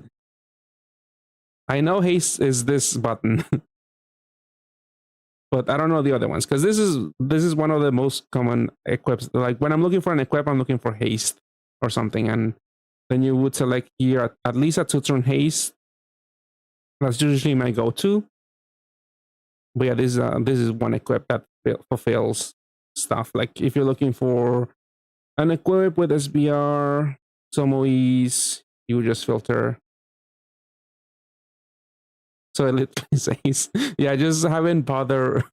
I know haste is this button. But I don't know the other ones, because this is one of the most common equips. Like when I'm looking for an equip, I'm looking for haste or something, and then you would select here at least a 2-turn haste. That's usually my go-to. But yeah, this is one equip that fulfills stuff. Like if you're looking for an equip with SBR, Somois, you would just filter. So it literally says, yeah, I just haven't bothered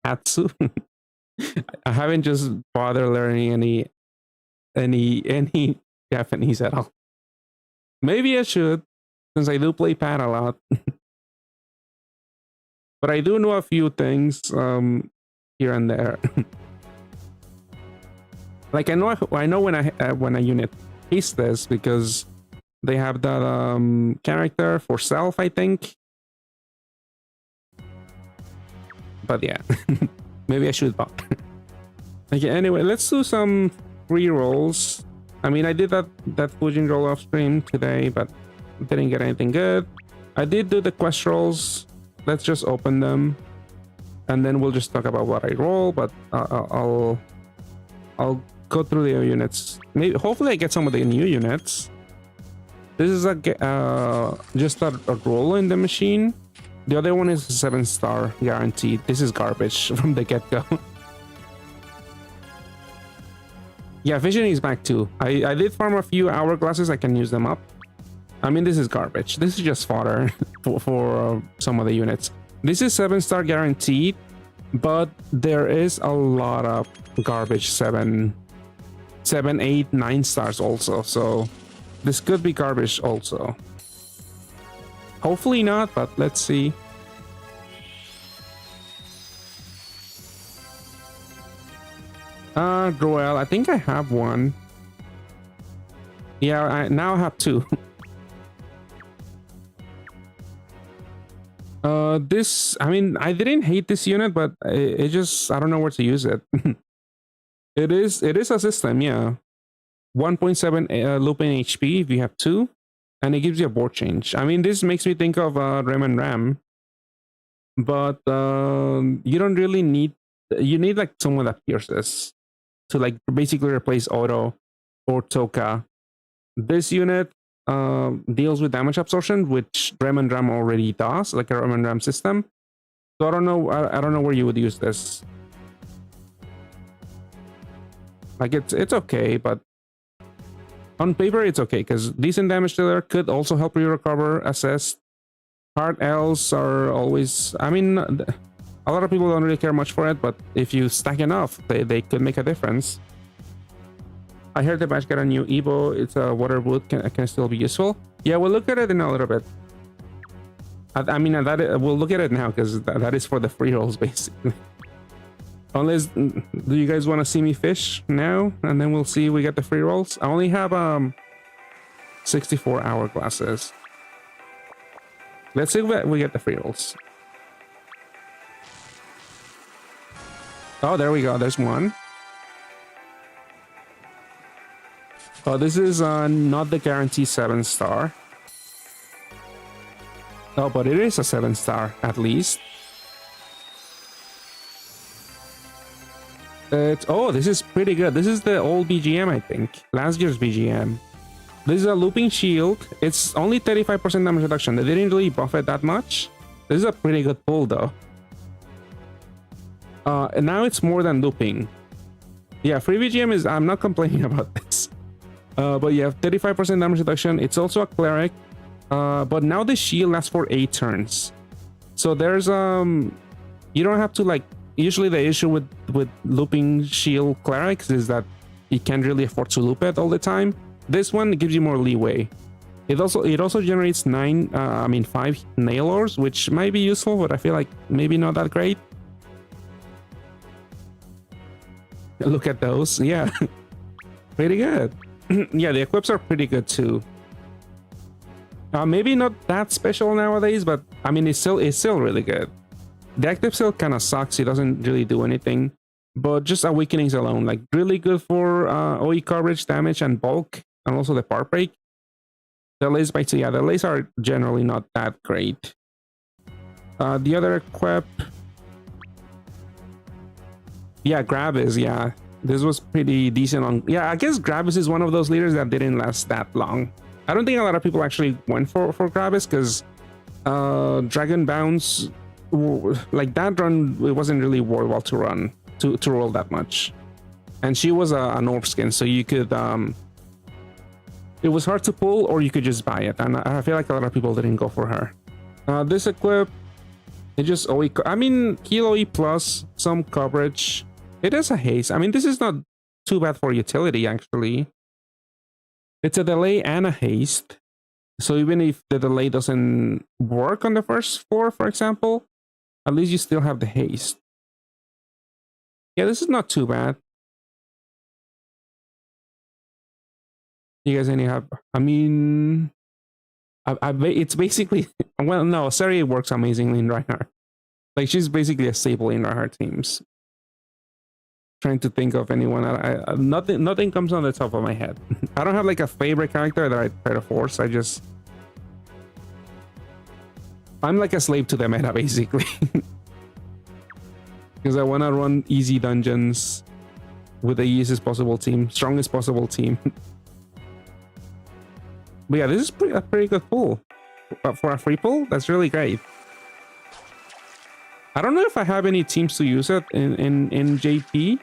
Atsu. I haven't just bothered learning any Japanese at all. Maybe I should, since I do play pad a lot. But I do know a few things here and there. Like I know when a unit hates this, because they have that character for self, I think. But yeah, maybe I should bot. Okay, anyway, let's do some free rolls. I mean, I did that Fujin roll off stream today, but didn't get anything good. I did do the quest rolls. Let's just open them, and then we'll just talk about what I roll. But I'll go through the units. Maybe hopefully I get some of the new units. This is just a roll in the machine. The other one is 7-star guaranteed. This is garbage from the get-go. Yeah, vision is back too. I did farm a few hourglasses. I can use them up. I mean, this is garbage. This is just fodder for some of the units. This is 7-star guaranteed, but there is a lot of garbage 7, 8, 9 stars also. So this could be garbage also. Hopefully not, but let's see. Groel, I think I have one. Yeah, I now have 2. This, I mean, I didn't hate this unit, but it just, I don't know where to use it. It is a system, yeah. 1.7 looping HP if you have 2. And it gives you a board change. I mean, this makes me think of Rem and Ram, but you don't really need. You need like someone that pierces to like basically replace Auto or Toka. This unit deals with damage absorption, which Rem and Ram already does, like a Rem and Ram system. So I don't know. I don't know where you would use this. Like it's okay, but on paper, it's okay, because decent damage dealer could also help you recover, assist. Hard L's are always... I mean, a lot of people don't really care much for it, but if you stack enough, they could make a difference. I heard the batch got a new Evo. It's a water boot. Can still be useful. Yeah, we'll look at it in a little bit. I mean, we'll look at it now, because that is for the free rolls, basically. Unless, do you guys want to see me fish now? And then we'll see if we get the free rolls. I only have 64 hourglasses. Let's see if we get the free rolls. Oh, there we go. There's one. Oh, this is not the guarantee 7-star. Oh, but it is a 7-star at least. Oh, this is pretty good. This is the old BGM, I think. Last year's BGM. This is a looping shield. It's only 35% damage reduction. They didn't really buff it that much. This is a pretty good pull, though. And now it's more than looping. Yeah, free BGM is... I'm not complaining about this. But you have 35% damage reduction. It's also a cleric. But now the shield lasts for 8 turns. So there's... You don't have to, like... Usually the issue with looping shield clerics is that you can't really afford to loop it all the time. This one gives you more leeway. It also generates 5 nail ores, which might be useful, but I feel like maybe not that great. Look at those, yeah. Pretty good. Yeah, the equips are pretty good too. Maybe not that special nowadays, but I mean it's still really good. The active skill kind of sucks. It doesn't really do anything, but just awakenings alone, like really good for OE coverage, damage, and bulk, and also the part break. The lace bites, yeah, the lace are generally not that great. The other equip, yeah, Gravis, yeah, this was pretty decent on. Yeah, I guess Gravis is one of those leaders that didn't last that long. I don't think a lot of people actually went for Gravis because Dragon Bounce. Like that run, it wasn't really worthwhile to run to roll that much, and she was an orb skin, so you could it was hard to pull, or you could just buy it, and I feel like a lot of people didn't go for her. This equip, it just OE, I mean heal OE plus some coverage. It is a haste. I mean this is not too bad for utility actually. It's a delay and a haste, so even if the delay doesn't work on the first floor, for example, at least you still have the haste. Yeah, this is not too bad. You guys any have... I mean... it's basically... Well, no, Sari works amazingly in Reinhardt. Like, she's basically a staple in Reinhardt teams. Trying to think of anyone. Nothing comes on the top of my head. I don't have, like, a favorite character that I try to force. I'm like a slave to the meta, basically. Because I want to run easy dungeons with the easiest possible team, strongest possible team. But yeah, this is a pretty good pull. For a free pull, that's really great. I don't know if I have any teams to use it in JP.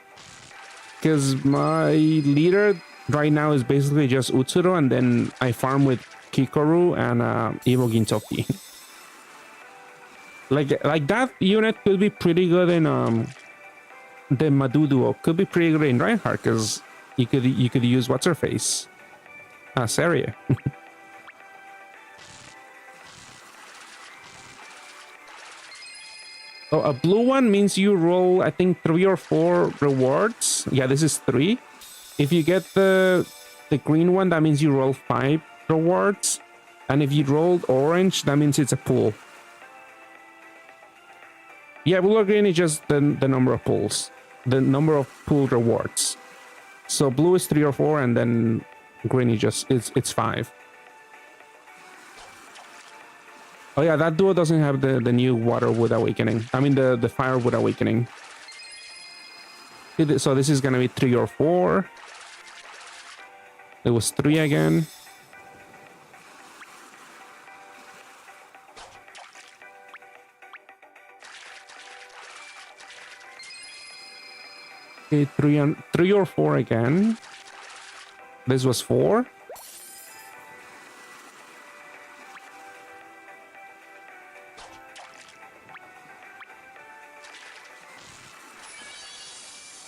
Because my leader right now is basically just Utsuro, and then I farm with Kikoru and Evo Gintoki. Like that unit could be pretty good in the Madu duo. Could be pretty good in Reinhardt because you could use what's her face, Saria. Oh, a blue one means you roll, I think 3 or 4 rewards. Yeah, this is 3. If you get the green one, that means you roll 5 rewards, and if you rolled orange, that means it's a pull. Yeah, blue or green is just the number of pulls, the number of pull rewards. So blue is 3 or 4, and then green is just it's 5. Oh yeah, that duo doesn't have the new Waterwood Awakening. I mean the Firewood Awakening. So this is gonna be 3 or 4. It was 3 again. Okay, 3 or 4 again. This was 4.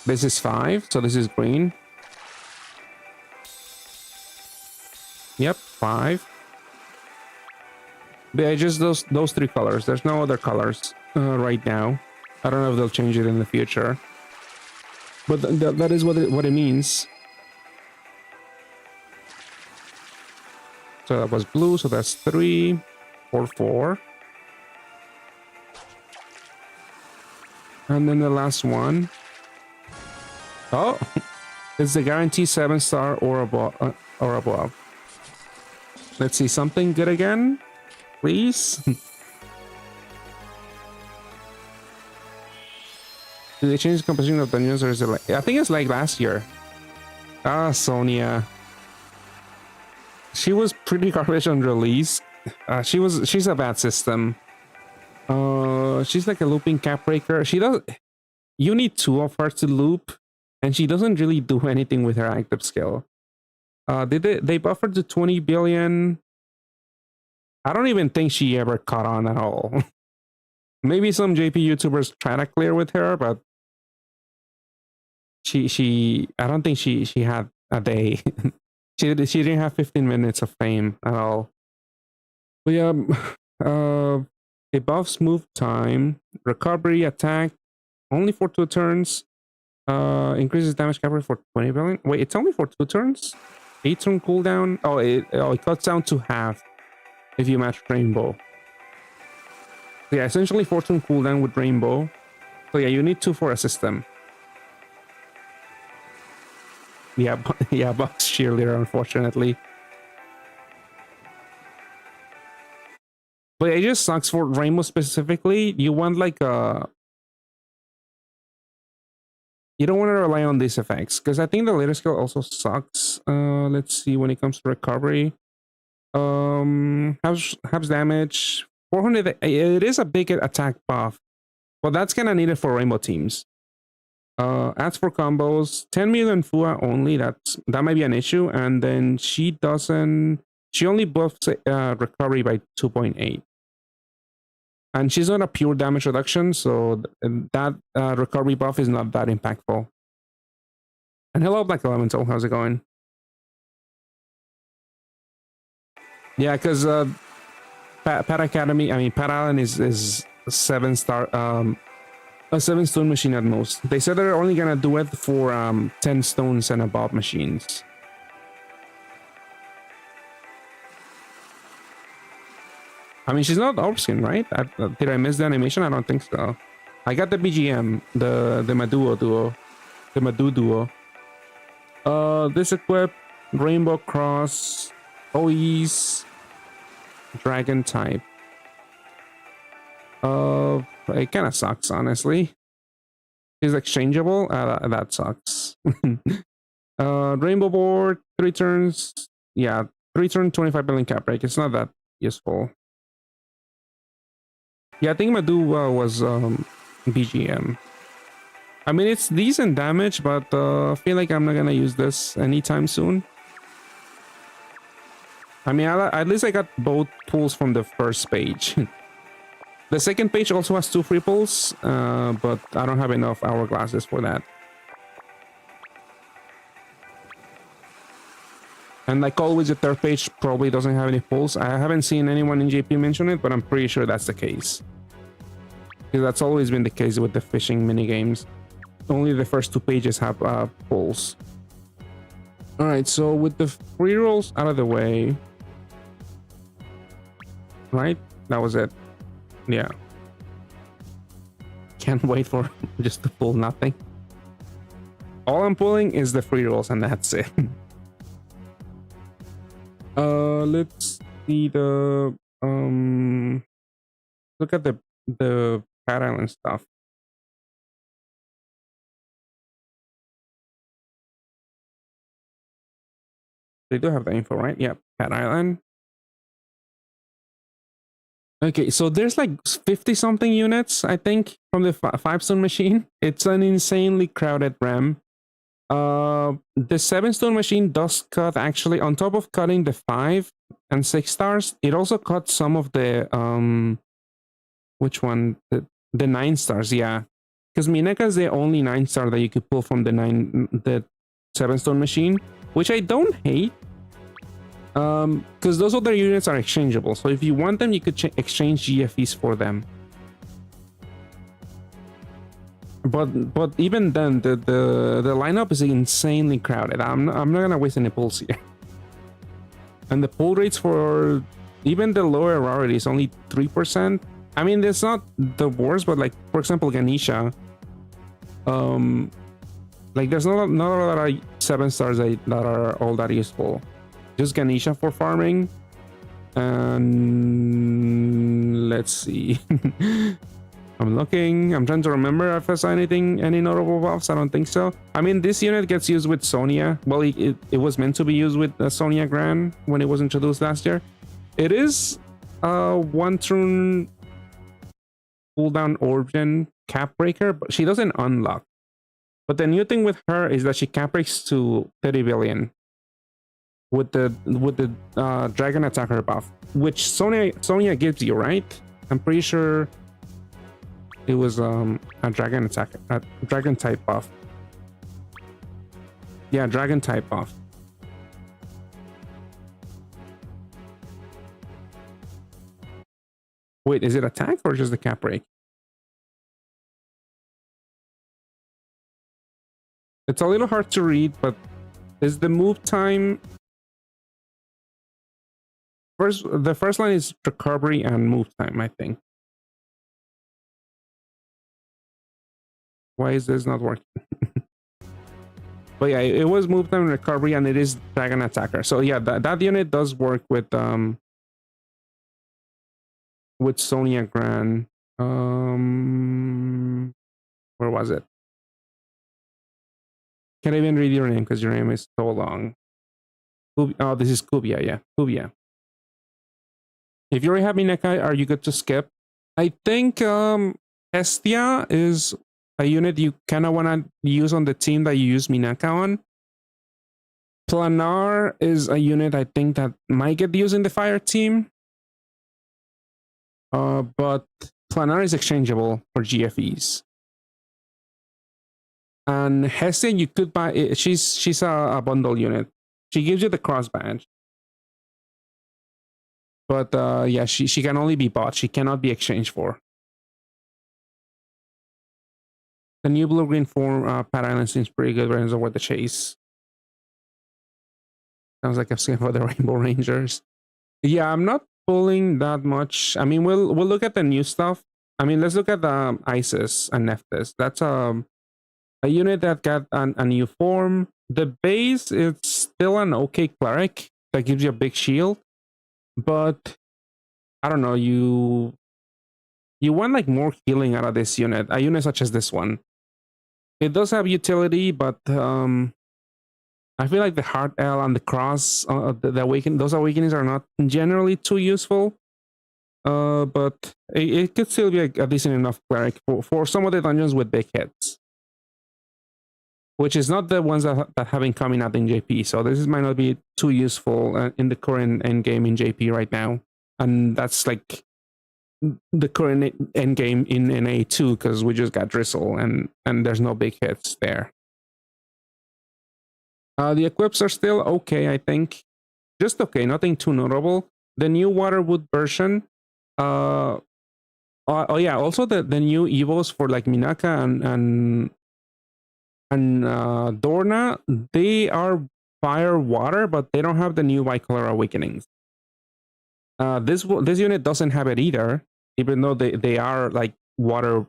This is 5, so this is green. Yep, 5. Yeah, just those 3 colors. There's no other colors right now. I don't know if they'll change it in the future. But that is what it means. So that was blue, so that's 3 or 4. And then the last one. Oh, it's the guarantee 7-star or above. Or above. Let's see something good again, please. Do they change the composition of dungeons, or is it like? I think it's like last year. Ah, Sonia. She was pretty garbage on release. She's a bad system. She's like a looping cap breaker. She does. You need 2 of her to loop, and she doesn't really do anything with her active skill. They buffered to 20 billion. I don't even think she ever caught on at all. Maybe some JP YouTubers try to clear with her, but I don't think she had a day. she didn't have 15 minutes of fame at all. But yeah, above smooth time, recovery, attack, only for 2 turns. Increases damage coverage for 20 billion. Wait, it's only for 2 turns? 8-turn cooldown. Oh, it cuts down to half if you match Rainbow. So yeah, essentially 4-turn cooldown with Rainbow. So yeah, you need 2 for a system. Yeah, yeah, Box Cheerleader, unfortunately. But it just sucks for Rainbow specifically. You want like a... You don't want to rely on these effects, because I think the later skill also sucks. Let's see, when it comes to recovery. Halves damage. 400, it is a big attack buff. But that's kind of needed for Rainbow teams. As for combos, 10 million Fua only, that might be an issue. And then she only buffs recovery by 2.8. And she's on a pure damage reduction, so that recovery buff is not that impactful. And hello, Black Elemental, how's it going? Yeah, because Pat Academy, I mean, Pat Island is a 7-star, a 7-stone machine at most. They said they're only gonna do it for 10 stones and above machines. I mean, she's not Orbskin, right? Did I miss the animation? I don't think so. I got the BGM, the Maduo duo. The Madu duo. This equip, Rainbow Cross, OEs, Dragon type. It kind of sucks, honestly. She's exchangeable? That sucks. Rainbow board, 3 turns. Yeah, 3 turn, 25 billion cap break. It's not that useful. Yeah, I think Madu was BGM. I mean, it's decent damage, but I feel like I'm not gonna use this anytime soon. I mean, at least I got both pulls from the first page. The second page also has 2 free pulls, but I don't have enough hourglasses for that. And like always, the third page probably doesn't have any pulls. I haven't seen anyone in JP mention it, but I'm pretty sure that's the case. Because that's always been the case with the fishing minigames. Only the first 2 pages have pulls. Alright, so with the free rolls out of the way... Right? That was it. Yeah. Can't wait for just to pull nothing. All I'm pulling is the free rolls, and that's it. Let's see the look at the Pat Island stuff. They do have the info, right? Yeah, Pat Island. Okay, so there's like 50 something units, I think, from the 5-stone machine. It's an insanely crowded RAM. The 7-stone machine does cut, actually, on top of cutting the 5 and 6 stars, it also cut some of the which one? The 9 stars, yeah. Because Mineka is the only 9-star that you could pull from the 7-stone machine, which I don't hate. Because those other units are exchangeable, so if you want them, you could exchange GFEs for them. But even then, the lineup is insanely crowded. I'm not gonna waste any pulls here. And the pull rates for even the lower rarity is only 3%. I mean, it's not the worst, but like, for example, Ganesha, Like there's not a lot of 7 stars that are all that useful. Just Ganesha for farming. And let's see. I'm looking. I'm trying to remember if I saw any notable buffs. I don't think so. I mean, this unit gets used with Sonia. Well, it was meant to be used with Sonia Gran when it was introduced last year. It is a 1-turn cooldown origin cap breaker, but she doesn't unlock. But the new thing with her is that she cap breaks to 30 billion with the dragon attacker buff, which Sonia gives you, right? I'm pretty sure it was a dragon attacker, a dragon type buff. Yeah, dragon type buff. Wait, is it attack or just the cap break? It's a little hard to read, but is the move time... The first line is recovery and move time, I think. Why is this not working? But yeah, it was move time, recovery, and it is dragon attacker. So yeah, that unit does work with Sonia Gran. Where was it? Can't even read your name because your name is so long. Oh, this is Kubia, yeah, Kubia. If you already have Mineka, are you good to skip? I think Hestia is a unit you kind of want to use on the team that you use Mineka on. Planar is a unit I think that might get used in the fire team. But Planar is exchangeable for GFEs. And Hestia, you could buy. She's a bundle unit. She gives you the cross badge. But yeah, she can only be bought. She cannot be exchanged for. The new blue-green form, Pat Island seems pretty good. Runs over the chase. Sounds like a skin for the Rainbow Rangers. Yeah, I'm not pulling that much. I mean, we'll look at the new stuff. I mean, let's look at the Isis and Nephthys. That's a unit that got a new form. The base is still an okay cleric that gives you a big shield. But I don't know, you want like more healing out of this unit, a unit such as this one. It does have utility, but I feel like the Heart L and the Cross, those awakenings are not generally too useful. But it could still be a decent enough cleric for some of the dungeons with big hits, which is not the ones that have been coming out in JP. So this might not be too useful in the current end game in JP right now. And that's like the current end game in NA too, because we just got Drizzle and there's no big hits there. The equips are still okay, I think. Just okay, nothing too notable. The new Waterwood version. Oh yeah, also the new Evos for like Minaka and Dorna, they are fire water, but they don't have the new bicolor awakenings. This unit doesn't have it either, even though they are like water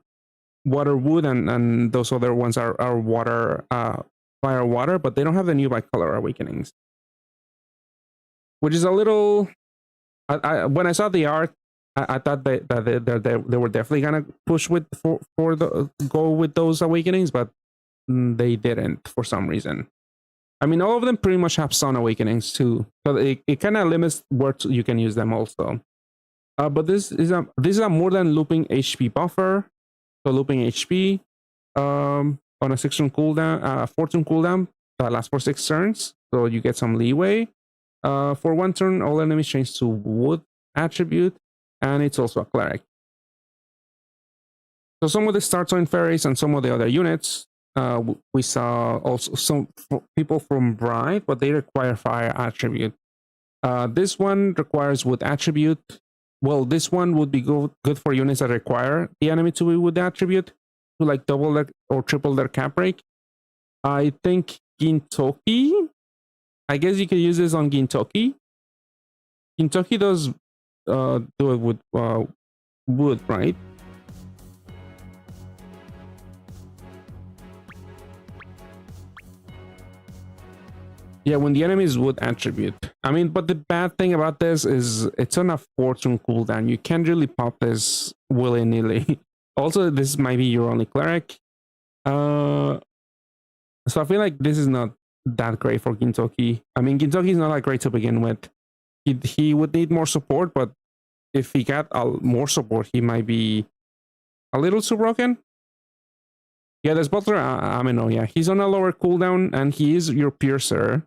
wood and those other ones are water fire water, but they don't have the new bicolor awakenings, which is a little. When I saw the art, I thought that they were definitely gonna push go with those awakenings, but they didn't for some reason. I mean, all of them pretty much have Sun Awakenings too, so it kind of limits where you can use them also. But this is a more than looping HP buffer. So looping HP on a 6-turn cooldown, 4-turn cooldown that lasts for 6 turns, so you get some leeway. For 1 turn, all enemies change to wood attribute, and it's also a cleric. So some of the Startone fairies and some of the other units. We saw also some people from Bright, but they require fire attribute. This one requires wood attribute. Well, this one would be good for units that require the enemy to be wood attribute to like double their or triple their cap break. I think Gintoki. I guess you could use this on Gintoki. Gintoki does do it with wood, right? Yeah, when the enemies would attribute. I mean, but the bad thing about this is it's on a fortune cooldown. You can't really pop this willy-nilly. Also, this might be your only cleric. So I feel like this is not that great for Gintoki. I mean, Gintoki is not that great to begin with. He would need more support, but if he got more support, he might be a little too broken. Yeah, there's Butler Amino. Yeah, he's on a lower cooldown, and he is your piercer,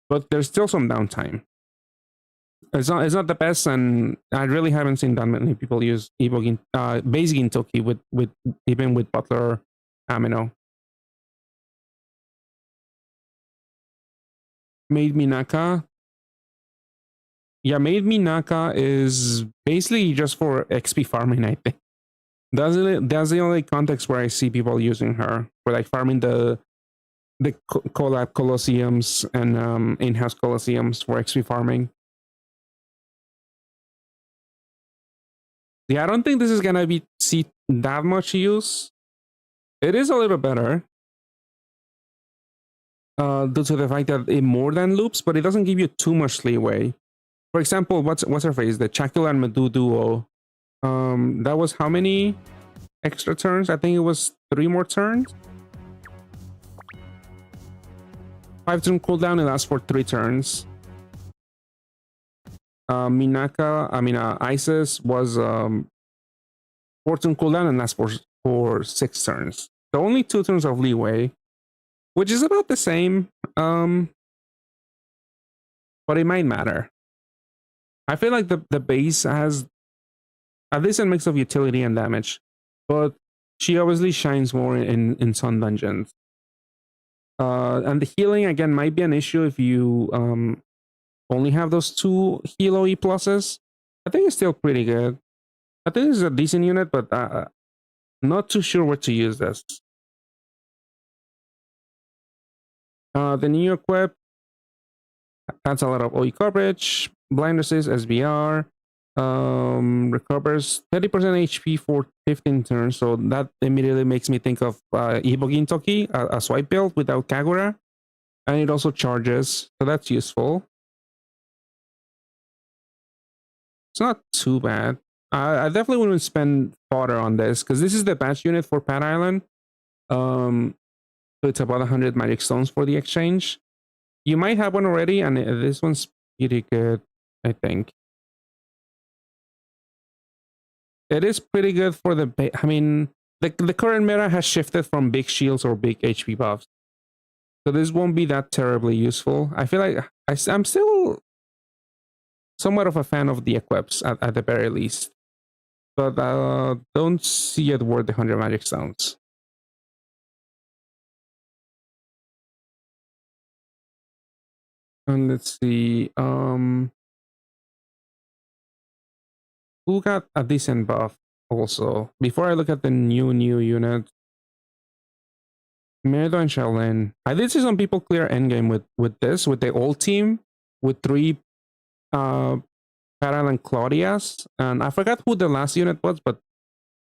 but there's still some downtime. It's not the best, and I really haven't seen that many people use base Gintoki with even with Butler Amino. Maid Minaka. Yeah, Maid Minaka is basically just for XP farming, I think. That's the only context where I see people using her for like farming the collab colosseums and in-house colosseums for XP farming. Yeah, I don't think this is gonna be see that much use. It is a little better due to the fact that it more than loops, but it doesn't give you too much leeway. For example, what's her face? The Chakula and Medu duo. That was how many extra turns? I think it was 3 more turns. 5-turn cooldown, it lasts for 3 turns. Isis was 4-turn cooldown and lasts for 6 turns. So only 2 turns of leeway, which is about the same. But it might matter. I feel like the base has a decent mix of utility and damage, but she obviously shines more in some dungeons. And the healing again might be an issue if you only have those 2 heal OE pluses. I think it's still pretty good. I think this is a decent unit, but not too sure where to use this. The new equip adds a lot of OE coverage, blind resist, SBR, recovers 30% HP for 15 turns, so that immediately makes me think of Ibo Gintoki, a swipe build without Kagura, and it also charges, so that's useful. It's not too bad. I definitely wouldn't spend fodder on this, because this is the batch unit for Pat Island. So it's about 100 magic stones for the exchange. You might have one already, and this one's pretty good, I think. It is pretty good for the... I mean, the current meta has shifted from big shields or big HP buffs. So this won't be that terribly useful. I feel like I'm still somewhat of a fan of the equips, at the very least. But don't see it worth the 100 magic stones. And let's see. Who got a decent buff also? Before I look at the new unit, Merido and Shaolin. I did see some people clear endgame with this, with the old team, with 3 Parallel and Claudias. And I forgot who the last unit was, but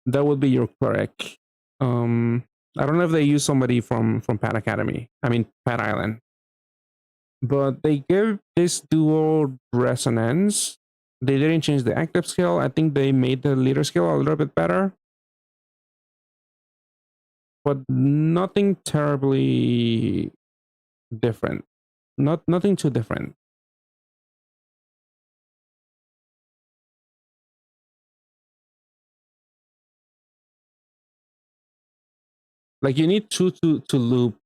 that would be your cleric. I don't know if they use somebody from Pat Academy. I mean, Pat Island. But they give this duo resonance. They didn't change the active skill. I think they made the leader skill a little bit better. But nothing terribly different. Nothing too different. Like you need 2 to loop.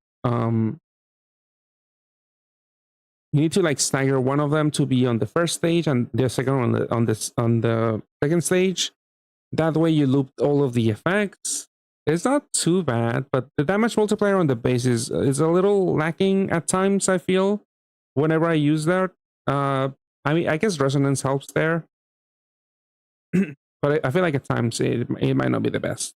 You need to like stagger one of them to be on the first stage and the second on the second stage. That way you loop all of the effects. It's not too bad, but the damage multiplier on the base is a little lacking at times, I feel, whenever I use that. I mean, I guess resonance helps there. But I feel like at times it might not be the best.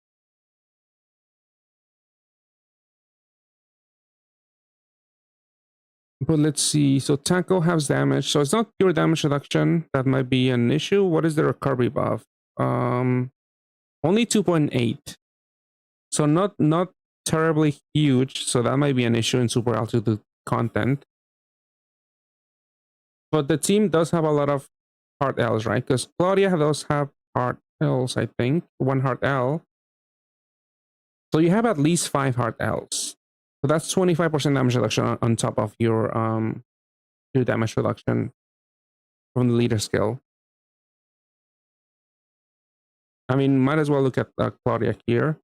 But let's see. So Taco has damage. So it's not pure damage reduction. That might be an issue. What is the recovery buff? Only 2.8. So not terribly huge. So that might be an issue in super altitude content. But the team does have a lot of hard L's, right? Because Claudia does have hard L's, I think. One hard L. So you have at least 5 hard L's. So that's 25% damage reduction on top of your damage reduction from the leader skill. I mean, might as well look at Claudia here.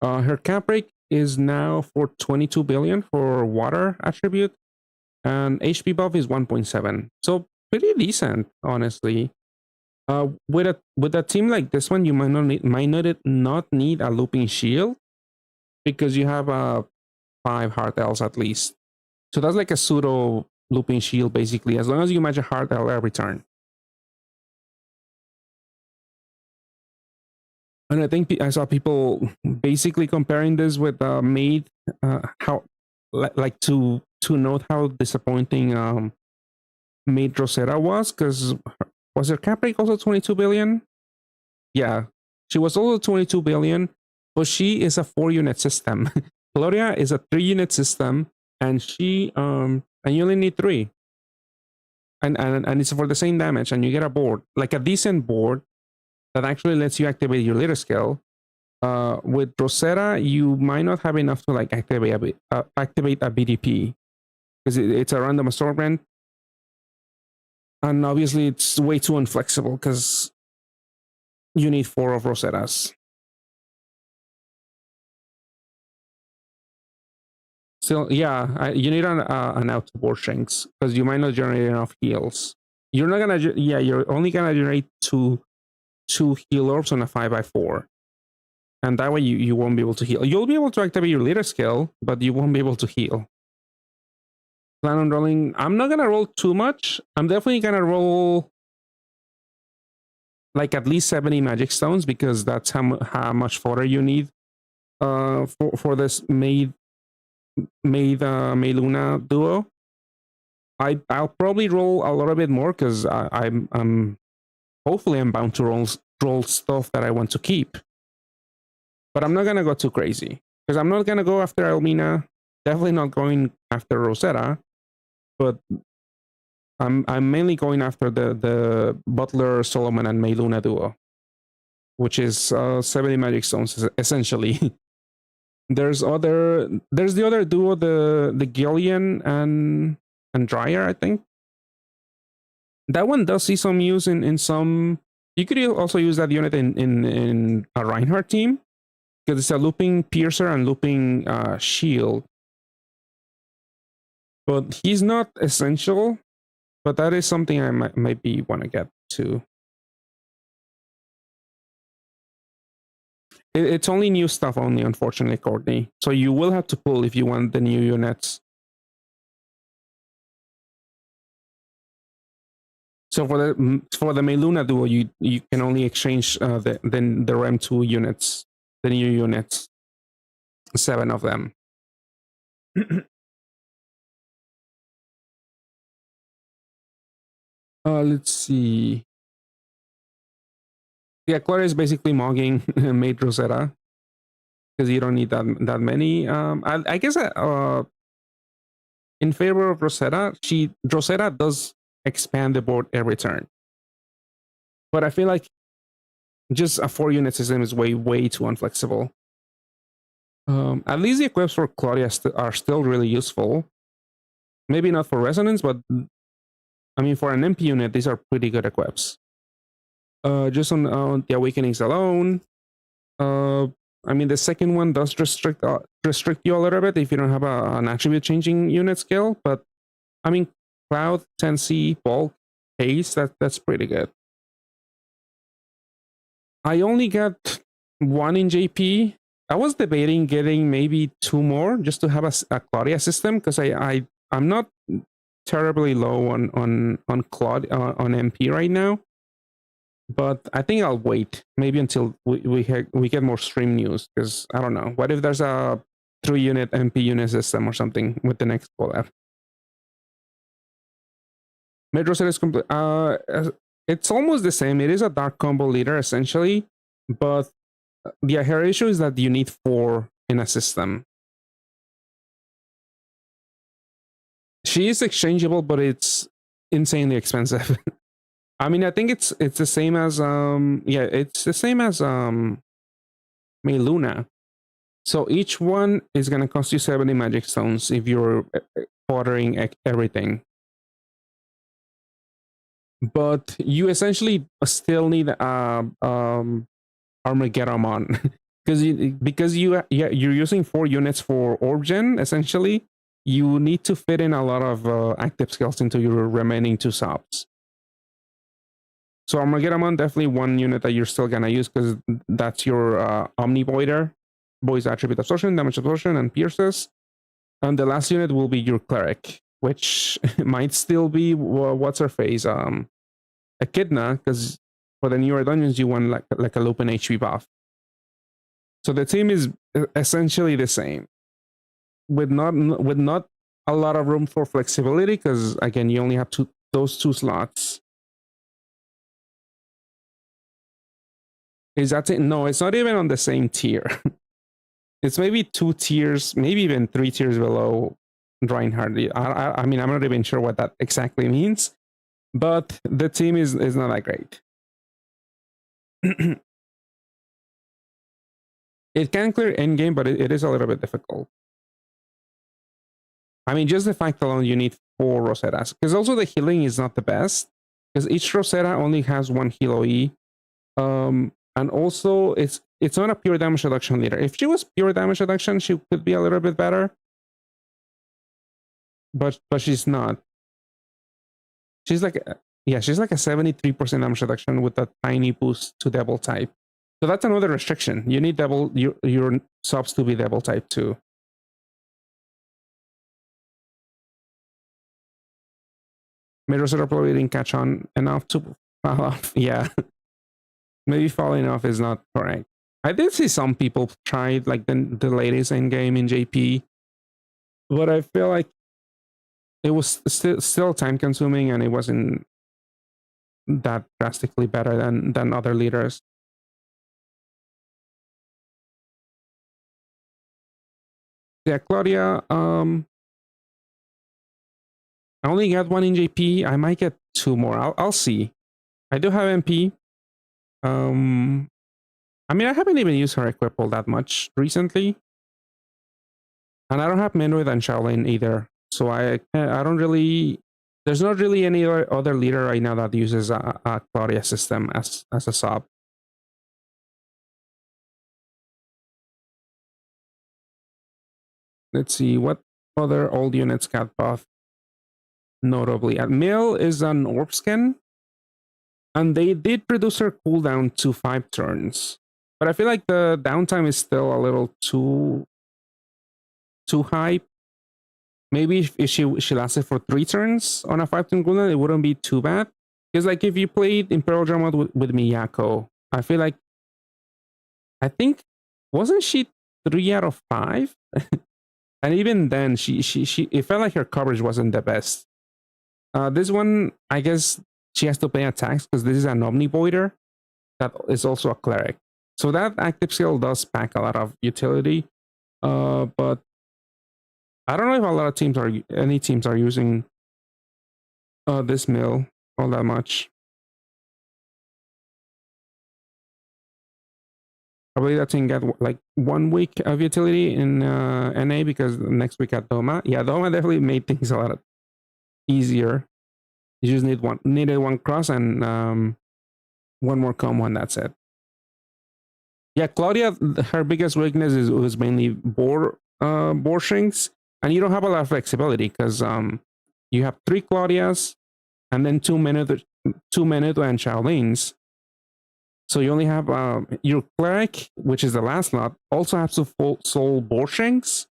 Her cap break is now for 22 billion for water attribute, and HP buff is 1.7. So pretty decent, honestly. With a team like this one, you might not need a looping shield because you have 5 hard L's at least. So that's like a pseudo looping shield basically, as long as you match a hard L every turn. And I think I saw people basically comparing this with Maid, how like to note how disappointing Maid Rosetta was, because was her cap break also 22 billion? Yeah, she was also 22 billion, but she is a 4-unit system. Gloria is a 3-unit system, and and you only need 3. And it's for the same damage, and you get a board, like a decent board that actually lets you activate your leader skill. With Rosetta, you might not have enough to like activate a BDP because it's a random assortment, and obviously it's way too inflexible because you need 4 of Rosettas. Still, yeah, you need an out to board strings because you might not generate enough heals. You're not gonna, you're only gonna generate two heal orbs on a 5x4, and that way you won't be able to heal. You'll be able to activate your leader skill, but you won't be able to heal. Plan on rolling. I'm not gonna roll too much. I'm definitely gonna roll like at least 70 magic stones because that's how much fodder you need for this Maid Luna duo. I'll probably roll a little bit more because I'm hopefully I'm bound to roll stuff that I want to keep. But I'm not gonna go too crazy because I'm not gonna go after Elmina. Definitely not going after Rosetta, but I'm mainly going after the Butler, Solomon, and Mayluna duo, which is 70 magic stones essentially. There's the other duo, the Gillian and Dryer, I think. That one does see some use in some. You could also use that unit in a Reinhardt team because it's a looping piercer and looping shield. But he's not essential. But that is something I might be want to get to. It's only new stuff only, unfortunately, Courtney. So you will have to pull if you want the new units. So for the Meluna duo, you can only exchange the REM 2 units, the new units, 7 of them. Let's see. Yeah, Clara is basically mogging Maid Rosetta because you don't need that many. I guess in favor of Rosetta, Rosetta does expand the board every turn, but I feel like just a 4-unit system is way too inflexible. At least the equips for Claudia are still really useful. Maybe not for Resonance, but I mean for an MP unit, these are pretty good equips. Just on the Awakenings alone, I mean the second one does restrict you a little bit if you don't have an attribute changing unit skill, but I mean Cloud, 10C, Bulk, Haste, that's pretty good. I only got 1 in JP. I was debating getting maybe 2 more just to have a Claudia system because I'm not terribly low on Claude on MP right now, but I think I'll wait maybe until we get more stream news because I don't know. What if there's a 3-unit MP unit system or something with the next collab? Metro City is complete. It's almost the same. It is a dark combo leader essentially, but her issue is that you need 4 in a system. She is exchangeable, but insanely expensive. I mean, I think it's the same as yeah, it's the same as Luna. So each one is gonna cost you 70 magic stones if you're ordering everything. But you essentially still need Armageddon because you're using 4 units for orb gen. Essentially, you need to fit in a lot of active skills into your remaining 2 subs. So Armageddon definitely one unit that you're still gonna use because that's your Omnivoider, voice attribute absorption, damage absorption, and pierces. And the last unit will be your cleric, which might still be what's her face, Echidna, because for the newer dungeons you want like a Lupin HP buff. So the team is essentially the same, with not a lot of room for flexibility, because again you only have those 2 slots. Is that it? No, it's not even on the same tier. It's maybe 2 tiers, maybe even 3 tiers below Reinhardt. I mean, I'm not even sure what that exactly means, but the team is not that great. It can clear endgame, but it is a little bit difficult. I mean, just the fact alone you need 4 Rosettas, because also the healing is not the best, because each Rosetta only has 1 heal OE. And also it's not a pure damage reduction leader. If she was pure damage reduction, she could be a little bit better. But she's not. She's like a 73% damage reduction with a tiny boost to devil type. So that's another restriction. You need your subs to be devil type too. Rosetta probably didn't catch on enough to fall off. Yeah. Maybe falling off is not correct. I did see some people try like the latest endgame in JP, but I feel like it was still time consuming and it wasn't that drastically better than other leaders. Yeah, Claudia. I only got 1 in JP. I might get 2 more. I'll see. I do have MP. I mean, I haven't even used her equip all that much recently, and I don't have Menoid and Shaolin either. So I don't really. There's not really any other leader right now that uses a Claudia system as a sub. Let's see what other old units got buffed. Notably, at Mill is an orb skin, and they did reduce her cooldown to 5 turns. But I feel like the downtime is still a little too high. Maybe if she lasted for 3 turns on a 5-turn cooldown, it wouldn't be too bad. Because like if you played Imperial Drama with Miyako, I feel like I think wasn't she 3 out of 5? And even then, she it felt like her coverage wasn't the best. This one, I guess she has to pay attacks because this is an Omnivoider that is also a cleric. So that active skill does pack a lot of utility. But I don't know if a lot of any teams are using this mill all that much. Probably that thing got like 1 week of utility in NA because next week at Doma. Yeah, Doma definitely made things a lot easier. You just needed 1 cross and 1 more common. That's it. Yeah, Claudia, her biggest weakness was mainly boar strings, and you don't have a lot of flexibility because you have 3 Claudias and then 2 Menudo and Shaolins. So you only have your cleric, which is the last slot, also has to soul boar strings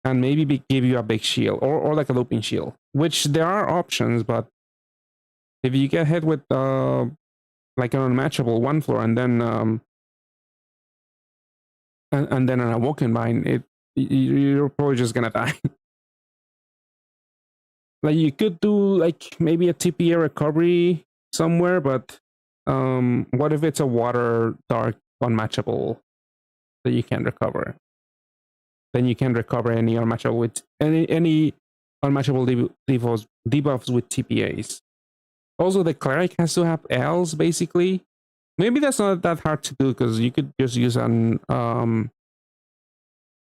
and maybe give you a big shield or like a looping shield, which there are options, but if you get hit with like an unmatchable 1 floor and then an awoken bind, you're probably just gonna die. Like you could do like maybe a TPA recovery somewhere, but what if it's a water dark unmatchable that you can't recover? Then you can't recover any unmatchable with any unmatchable defaults debuffs with TPAs. Also, the cleric has to have L's basically. Maybe that's not that hard to do because you could just use a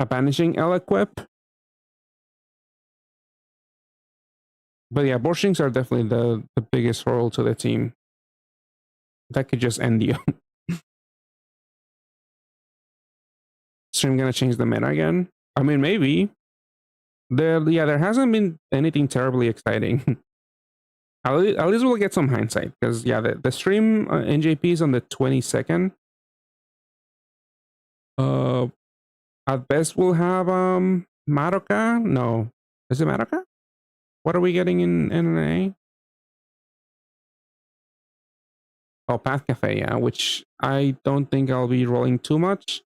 banishing L equip. But yeah, Borshings are definitely the biggest role to the team. That could just end you. Stream gonna change the meta again? I mean, maybe. There hasn't been anything terribly exciting. At least we'll get some hindsight because yeah, the stream NJP is on the 22nd. At best we'll have Madoka. No, is it Madoka? What are we getting in NNA? Oh, Path Cafe, yeah, which I don't think I'll be rolling too much.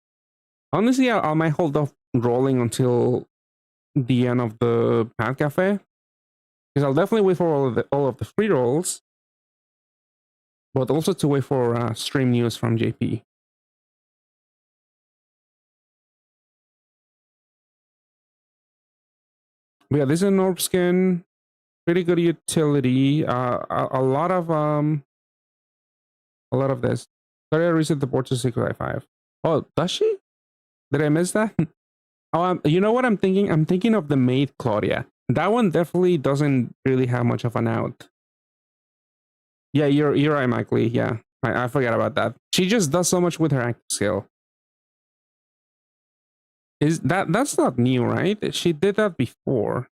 Honestly, I might hold off rolling until the end of the Path Cafe. Because I'll definitely wait for all of the free rolls. But also to wait for stream news from JP. But yeah, this is an orb skin. Pretty good utility. A lot of this. Sorry, I reset the board to 655. Oh, does she? Did I miss that? Oh, you know what I'm thinking? I'm thinking of the maid Claudia. That one definitely doesn't really have much of an out. Yeah, you're right, Mike Lee. Yeah, I forgot about that. She just does so much with her active skill. That's not new, right? She did that before.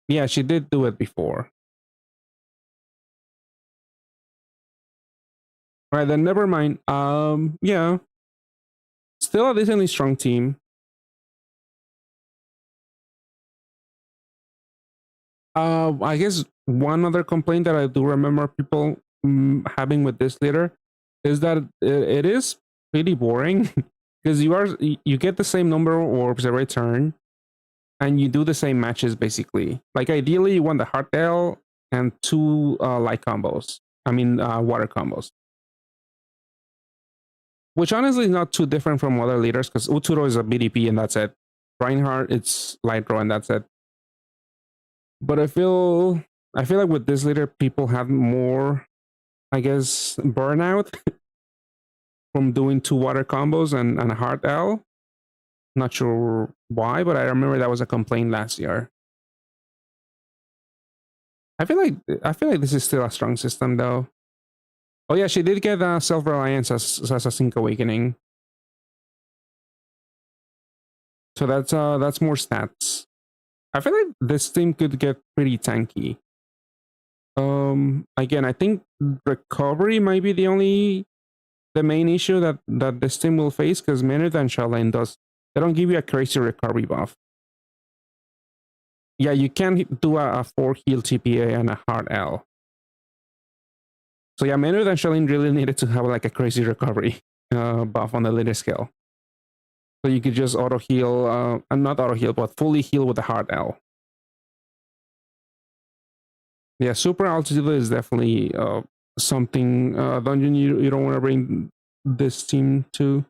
Yeah, she did do it before. All right, then never mind. Yeah, still a decently strong team. I guess one other complaint that I do remember people having with this leader is that it is pretty boring because you get the same number of orbs every turn, and you do the same matches basically. Like ideally, you want the heart tail and two light combos. I mean, water combos. Which honestly is not too different from other leaders because Uturo is a BDP and that's it. Reinhardt, it's light draw and that's it. But I feel like with this leader, people have more, I guess, burnout from doing two water combos and a hard L. Not sure why, but I remember that was a complaint last year. I feel like this is still a strong system though. Oh yeah, she did get self-reliance as a Sync Awakening. So that's more stats. I feel like this team could get pretty tanky. Again, I think recovery might be the main issue that this team will face because Maynard and Charlene they don't give you a crazy recovery buff. Yeah, you can do a 4 heal TPA and a hard L. So yeah, Maynard and Charlene really needed to have like a crazy recovery buff on the later scale. So you could just auto heal, and not auto heal, but fully heal with the hard L. Yeah, super altitude is definitely something dungeon you don't want to bring this team to.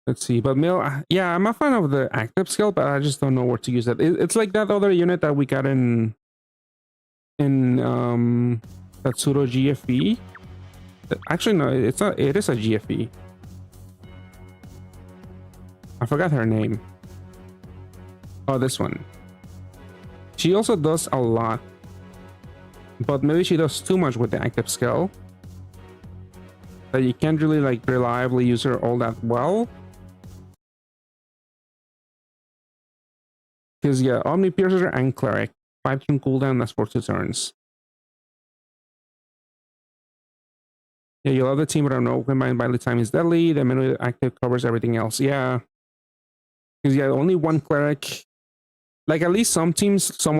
Let's see, but yeah, I'm a fan of the active skill, but I just don't know where to use it. It's like that other unit that we got in that pseudo GFE. Actually, no, it's not. It is a GFE. I forgot her name. Oh, this one. She also does a lot, but maybe she does too much with the active skill that you can't really like reliably use her all that well. Because yeah, Omni Piercer and Cleric, 5 turn cooldown, that's for 2 turns. Yeah, you love the team, but I don't know. Combined by the time is deadly. The menu active covers everything else. Yeah. Because yeah, only one Cleric. Like at least some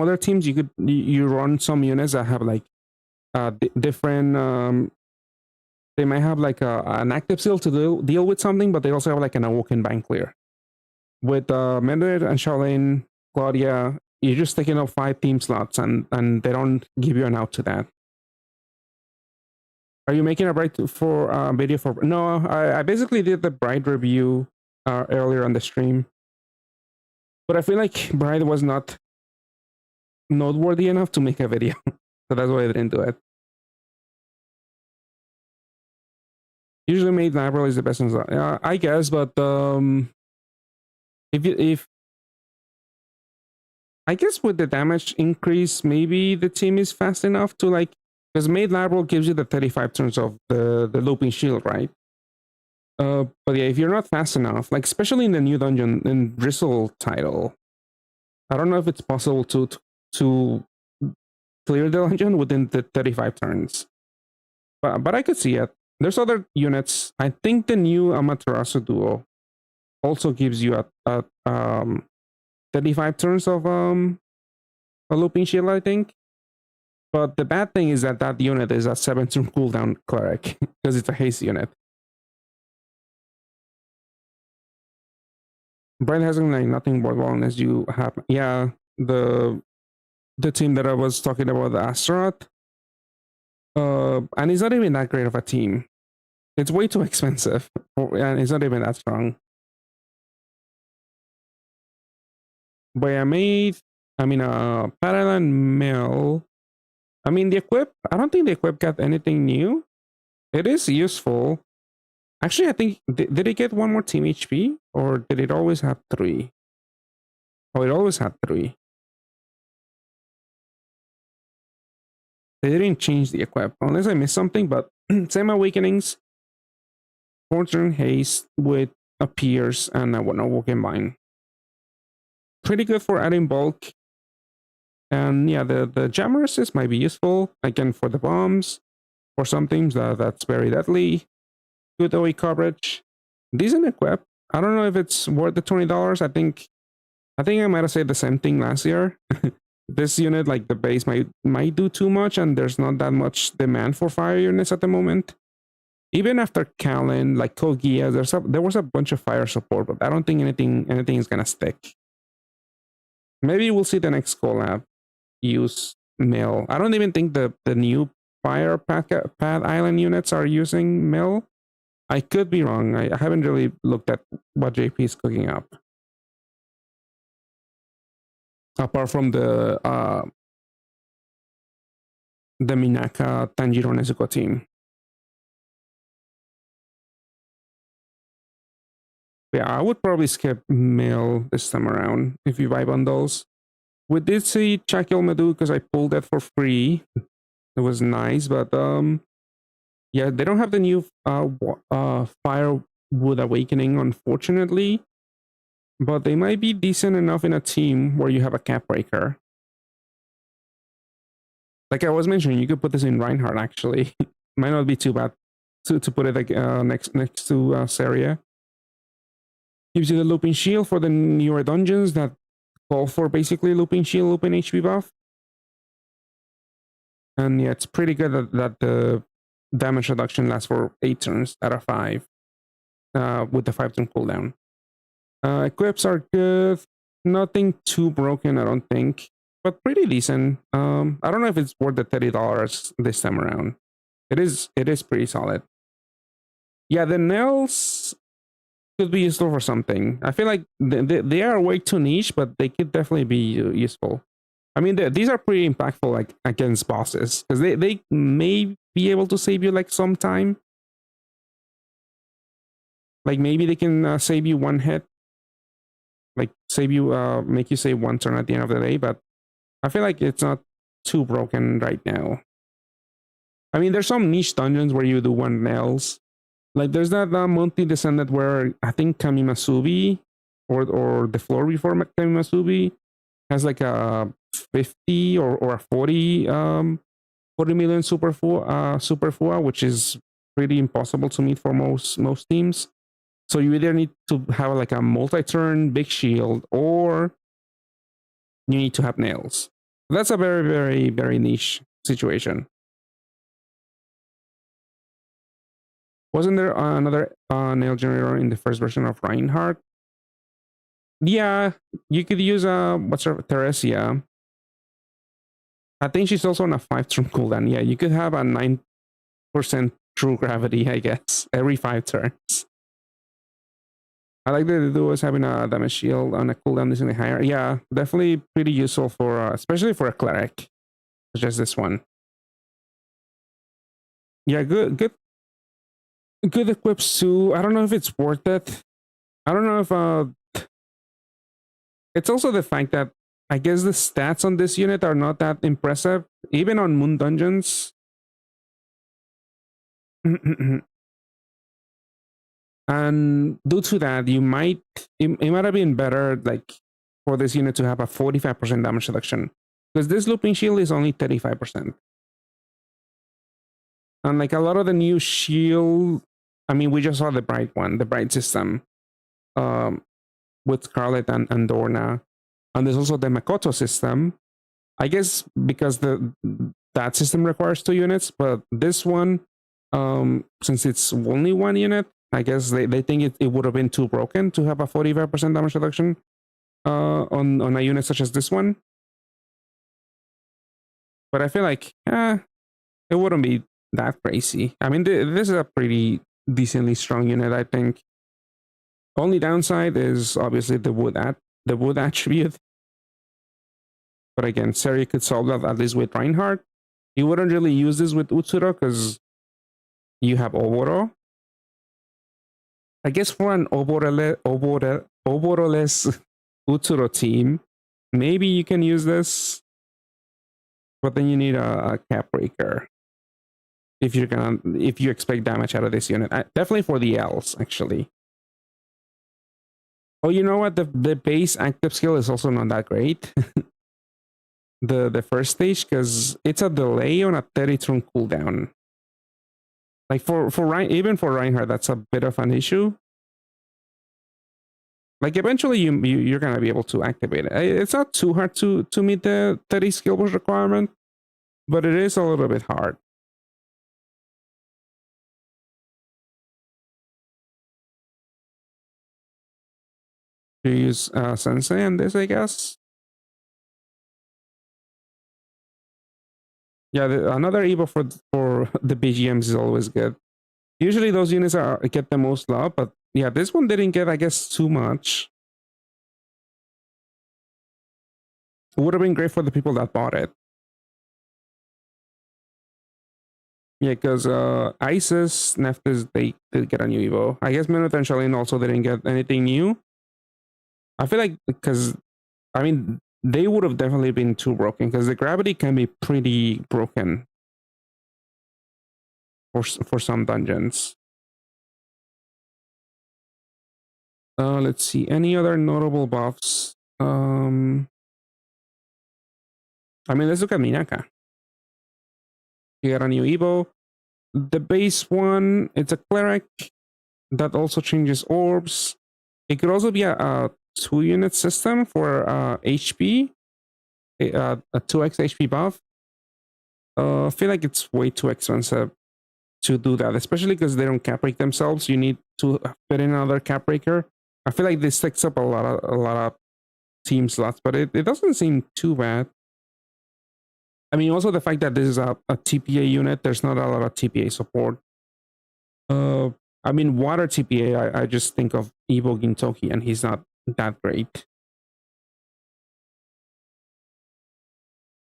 other teams, you run some units that have like different. They might have like an active skill to deal with something, but they also have like an awoken bank clear. With Mendred and Charlene, Claudia, you're just taking up 5 team slots, and they don't give you an out to that. Are you making a bright for video for? No, I basically did the bright review earlier on the stream. But I feel like Bride was not noteworthy enough to make a video. So that's why I didn't do it. Usually made April is the best one. I guess, but if I guess with the damage increase, maybe the team is fast enough to like, because Made Lateral gives you the 35 turns of the looping shield, right? But yeah, if you're not fast enough, like especially in the new dungeon in Bristle title, I don't know if it's possible to clear the dungeon within the 35 turns. But I could see it. There's other units. I think the new Amaterasu duo also gives you a 35 turns of a looping shield, I think. But the bad thing is that that unit is a 7-turn cooldown cleric because it's a haste unit. Brian has like nothing worthwhile unless you have the team that I was talking about, the Astaroth. And it's not even that great of a team. It's way too expensive, and it's not even that strong. But I mean, Parallel Mill. I mean, the equip. I don't think the equip got anything new. It is useful. Actually, I think did it get one more team HP, or did it always have 3? Oh, it always had 3. They didn't change the equip, unless I missed something. But same awakenings, Fortune Haste with a Pierce and a Walking Mine. Pretty good for adding bulk. And yeah, the Jammer Assist might be useful, again, for the bombs. For some teams, that's very deadly. Good OE coverage. Decent equip. I don't know if it's worth the $20. I think I might have said the same thing last year. This unit, like the base, might do too much, and there's not that much demand for fire units at the moment. Even after Kalin, like Kogia, there was a bunch of fire support, but I don't think anything is gonna stick. Maybe we'll see the next collab use Mill. I don't even think the new fire pad island units are using Mill. I could be wrong. I haven't really looked at what JP is cooking up. Apart from the Minaka Tanjiro Nezuko team. Yeah, I would probably skip Mill this time around if you buy bundles. We did see Chakil Medu because I pulled that for free. It was nice, but yeah, they don't have the new Firewood Awakening, unfortunately. But they might be decent enough in a team where you have a cap breaker. Like I was mentioning, you could put this in Reinhardt, actually. Might not be too bad to put it like next to Saria. Gives you the looping shield for the newer dungeons that call for basically looping shield, looping HP buff. And yeah, it's pretty good that the damage reduction lasts for 8 turns out of 5 with the 5-turn cooldown. Equips are good. Nothing too broken, I don't think, but pretty decent. I don't know if it's worth the $30 this time around. It is pretty solid. Yeah, the nails could be useful for something. I feel like they are way too niche, but they could definitely be useful. I mean, these are pretty impactful, like against bosses, because they may be able to save you like some time. Like maybe they can save you 1 hit, like save you, make you save 1 turn at the end of the day. But I feel like it's not too broken right now. I mean, there's some niche dungeons where you do 1 nails. Like there's that monthly descendant where I think Kamimasubi or the floor before Kamimasubi has like a 50 or a 40 million super fua, which is pretty impossible to meet for most teams. So you either need to have like a multi-turn big shield, or you need to have nails. That's a very, very, very niche situation. Wasn't there another nail generator in the first version of Reinhardt? Yeah, you could use what's her, Theresia. I think she's also on a 5-turn cooldown. Yeah, you could have a 9% true gravity, I guess, every 5 turns. I like that the duo is having a damage shield on a cooldown decently higher. Yeah, definitely pretty useful for, especially for a cleric, such as this one. Yeah, good equips too. I don't know if it's worth it. I don't know if it's also the fact that I guess the stats on this unit are not that impressive, even on Moon Dungeons. And due to that, it might have been better like for this unit to have a 45% damage reduction, because this looping shield is only 35%. And like a lot of the new shield, I mean, we just saw the bright one, the bright system, with Scarlet and Dorna, and there's also the Makoto system. I guess because that system requires 2 units, but this one, since it's only 1 unit, I guess they think it would have been too broken to have a 45% damage reduction on a unit such as this one. But I feel like it wouldn't be that crazy. I mean, this is a pretty decently strong unit, I think. Only downside is obviously the wood attribute. But again, Seri could solve that at least with Reinhardt. You wouldn't really use this with Utsuro because you have Oboro. I guess for an Oboroless Utsuro team, maybe you can use this. But then you need a cap breaker if you expect damage out of this unit. Definitely for the Ls, actually. Oh, you know what? The base active skill is also not that great. the first stage, because it's a delay on a 30-turn cooldown. Like even for Reinhardt, that's a bit of an issue. Like eventually you're gonna be able to activate it. It's not too hard to meet the 30 skill boost requirement, but it is a little bit hard. To use Sensei on this, I guess. Yeah, another Evo for the BGMs is always good. Usually those units get the most love, but yeah, this one didn't get, I guess, too much. It would have been great for the people that bought it. Yeah, because Isis, Nephthys, they did get a new Evo. I guess Minotaur and Charlene also didn't get anything new. I feel like because, I mean, they would have definitely been too broken because the gravity can be pretty broken for some dungeons. Let's see, any other notable buffs? I mean, let's look at Minaka. You got a new Evo. The base one, it's a cleric that also changes orbs. It could also be a 2-unit system for HP, a 2x HP buff. I feel like it's way too expensive to do that, especially because they don't cap break themselves. You need to fit in another cap breaker. I feel like this takes up a lot of team slots, but it doesn't seem too bad. I mean, also the fact that this is a TPA unit, there's not a lot of TPA support. I mean, water TPA, I just think of Evo Gintoki, and he's not that great.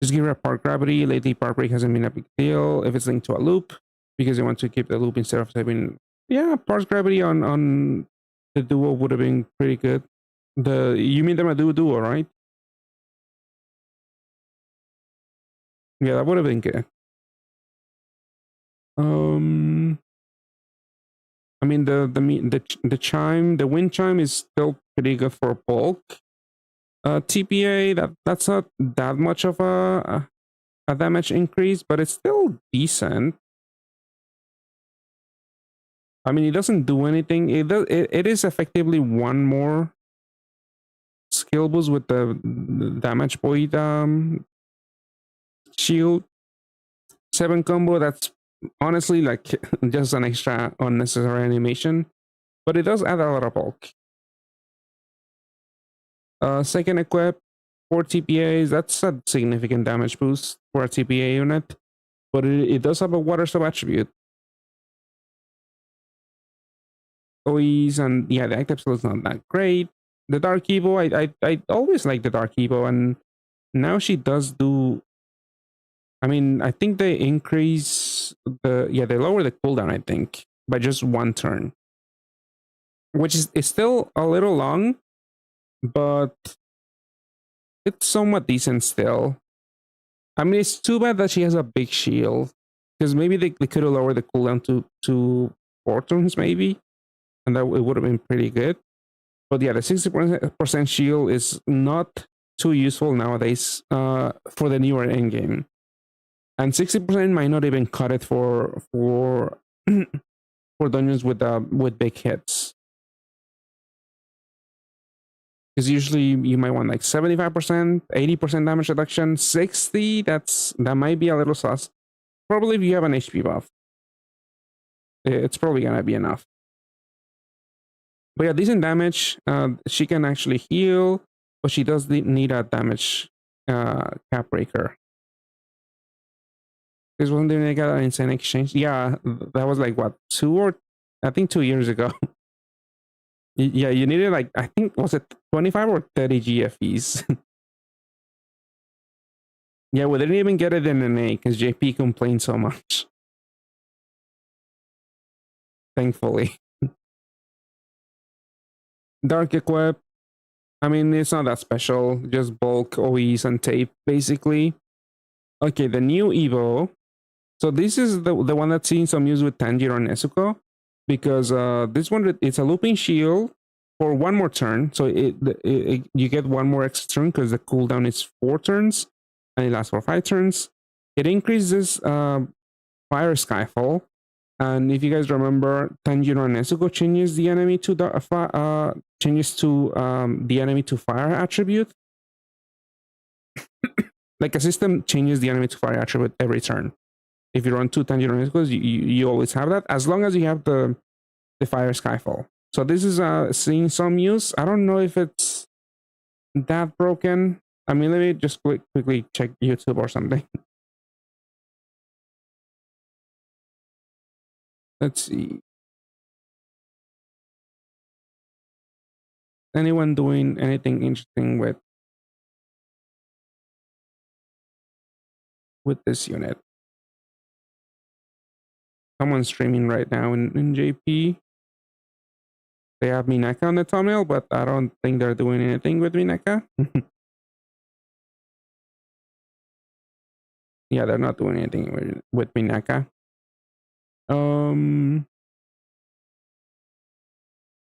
Just give her a park gravity. Lately, park break hasn't been a big deal if it's linked to a loop, because you want to keep the loop instead of having, yeah, park gravity on the duo would have been pretty good. You mean the Madu duo, right? Yeah, that would have been good. I mean the chime, the wind chime is still pretty good for bulk. TPA, that's not that much of a damage increase, but it's still decent. I mean, it doesn't do anything. It is effectively one more skill boost with the damage void shield 7 combo. That's honestly like just an extra unnecessary animation, but it does add a lot of bulk. Second equip, 4 TPAs. That's a significant damage boost for a TPA unit, but it does have a water sub attribute. OEs, and yeah, the active skill is not that great. The Dark Evo, I always like the Dark Evo, and now she does do. I mean, I think they increase they lower the cooldown, I think, by just one turn, which is still a little long, but it's somewhat decent still. I mean, it's too bad that she has a big shield, because maybe they could have lowered the cooldown to 4 turns, maybe, and that it would have been pretty good. But yeah, the 60% shield is not too useful nowadays for the newer endgame. And 60% might not even cut it for for dungeons with big hits. Because usually you might want like 75%, 80% damage reduction, 60, that might be a little sus. Probably if you have an HP buff, it's probably gonna be enough. But yeah, decent damage. She can actually heal, but she does need a damage cap breaker. This one didn't get an insane exchange. Yeah, that was like what, I think 2 years ago. Yeah, you needed like, I think, was it 25 or 30 GFEs? Yeah, we didn't even get it in an A because JP complained so much. Thankfully. Dark Equip, I mean, it's not that special. Just bulk, OEs, and tape, basically. Okay, the new Evo. So this is the one that's seen some use with Tanjiro and Nezuko. Because this one, it's a looping shield for one more turn. So you get one more extra turn because the cooldown is 4 turns. And it lasts for 5 turns. It increases Fire Skyfall. And if you guys remember, Tanjiro and Nezuko changes the enemy to the enemy to fire attribute. Like a system changes the enemy to fire attribute every turn. If you run 2 Tanjiro and Nezuko, you always have that, as long as you have the Fire Skyfall. So this is seeing some use. I don't know if it's that broken. I mean, let me just quickly check YouTube or something. Let's see. Anyone doing anything interesting with this unit? Someone's streaming right now in JP. They have Mineka on the thumbnail, but I don't think they're doing anything with Mineka. Yeah, they're not doing anything with Mineka.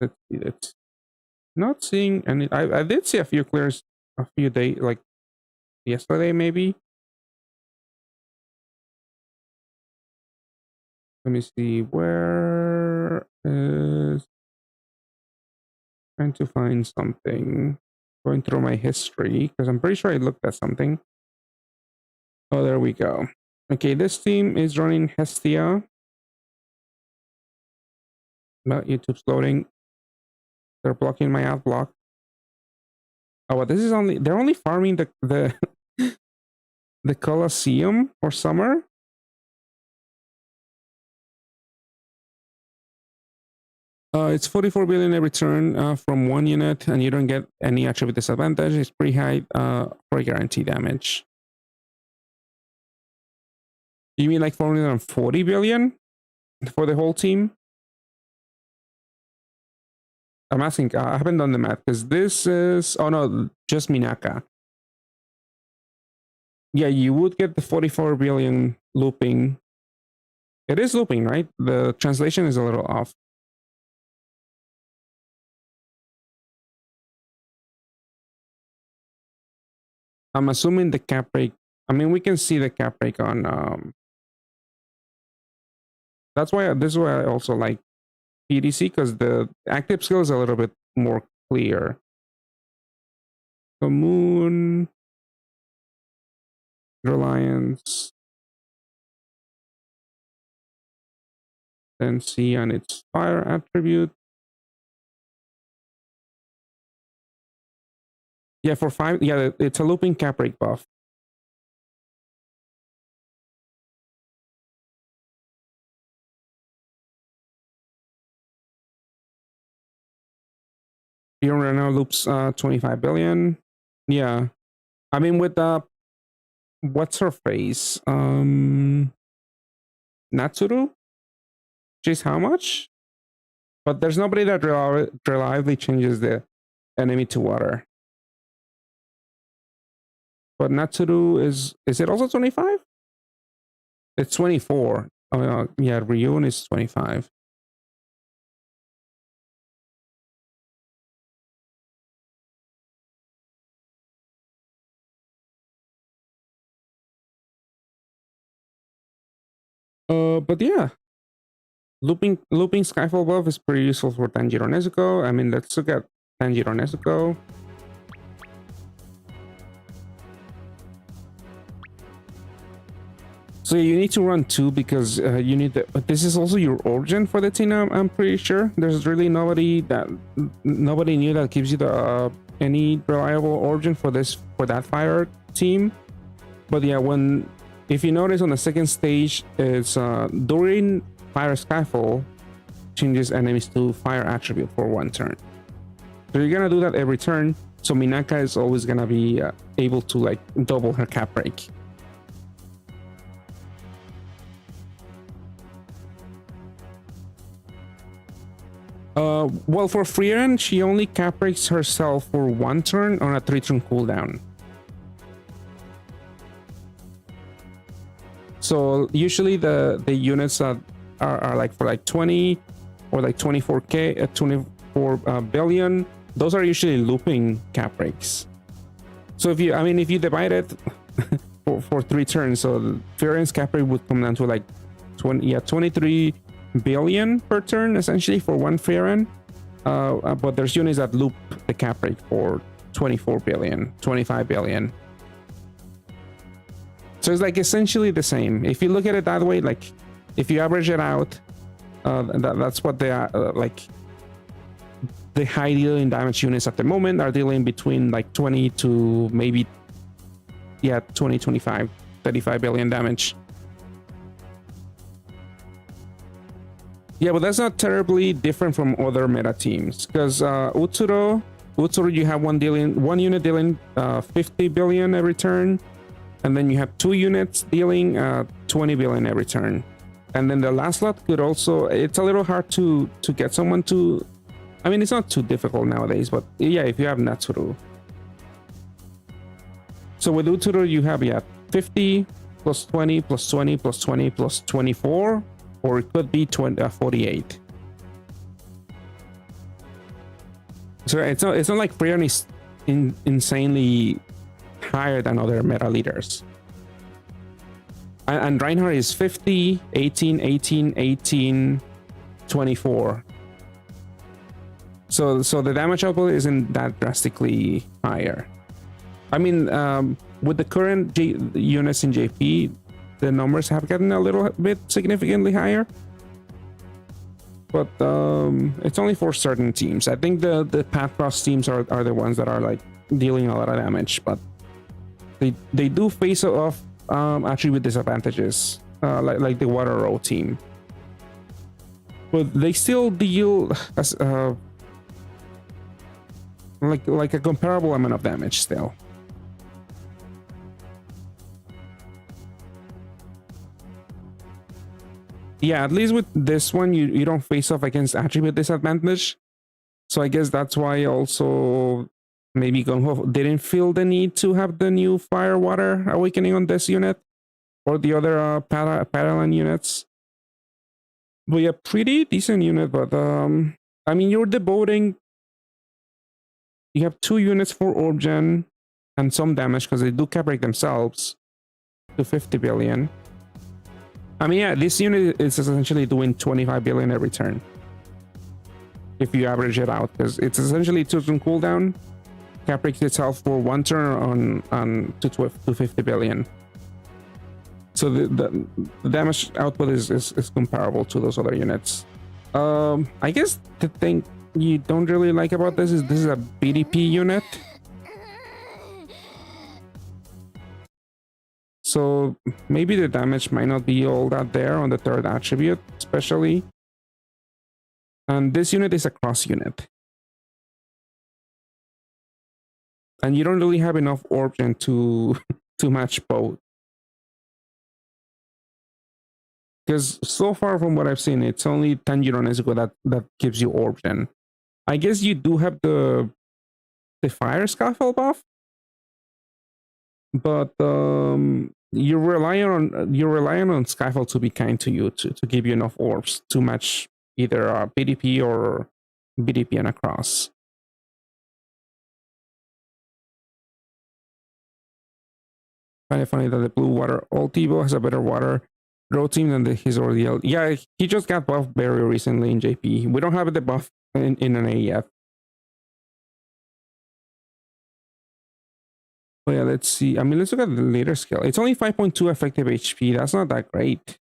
Let's see. It's not seeing any. I did see a few clears a few days, like yesterday, maybe. Let me see. Where is. Trying to find something. Going through my history, because I'm pretty sure I looked at something. Oh, there we go. Okay, this team is running Hestia. But YouTube's loading. They're blocking my ad block. Oh, well, this is only. They're only farming the the Colosseum for summer. It's 44 billion every turn from one unit, and you don't get any attribute disadvantage. It's pretty high for guarantee damage. You mean like 440 billion for the whole team? I'm asking. I haven't done the math because this is. Oh no, just Minaka. Yeah, you would get the 44 billion looping. It is looping, right? The translation is a little off. I'm assuming the cap break. I mean, we can see the cap break on. That's why this is why I also like PDC, because the active skill is a little bit more clear. The Moon, Reliance, then see on its fire attribute. Yeah, for 5. Yeah, it's a looping cap break buff. Bjorn right now loops 25 billion. Yeah. I mean, with what's her face? Natsuru? She's how much? But there's nobody that reliably changes the enemy to water. But Natsuru is it also 25? It's 24. Oh yeah, Ryun is 25. But yeah, looping Skyfall Buff is pretty useful for Tanjiro Nezuko. I mean, let's look at Tanjiro Nezuko. So you need to run two because you need the. But this is also your origin for the team. I'm pretty sure there's really nobody new that gives you the any reliable origin for that fire team. But yeah, if you notice on the second stage, it's during Fire Skyfall changes enemies to fire attribute for one turn. So you're gonna do that every turn. So Minaka is always gonna be able to like double her cap break. Well, for Frieren, she only cap breaks herself for one turn on a 3-turn cooldown. So usually the units that are like for like 20 or like 24k, 24 billion, those are usually looping cap breaks. So if you divide it for 3 turns, so Frieren's cap break would come down to like 23 billion per turn essentially for one Frieren. But there's units that loop the cap break for 24 billion, 25 billion. So it's like essentially the same. If you look at it that way, like if you average it out, that's what they are like. The high dealing damage units at the moment are dealing between like 20 to maybe 20, 25, 35 billion damage. Yeah, but that's not terribly different from other meta teams because Utsuro, you have one unit dealing 50 billion every turn, and then you have 2 units dealing 20 billion every turn. And then the last lot could also, it's a little hard to get someone to, I mean, it's not too difficult nowadays, but yeah, if you have Natsuru. So with Utsuro, you have 50 plus 20 plus 20 plus 20 plus 24, or it could be 48. So it's not like Frieren is insanely higher than other meta leaders. And Reinhardt is 50, 18, 18, 18, 24. So the damage output isn't that drastically higher. I mean, with the current units in JP, the numbers have gotten a little bit significantly higher. But it's only for certain teams. I think the Path Cross teams are the ones that are like dealing a lot of damage, but they do face off attribute disadvantages, like the Water Row team. But they still deal as like a comparable amount of damage still. Yeah, at least with this one, you don't face off against attribute disadvantage. So I guess that's why also maybe Gung-Ho didn't feel the need to have the new Fire Water Awakening on this unit or the other Paralan units. But yeah, pretty decent unit. But I mean, you're devoting. You have 2 units for Orb Gen and some damage because they do cap break themselves to 50 billion. I mean, yeah, this unit is essentially doing 25 billion every turn if you average it out, because it's essentially 2-turn cooldown, cap breaks itself for 1 turn on to 50 billion. So the damage output is comparable to those other units. I guess the thing you don't really like about this is a BDP unit. So maybe the damage might not be all that there on the 3rd attribute, especially. And this unit is a cross unit. And you don't really have enough origin to to match both. Because so far from what I've seen, it's only Tanjiro Nezuko that gives you origin. I guess you do have the fire scaffold buff, but you're relying on scaffold to be kind to you to give you enough orbs to match either BDP or BDP and a cross. Find it funny that the blue water Ultivo has a better water road team than his Ordeal. Yeah, he just got buffed very recently in JP. We don't have the buff in an A yet. Oh yeah, let's see. I mean, let's look at the later skill. It's only 5.2 effective HP. That's not that great.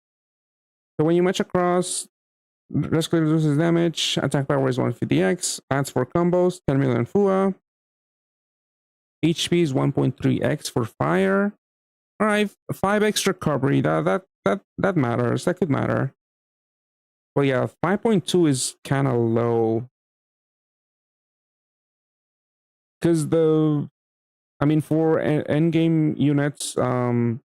So when you match across, rescue reduces damage, attack power is 150x, adds 4 combos, 10 million FUA. HP is 1.3x for fire. All right, 5x recovery. That matters. That could matter. Well, yeah, 5.2 is kind of low. Because I mean, for endgame units, the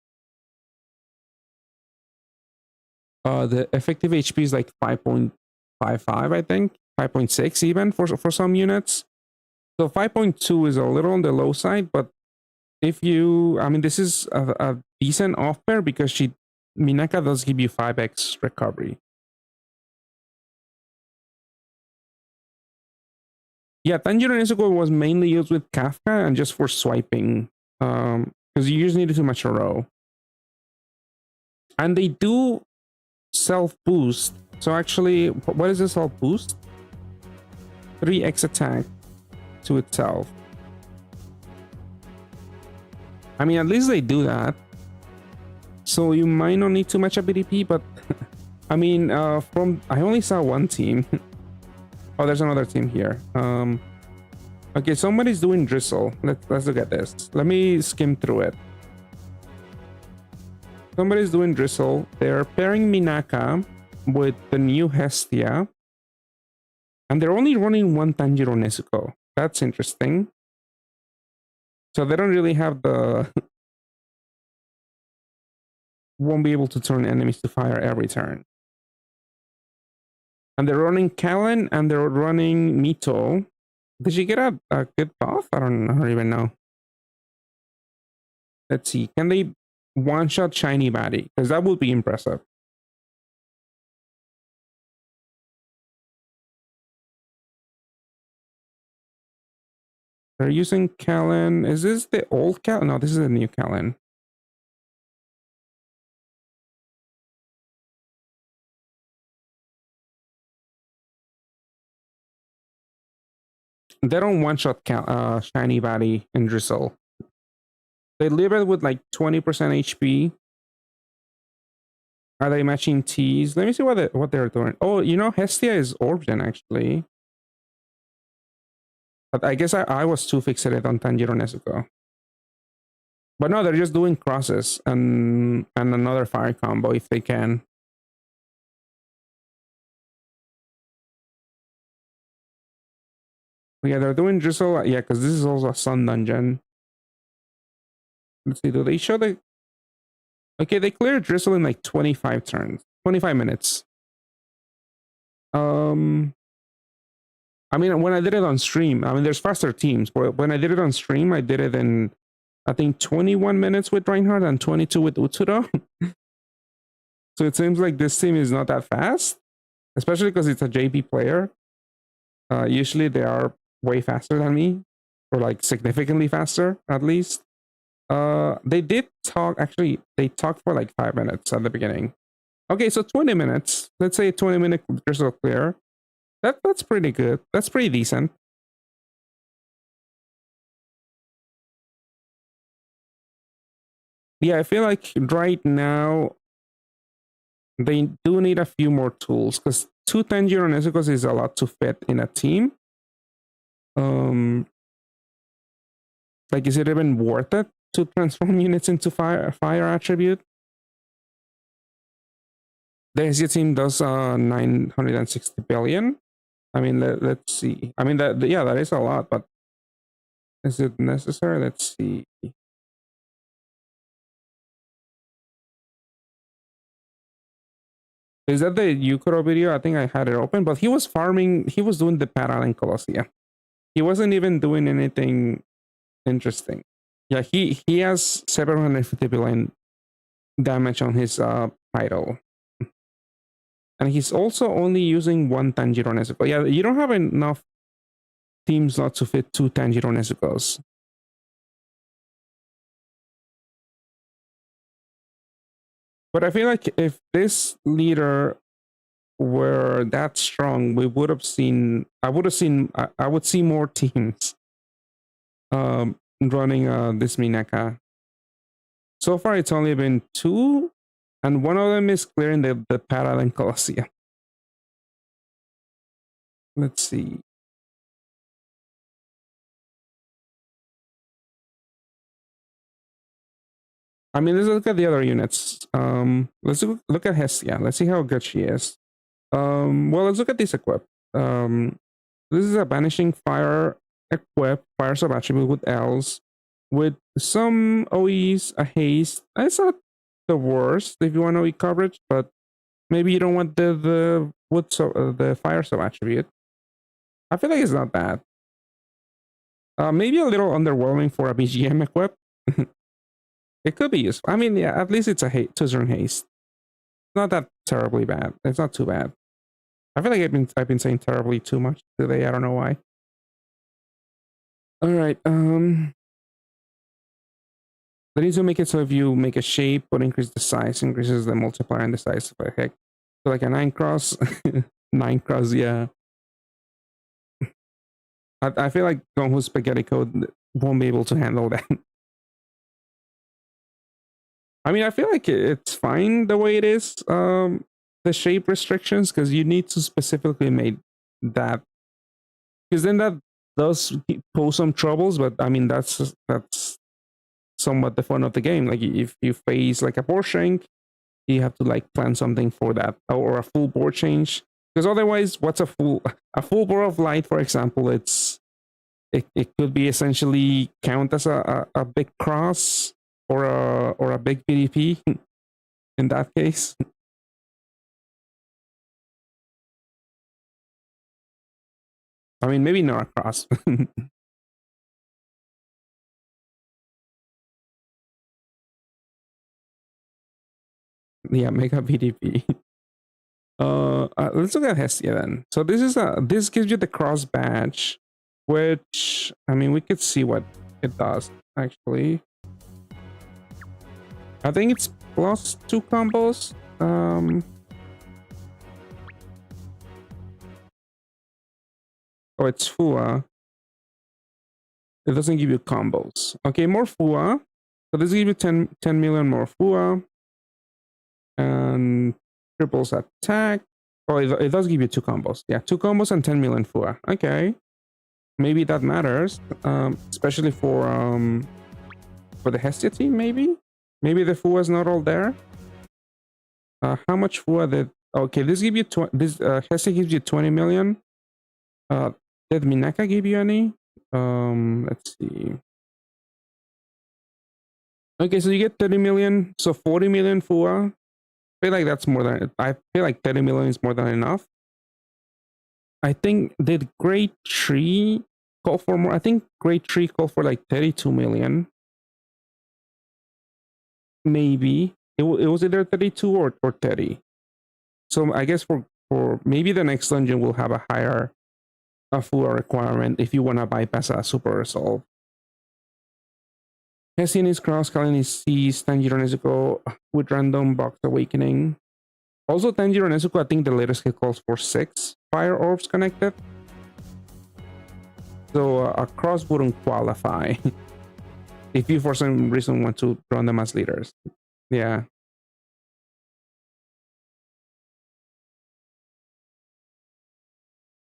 effective HP is like 5.55, I think, 5.6 even for some units. So 5.2 is a little on the low side, but if you, I mean, this is a decent off pair because Minaka does give you 5x recovery. Yeah, Tanjiro Nezuko was mainly used with Kafka and just for swiping, because you just needed to match a row. And they do self boost. So actually, what is the self boost? 3x attack to itself. I mean, at least they do that. So you might not need too much of BDP, but I mean, I only saw one team. Oh, there's another team here. Okay, somebody's doing Drizzle. Let's look at this. Let me skim through it. Somebody's doing Drizzle. They're pairing Minaka with the new Hestia. And they're only running one Tanjiro Nezuko. That's interesting. So they don't really have the... won't be able to turn enemies to fire every turn. And they're running Kallen and they're running Mito. Did she get a good buff? I don't even know. Let's see. Can they one-shot Shiny Body? Because that would be impressive. They're using Kallen. Is this the old Kallen? No, this is the new Kallen. They don't one-shot Shiny Body and Drizzle. They leave it with like 20% HP. Are they matching T's? Let me see what they're doing. Oh, you know, Hestia is Origin actually. But I guess I was too fixated on Tanjiro Nezuko. But no, they're just doing crosses and another fire combo if they can. Yeah, they're doing Drizzle. Yeah, because this is also a Sun Dungeon. Let's see, do they show the... Okay, they cleared Drizzle in like 25 turns. 25 minutes. I mean, when I did it on stream, I mean, there's faster teams, but when I did it on stream, I did it in, I think, 21 minutes with Reinhardt and 22 with Utsuro. So it seems like this team is not that fast, especially because it's a JP player. Usually they are way faster than me, or like significantly faster, at least. They did talk, actually, they talked for like 5 minutes at the beginning. Okay, so 20 minutes. Let's say 20-minute Drizzle clear. That's pretty good. That's pretty decent. Yeah, I feel like right now they do need a few more tools because 2 Tanjiro Nezukos is a lot to fit in a team. Like, is it even worth it to transform units into fire attribute? The SG team does 960 billion. I mean, let's see. I mean, that is a lot, but Is it necessary? Let's see. Is that the Yukuro video? I think I had it open, but he was farming. He was doing the parallel Colossia. He wasn't even doing anything interesting. Yeah, he has 750 billion damage on his title. And he's also only using one Tanjiro Nezuko. Yeah, you don't have enough team slots to fit two Tanjiro Nezukos. But I feel like if this leader were that strong, we would have seen. I would see more teams running this Minaka. So far, it's only been two, and one of them is clearing the parallel Colosseum. Let's see. I mean, let's look at the other units. Let's look at Hestia. Let's see how good she is. Well, let's look at this equip. This is a Banishing Fire equip, Fire Sub attribute with L's, with some OEs, a haste. It's not the worst if you want OE coverage, but maybe you don't want the Fire Sub attribute. I feel like it's not bad. Maybe a little underwhelming for a BGM equip. It could be useful. I mean, yeah, at least it's a two-turn haste. Not that terribly bad. It's not too bad. I feel like I've been saying terribly too much today. I don't know why. All right. They need to make it so if you make a shape but increase the size, increases the multiplier and the size of a heck. So like a 9 cross, 9 cross, yeah. I feel like Gonghu's spaghetti code won't be able to handle that. I mean, I feel like it's fine the way it is. The shape restrictions, because you need to specifically make that, because then that does pose some troubles. But I mean, that's somewhat the fun of the game. Like if you face like a board shank, you have to like plan something for that, or a full board change. Because otherwise, what's a full board of light, for example? It could be essentially count as a big cross or a big PDP in that case. I mean, maybe not a cross. Yeah, mega PDP. Let's look at Hestia then. So this gives you the cross badge, which I mean we could see what it does actually. I think it's plus 2 combos. Oh, it's Fua. It doesn't give you combos. Okay, more Fua. So this gives you 10 million more Fua. And triples attack. Oh, it does give you 2 combos. Yeah, 2 combos and 10 million Fua. Okay. Maybe that matters. Especially for the Hestia team, maybe? Maybe the Fua is not all there. How much Fua did... Okay, this give you... Hestia gives you 20 million. Did Minaka give you any? Let's see. Okay, so you get 30 million. So 40 million Fua. I feel like that's more than... I feel like 30 million is more than enough. I think... Did Great Tree call for more? I think Great Tree called for like 32 million. Maybe. It was either 32 or 30. So I guess for maybe the next dungeon will have a higher Fua requirement if you want to bypass a super resolve. Hessian is cross, Kalin is Seas, Tanjiro Nezuko with random box awakening. Also, Tanjiro Nezuko, I think the latest skill calls for 6 fire orbs connected. So a cross wouldn't qualify if you for some reason want to run them as leaders. Yeah.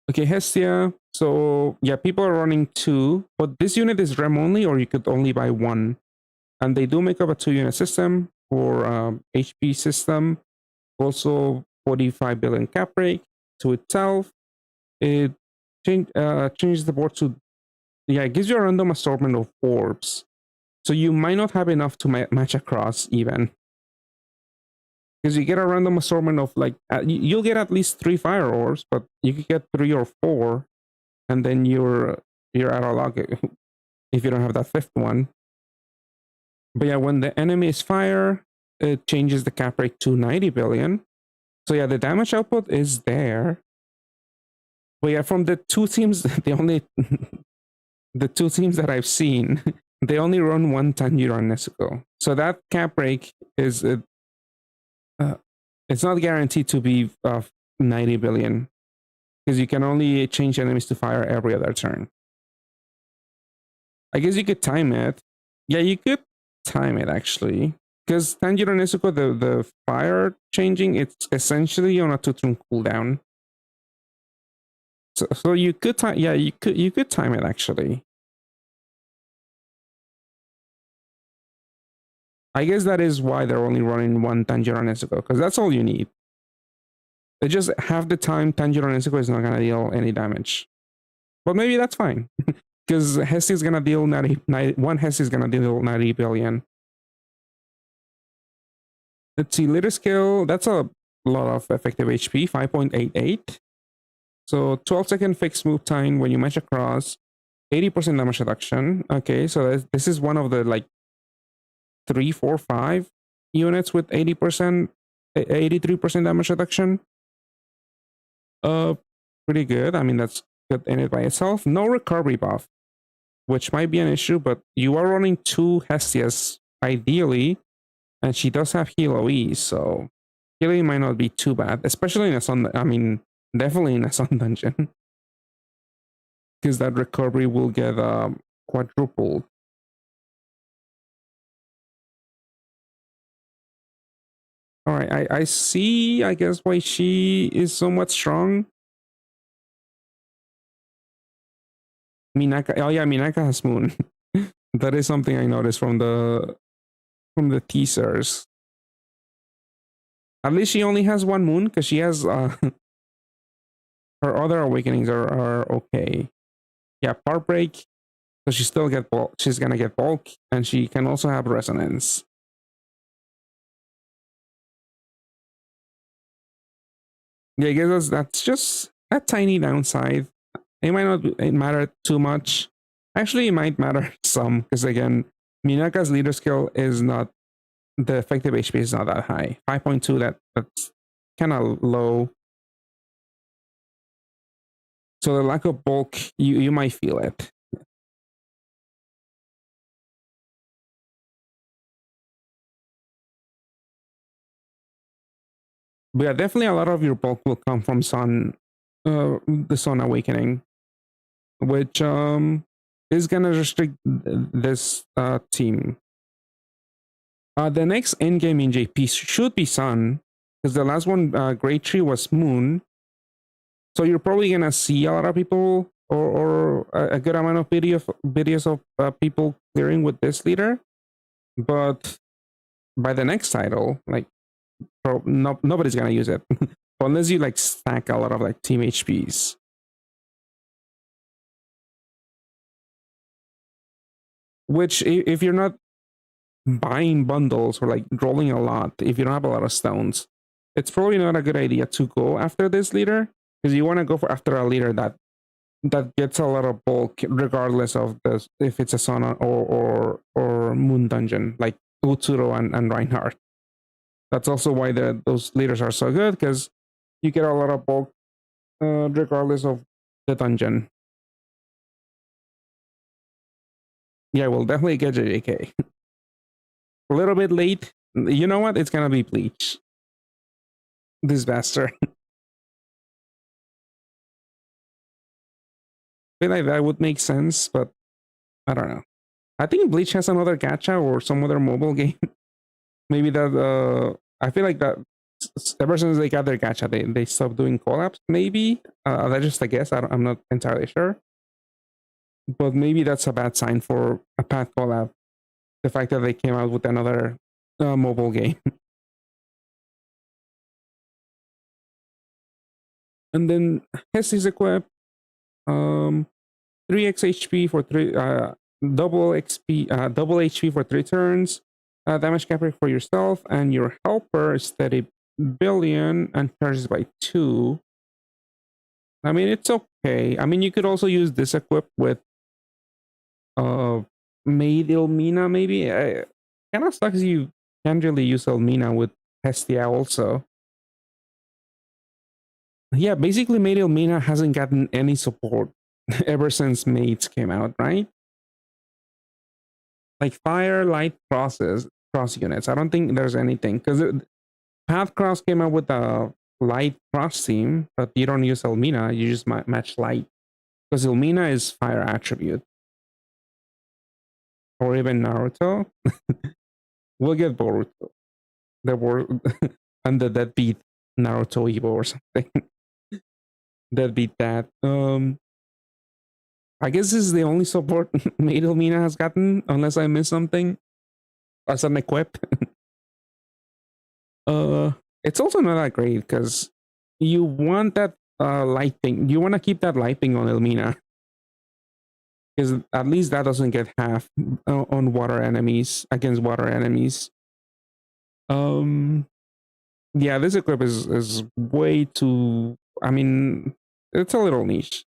Okay, Hestia. So yeah, people are running 2, but this unit is rem only, or you could only buy 1. And they do make up a 2-unit system for HP system. Also 45 billion cap break to itself. It changes the board to Yeah, it gives you a random assortment of orbs. So you might not have enough to match across even. Because you get a random assortment of like, you'll get at least 3 fire orbs, but you could get 3 or 4, and then you're out of luck if you don't have that 5th one. But yeah, when the enemy is fire, it changes the cap rate to 90 billion. So yeah, the damage output is there. But yeah, from the 2 teams, the 2 teams that I've seen, they only run 1 Tanjiro and Nezuko. So that cap rate is it's not guaranteed to be 90 billion because you can only change enemies to fire every other turn. I guess you could time it. Yeah, you could time it actually. Because Tanjiro and Nezuko, the fire changing, it's essentially on a 2-turn cooldown. So you could time, yeah, you could time it actually. I guess that is why they're only running 1 Tanjiro and Nezuko, because that's all you need. They just half the time Tanjiro and Nezuko is not gonna deal any damage. But maybe that's fine. Because Hesse is gonna deal 1 Hesse is gonna deal 90 billion. Let's see, leader skill, that's a lot of effective HP, 5.88. So 12-second fixed move time when you match across, 80% damage reduction. Okay, so this is one of the like 3, 4, 5 units with 80%, 83% damage reduction. Pretty good. I mean, that's good in it by itself. No recovery buff, which might be an issue, but you are running 2 Hestias ideally, and she does have Hilo E, so Hilo E might not be too bad, especially in a sun. I mean, definitely in a sun dungeon, because that recovery will get quadrupled. All right, I see. I guess why she is somewhat strong. Minaka. Oh yeah, Minaka has moon. That is something I noticed from the teasers. At least she only has 1 moon because she has her other awakenings are okay. Yeah, part break. So she still get bulk. She's gonna get bulk, and she can also have resonance. Yeah, I guess that's just a tiny downside. It might not matter too much. Actually, it might matter some because again, Minaka's leader skill is not the effective HP is not that high. 5.2. That's kind of low. So the lack of bulk, you might feel it. But yeah, definitely a lot of your bulk will come from the sun awakening, which is gonna restrict this team. The next in-game in JP should be sun, because the last one, Great Tree, was moon. So you're probably gonna see a lot of people or a good amount of videos of people clearing with this leader. But by the next title, like nobody's gonna use it unless you like stack a lot of like team HPs. Which if you're not buying bundles or like rolling a lot, if you don't have a lot of stones, it's probably not a good idea to go after this leader because you want to go after a leader that gets a lot of bulk regardless of this if it's a sun or moon dungeon like Utsuro and Reinhardt. That's also why those leaders are so good because you get a lot of bulk regardless of the dungeon. Yeah, we'll definitely get JJK. A little bit late. You know what? It's gonna be Bleach. This bastard. I feel like that would make sense, but I don't know. I think Bleach has another gacha or some other mobile game. Maybe that I feel like that ever since they got their gacha, they stopped doing collabs. Maybe that's just a guess. I'm not entirely sure, but maybe that's a bad sign for a Path collab. The fact that they came out with another mobile game. And then Hess is equipped. 3x HP for double HP for 3 turns. Damage cap rate for yourself, and your helper is 30 billion and charges by 2. I mean, it's okay. I mean, you could also use this equipped with Maid Ilmina, maybe. Kind of sucks you can't really use Ilmina with Hestia also. Yeah, basically Maid Ilmina hasn't gotten any support ever since Maids came out, right? Like Fire, Light, cross units. I don't think there's anything, because Path Cross came out with a Light cross team, but you don't use Ilmina, you just match Light. Because Ilmina is Fire attribute. Or even Naruto. We'll get Boruto. There were and the deadbeat Naruto Evo or something. Deadbeat that. I guess this is the only support Maid Ilmina has gotten, unless I missed something. As an equip. It's also not that great because you want that light thing. You want to keep that light thing on Ilmina. Because at least that doesn't get half on water enemies, against water enemies. Yeah, this equip is way too, I mean, it's a little niche.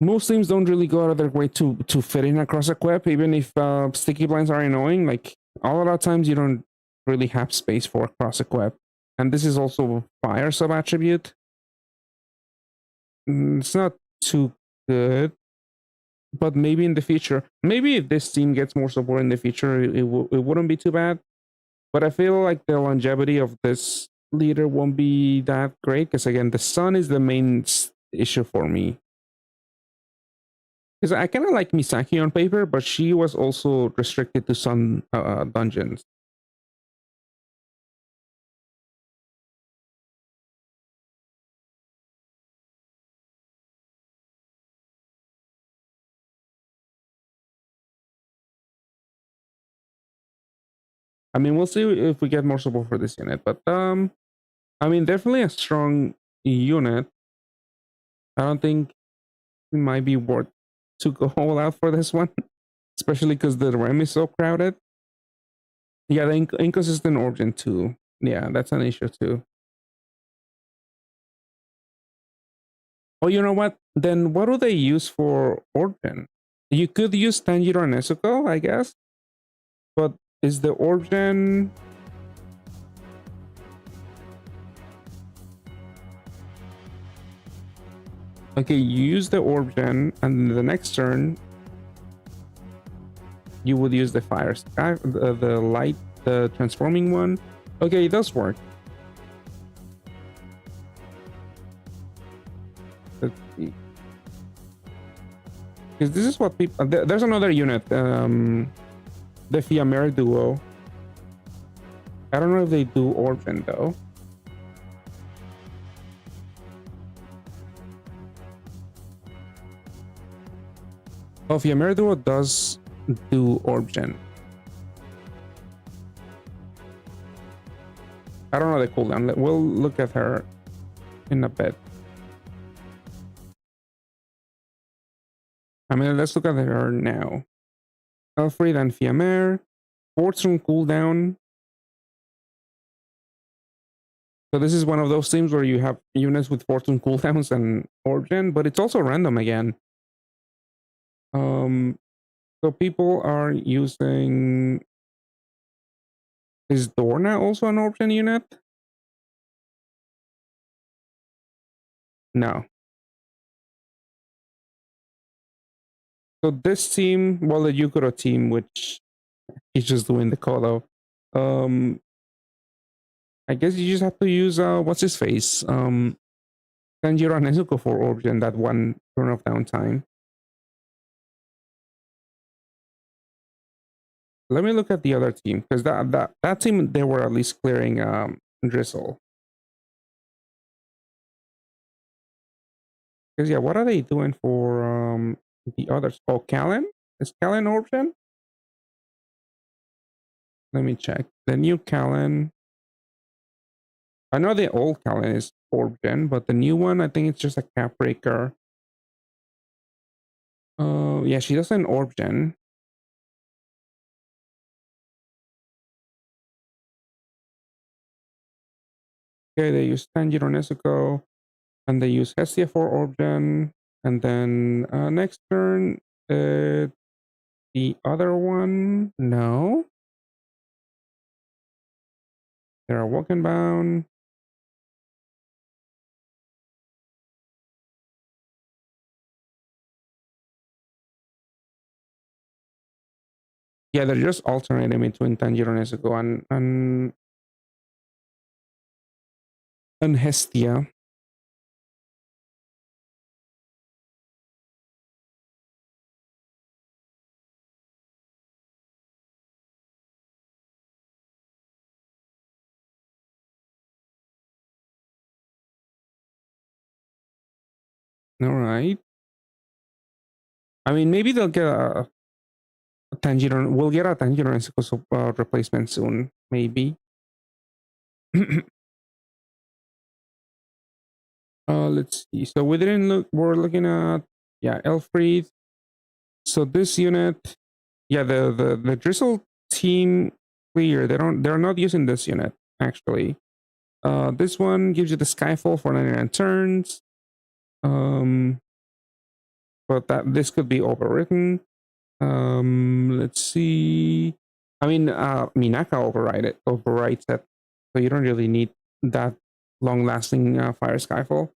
Most teams don't really go out of their way to fit in across equip, even if sticky blinds are annoying. Like, a lot of times you don't really have space for cross equip. And this is also fire sub attribute. It's not too good, but maybe in the future, maybe if this team gets more support in the future, it wouldn't be too bad. But I feel like the longevity of this leader won't be that great, because again, the sun is the main issue for me. Because I kind of like Misaki on paper, but she was also restricted to sun dungeons. I mean, we'll see if we get more support for this unit, but I mean, definitely a strong unit. I don't think it might be worth to go all out for this one, especially because the REM is so crowded. Yeah, the inconsistent origin too. Yeah, that's an issue too. Oh, you know what? Then what do they use for origin? You could use Tanjiro and Nezuko, I guess. But is the origin... Okay, you use the origin, and the next turn you would use the fire sky, the light, the transforming one. Okay, it does work. Let's see. Because this is what people... There's another unit, the Fiamare duo. I don't know if they do origin though. Oh, Fiamare duo does do origin. I don't know the cooldown. We'll look at her in a bit. I mean, let's look at her now. Alfred and Fiamare. Fortune cooldown. So this is one of those teams where you have units with Fortune cooldowns and origin, but it's also random again. So people are using... Is Dorna also an origin unit? No. So this team, well, the Yukuro team, which is just doing the Kodo, I guess you just have to use what's his face? Tanjiro Nezuko for origin, that one turn of downtime. Let me look at the other team, because that team, they were at least clearing Drizzle. Because yeah, what are they doing for the others? Oh, Kallen? Is Kallen origin? Let me check. The new Kallen. I know the old Kallen is origin, but the new one, I think it's just a cap breaker. Oh, yeah, she does an orb gen. Okay, they use Tanjiro Nezuko, and they use Hestia for orb gen. And then next turn, the other one, no. They're Woken Bound. Yeah, they're just alternating between Tanjiro Nezuko and Hestia. All right. I mean, maybe they'll get a Tanjiro. We'll get a Tanjiro Nezuko replacement soon. Maybe. Let's see. So we didn't look. We're looking at Elfried. So this unit, the Drizzle team clear. They're not using this unit actually. This one gives you the Skyfall for 99 turns. But this could be overwritten. Let's see. I mean, Minaka overrides it, so you don't really need that long-lasting Fire Skyfall.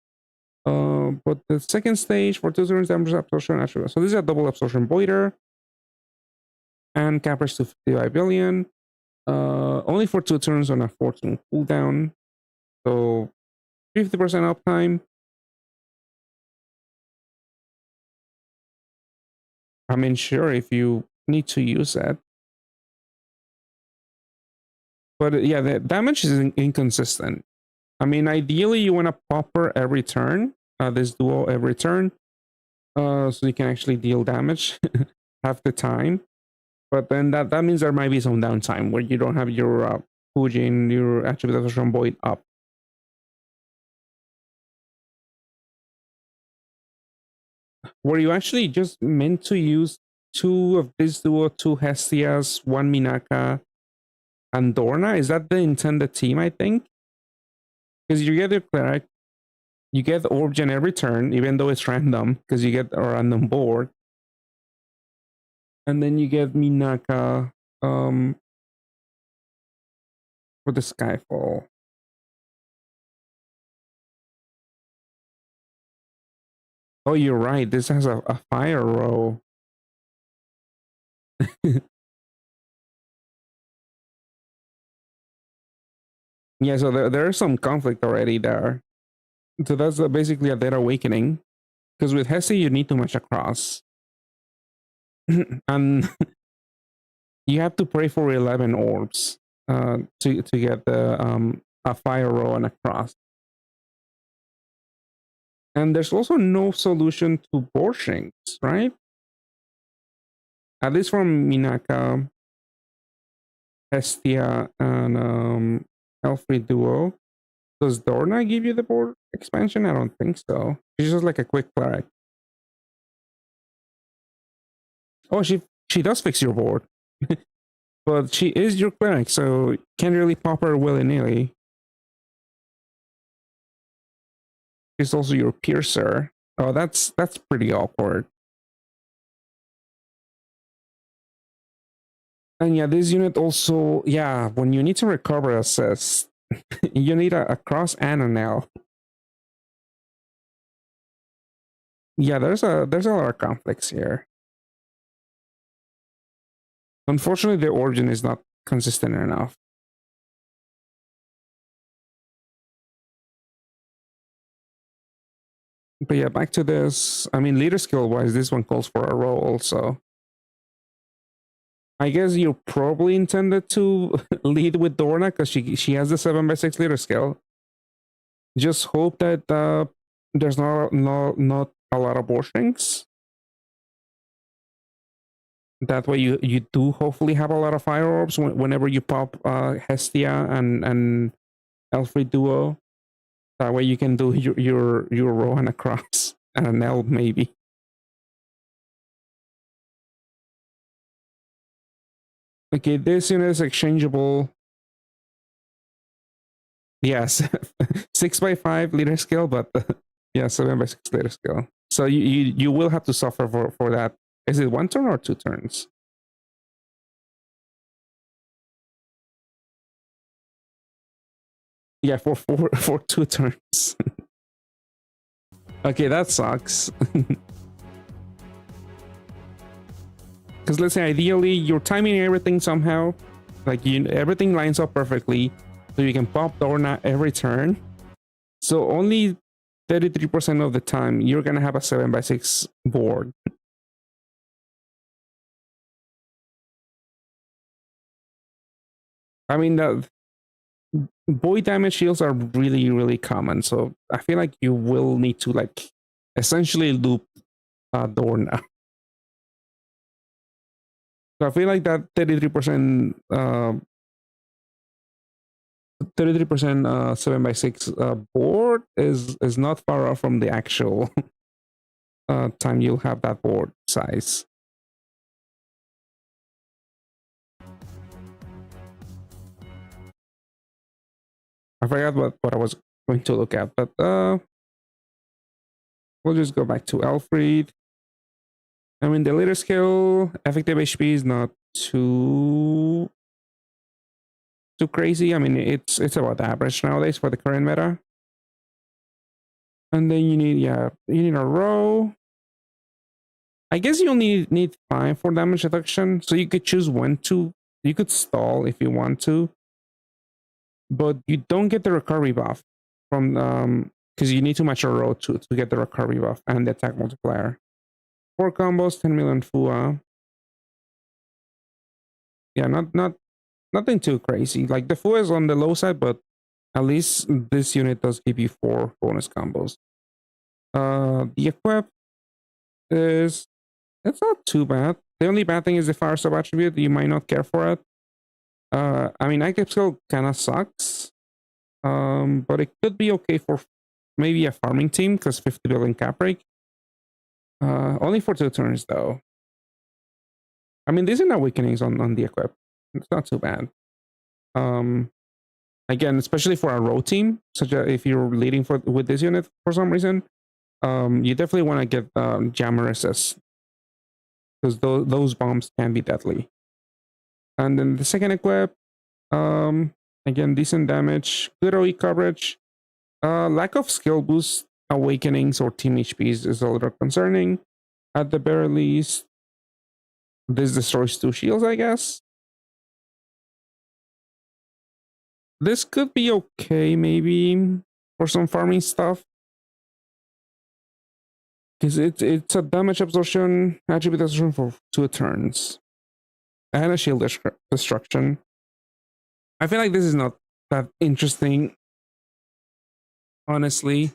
But the second stage for 2 turns damage absorption actually. So this is a double absorption Voider and Cappers to 55 billion. Only for 2 turns on a 14 cooldown. So 50% uptime. I mean, sure, if you need to use that. But yeah, the damage is inconsistent. I mean, ideally, you want to pop her every turn, this duo every turn, so you can actually deal damage half the time. But then that means there might be some downtime where you don't have your Fujin, your Attribute Absorption Void up. Were you actually just meant to use 2 of this duo, 2 Hestias, 1 Minaka, and Dorna? Is that the intended team, I think? Because you get your Cleric, you get Orb Gen every turn, even though it's random, because you get a random board. And then you get Minaka for the Skyfall. Oh, you're right. This has a fire row. Yeah, so there's some conflict already there. So that's basically a Dead Awakening. Because with Hesse, you need to match across. And you have to pray for 11 orbs to get the a fire row and a cross. And there's also no solution to Borshings, right? At least from Minaka, Hestia, and Elfrey Duo. Does Dorna give you the board expansion? I don't think so. She's just like a quick cleric. Oh, she does fix your board. But she is your cleric, so can't really pop her willy-nilly. She's also your piercer. Oh, that's pretty awkward. And yeah, this unit also, yeah, when you need to recover assist, you need a cross and an L. Yeah, there's a lot of conflicts here. Unfortunately, the origin is not consistent enough. But yeah, back to this. I mean, leader skill wise, this one calls for a roll also. I guess you probably intended to lead with Dorna because she has the 7x6 leader skill. Just hope that there's not a lot of Borshings. That way you do hopefully have a lot of fire orbs whenever you pop Hestia and Elfrey duo. That way you can do your row and a cross and an L maybe. Okay, this unit is exchangeable. Yes, 6x5 liter scale, but yeah, 7x6 liter scale. So you will have to suffer for that. Is it 1 turn or 2 turns? Yeah, for 2 turns. Okay, that sucks. Because let's say ideally you're timing everything somehow, like everything lines up perfectly, so you can pop Dorna every turn. So only 33% of the time you're gonna have a 7x6 board. I mean, the void damage shields are really common, so I feel like you will need to like essentially loop Dorna. So I feel like that 33% 7x6 board is not far off from the actual time you'll have that board size. I forgot what I was going to look at, but we'll just go back to Alfred. I mean, the leader skill effective HP is not too crazy. I mean, it's about average nowadays for the current meta. And then you need a row. I guess you only need 5 for damage reduction, so you could choose when to. You could stall if you want to, but you don't get the recovery buff from because you need to match a row to get the recovery buff and the attack multiplier. 4 combos, 10 million FUA. Yeah, nothing too crazy. Like the FUA is on the low side, but at least this unit does give you 4 bonus combos. The equip is it's not too bad. The only bad thing is the fire sub attribute. You might not care for it. I mean, active skill kind of sucks. But it could be okay for maybe a farming team because 50 billion cap break. Only for 2 turns though. I mean, these are no weakenings on the equip. It's not too bad. Again, especially for a row team, such as if you're leading with this unit for some reason, you definitely want to get jammer assist because those bombs can be deadly. And then the second equip, again, decent damage, good OE coverage. Lack of skill boost, awakenings, or team HPs is a little concerning. At the very least, this destroys 2 shields, I guess. This could be okay, maybe, for some farming stuff. Because it's a damage absorption, attribute absorption for 2 turns. And a shield destruction. I feel like this is not that interesting, honestly.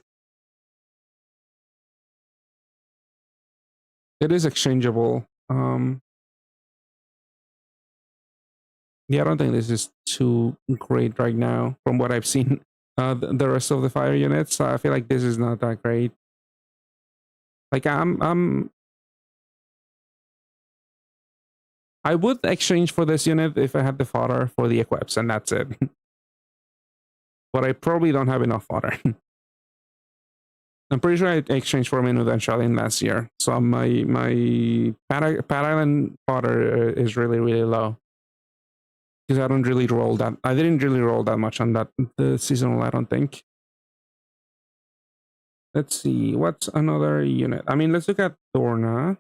It is exchangeable. Yeah, I don't think this is too great right now from what I've seen. The rest of the fire units, I feel like this is not that great. Like I would exchange for this unit if I had the fodder for the equips, and that's it. But I probably don't have enough fodder. I'm pretty sure I exchanged for Minu and Shaolin last year, so my Pat Island fodder is really low. Because I don't really roll that. I didn't really roll that much on that the seasonal. I don't think. Let's see what's another unit. I mean, let's look at Dorna.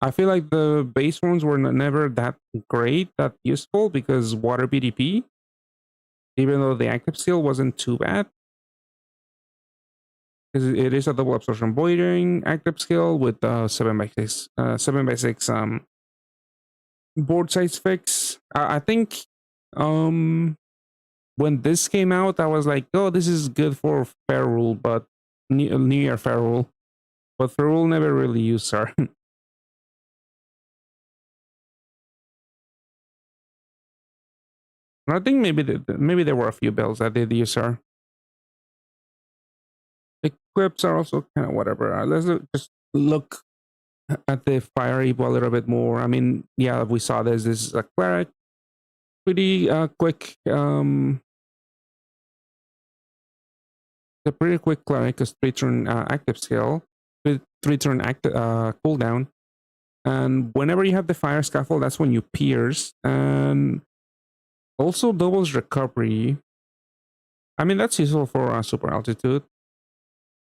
I feel like the base ones were never that great, that useful because water BDP. Even though the active skill wasn't too bad, because it is a double absorption voiding active skill with 7x6 7x6 board size fix. I think when this came out, I was like, oh, this is good for Fair Rule, but New Year Fair Rule. But Fair Rule never really used her. I think maybe there were a few builds that did use her. Equips are also kind of whatever. Let's just look at the fire evo a little bit more. I mean, yeah, we saw this. This is a cleric, pretty quick. A pretty quick cleric, a 3-turn active skill with 3-turn cooldown. And whenever you have the fire scaffold, that's when you pierce, and also doubles recovery. I mean, that's useful for super altitude,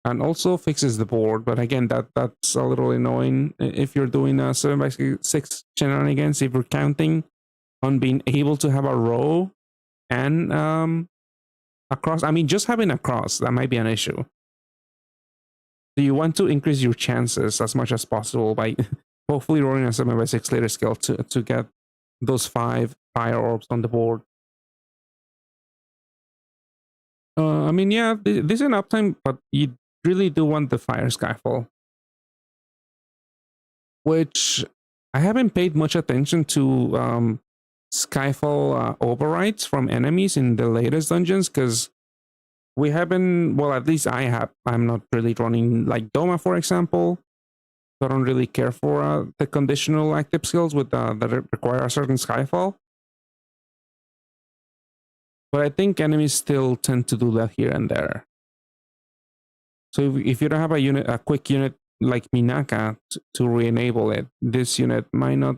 and also fixes the board. But again, that's a little annoying if you're doing a 7x6 shenanigans. If you're counting on being able to have a row and a cross, I mean, just having a cross, that might be an issue. So you want to increase your chances as much as possible by hopefully rolling a 7x6 later skill to get those 5 fire orbs on the board. I mean, yeah, this is an uptime, but you really do want the fire skyfall, which I haven't paid much attention to skyfall overrides from enemies in the latest dungeons, because we haven't, well, at least I have. I'm not really running like Doma, for example. So I don't really care for the conditional active skills with that require a certain skyfall. But I think enemies still tend to do that here and there. So if you don't have a quick unit like Minaka to re-enable it, this unit might not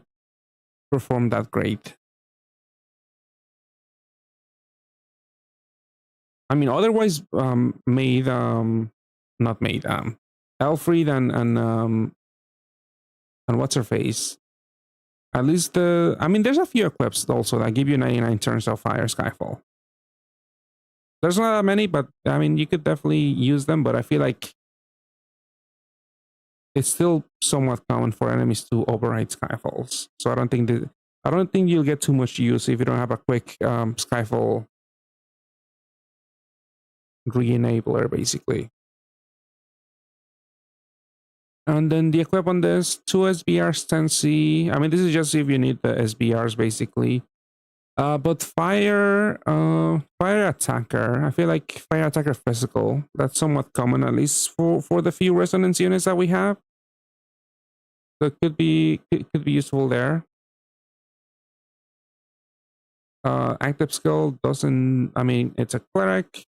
perform that great. I mean, otherwise, not Maid, Elfried and what's her face? At least I mean, there's a few equips also that give you 99 turns of fire skyfall. There's not that many, but I mean, you could definitely use them. But I feel like it's still somewhat common for enemies to override skyfalls. So I don't think you'll get too much use if you don't have a quick skyfall re-enabler, basically. And then the equip on this, 2 SBRs, 10C. I mean, this is just if you need the SBRs, basically. But fire attacker, I feel like fire attacker physical, that's somewhat common, at least for the few resonance units that we have. So it could be useful there. Active skill doesn't, I mean, it's a cleric.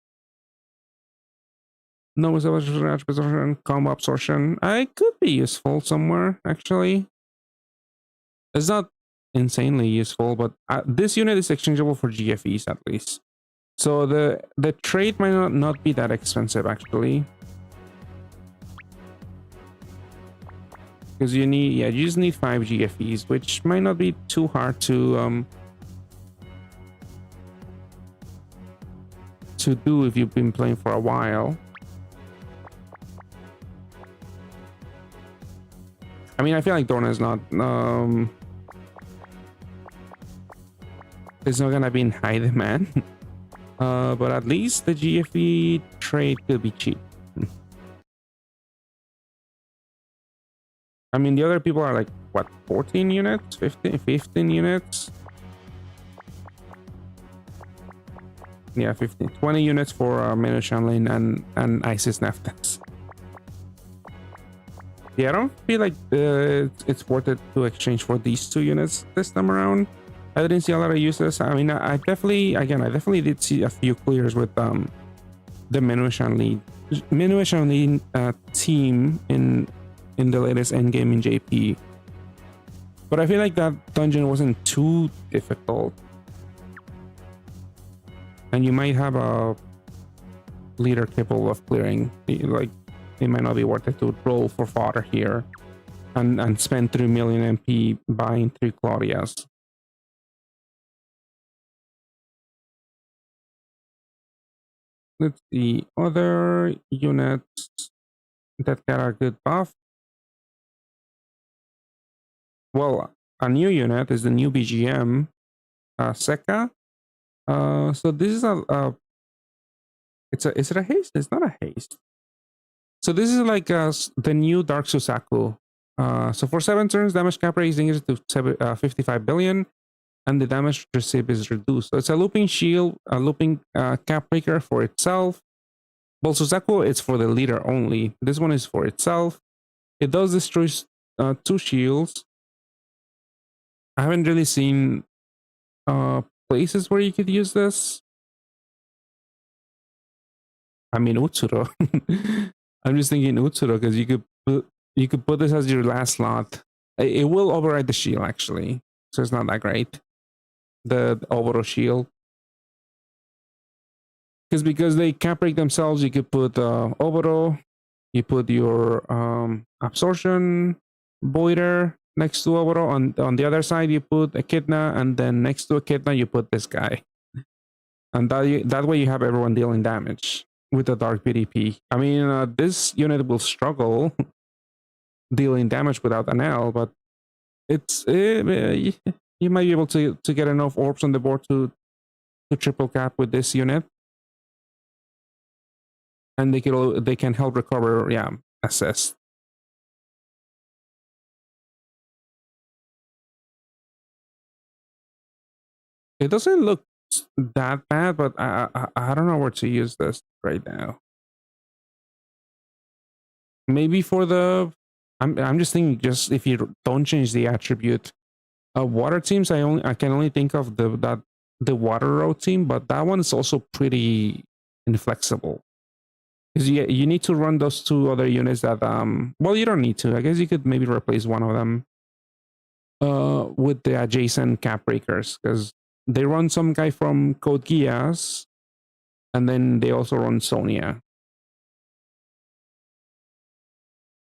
No absorption, combo absorption. It could be useful somewhere, actually. It's not insanely useful, but this unit is exchangeable for GFEs at least. So the trade might not be that expensive, actually. Because you just need 5 GFEs, which might not be too hard to do if you've been playing for a while. I mean, I feel like Dorna is not it's not gonna be in high demand. But at least the GFE trade could be cheap. I mean, the other people are like, what, 14 units? 15 units? Yeah, 15. 20 units for Menu Shanlin and Isis Neftas. Yeah, I don't feel like it's worth it to exchange for these 2 units this time around. I didn't see a lot of uses. I mean, I definitely did see a few clears with the Menu Shanlin team in the latest endgame in JP. But I feel like that dungeon wasn't too difficult. And you might have a leader capable of clearing. Like, it might not be worth it to roll for fodder here and spend 3 million MP buying 3 Claudias. Let's see, other units that got a good buff. Well, a new unit is the new BGM, Seka. So this is is it a haste? It's not a haste. So this is like the new Dark Susaku. So for 7 turns, damage cap rate is increased to 55 billion, and the damage received is reduced. So it's a looping shield, a looping cap breaker for itself. Well, Susaku is for the leader only. This one is for itself. It does destroy 2 shields. I haven't really seen places where you could use this. I mean, Utsuro. I'm just thinking Utsuro because you could put this as your last slot. It will override the shield actually, so it's not that great. The Oboro shield, because they can't break themselves. You could put Oboro. You put your absorption Boider next to Oboro. On the other side, you put Echidna, and then next to Echidna, you put this guy. And that way you have everyone dealing damage with the Dark PDP. I mean, this unit will struggle dealing damage without an L, but it's you might be able to get enough orbs on the board to triple cap with this unit, and they can help recover, yeah, assist. It doesn't look that bad, but I don't know where to use this right now. Maybe for the I'm just thinking, just if you don't change the attribute. Water teams, I can only think of the water road team, but that one is also pretty inflexible. Because you need to run those 2 other units that well, you don't need to. I guess you could maybe replace one of them with the adjacent cap breakers, because they run some guy from Code Geass, and then they also run Sonia.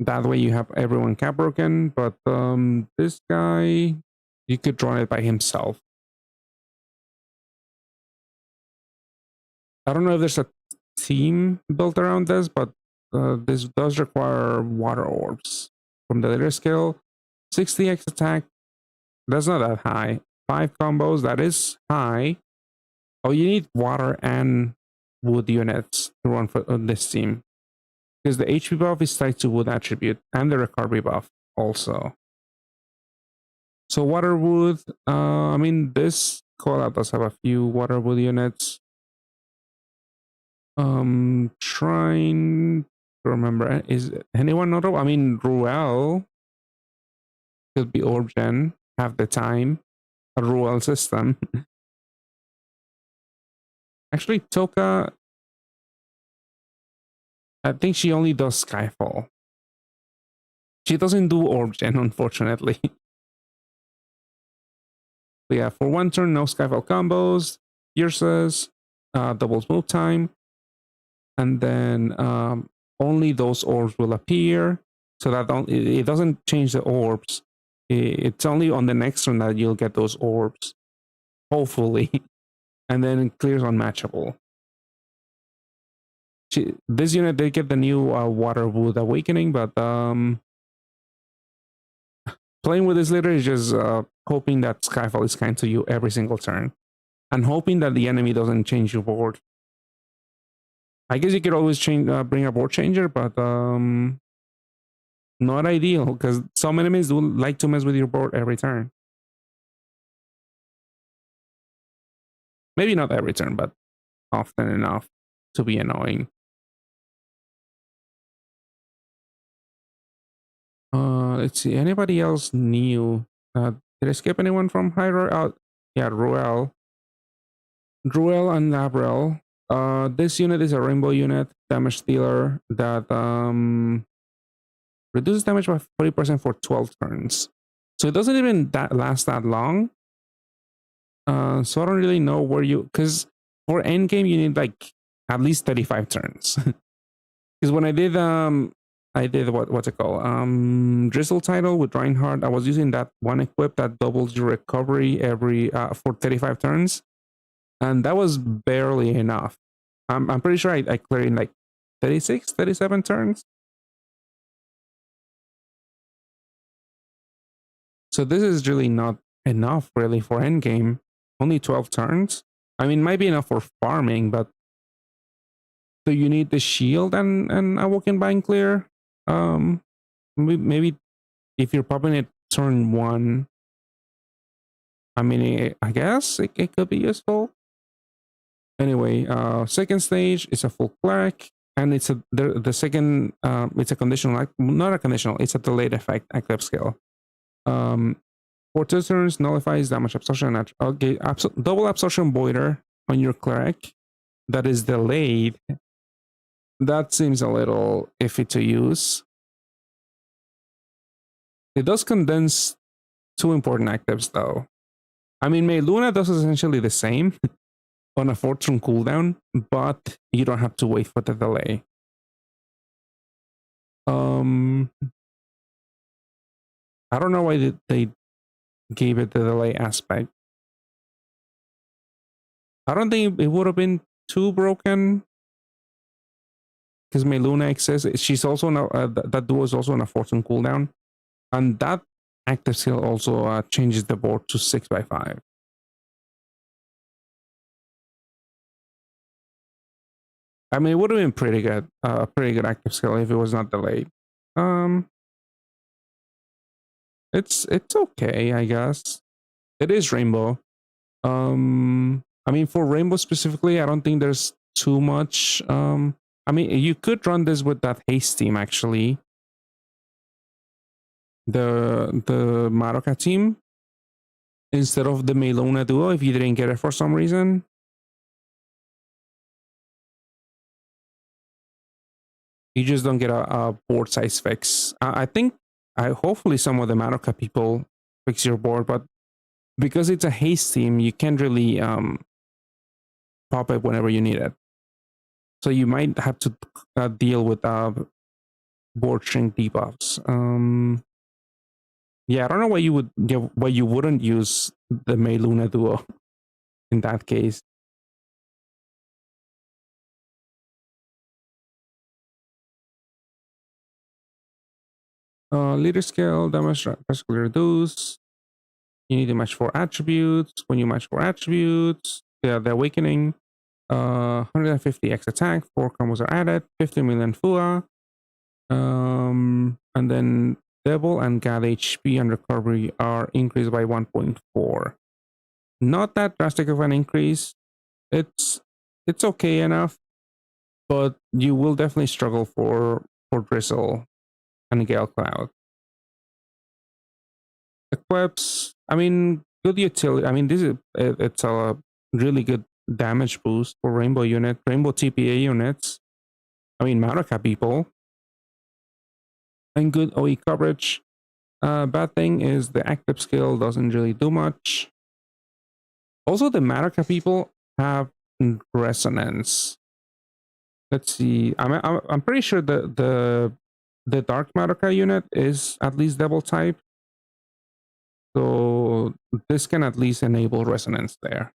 That way you have everyone cap broken, but this guy, you could run it by himself. I don't know if there's a team built around this, but this does require water orbs from the leader skill. 60x attack, that's not that high. 5 combos, that is high. Oh, you need water and wood units to run for this team, because the HP buff is tied to wood attribute and the recovery buff also. So water wood, I mean, this callout does have a few water wood units. Trying to remember, is anyone notable? I mean, Ruel could be orb gen, have the time, a Ruel system. Actually, Toka, I think she only does Skyfall. She doesn't do orb gen, unfortunately. But yeah, for 1 turn, no Skyfall combos, Ursa's, doubles move time, and then only those orbs will appear, so that it doesn't change the orbs. It's only on the next turn that you'll get those orbs, hopefully, and then it clears unmatchable. This unit did get the new Water Wood Awakening, but playing with this leader is just hoping that Skyfall is kind to you every single turn, and hoping that the enemy doesn't change your board. I guess you could always change, bring a board changer, but not ideal, because some enemies do like to mess with your board every turn. Maybe not every turn, but often enough to be annoying. Let's see. Anybody else new? Did I skip anyone from Hyrule? Yeah, Ruel. Ruel and Labrel. This unit is a rainbow unit, damage dealer that reduces damage by 40% for 12 turns. So it doesn't even last that long. So I don't really know where because for endgame you need like at least 35 turns. Because when I did what's it called? Drizzle title with Reinhardt, I was using that one equip that doubles your recovery every for 35 turns. And that was barely enough. I'm pretty sure I cleared in like 36, 37 turns. So this is really not enough really for endgame. Only 12 turns. I mean, might be enough for farming, but do you need the shield and Awoken Bind clear? Maybe if you're popping it turn 1, I mean, I guess it could be useful. Anyway, second stage is a full cleric. and it's the second. It's a conditional, not a conditional. It's a delayed effect active skill. For 2 turns, nullifies damage absorption. Okay, double absorption boiler on your cleric that is delayed. That seems a little iffy to use. It does condense 2 important actives though. I mean, May Luna does essentially the same on a 4-turn cooldown, but you don't have to wait for the delay. I don't know why they gave it the delay aspect. I don't think it would have been too broken because May Luna exists. She's also now that duo is also on a 4-turn cooldown, and that active skill also changes the board to 6x5. I mean, it would have been pretty good, pretty good active skill if it was not delayed. It's okay, I guess. It is Rainbow. I mean, for Rainbow specifically, I don't think there's too much. I mean, you could run this with that haste team actually. The Madoka team instead of the Melona duo if you didn't get it for some reason. You just don't get a board size fix. I think hopefully some of the Madoka people fix your board, but because it's a haste team, you can't really pop it whenever you need it. So you might have to deal with board shrink debuffs. Yeah, I don't know why you wouldn't use the Mei Luna duo in that case. Leader skill, damage basically reduce. You need to match 4 attributes. When you match 4 attributes, the awakening, 150 X attack, 4 combos are added, 50 million FUA, and then Devil and God HP and recovery are increased by 1.4. Not that drastic of an increase. It's okay enough, but you will definitely struggle for Drizzle and Gale Cloud. Equips, I mean, good utility. I mean, it's a really good damage boost for Rainbow TPA units. I mean, Madoka people. And good OE coverage. Bad thing is the active skill doesn't really do much. Also, the Madoka people have resonance. Let's see. I'm pretty sure the Dark Madoka unit is at least double type. So this can at least enable resonance there.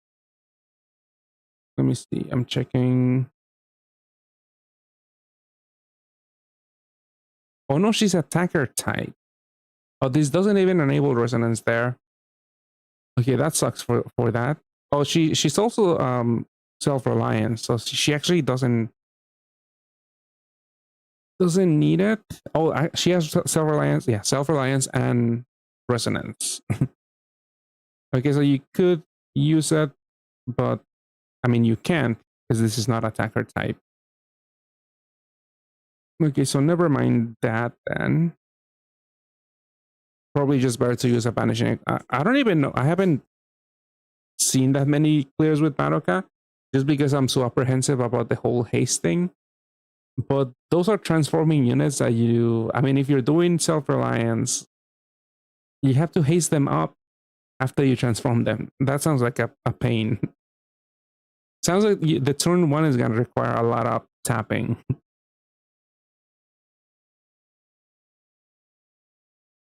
Let me see. I'm checking. Oh no, she's attacker type. Oh, this doesn't even enable resonance there. Okay, that sucks for that. Oh, she's also self-reliant, so she actually doesn't need it. Oh, she has self-reliance. Yeah, self-reliance and resonance. Okay, so you could use it, but I mean you can't because this is not attacker type. Okay, so never mind that then. Probably just better to use a banishing. I don't even know. I haven't seen that many clears with Madoka just because I'm so apprehensive about the whole haste thing. But those are transforming units that I mean, if you're doing self-reliance, you have to haste them up after you transform them. That sounds like a pain. Sounds like the turn 1 is going to require a lot of tapping.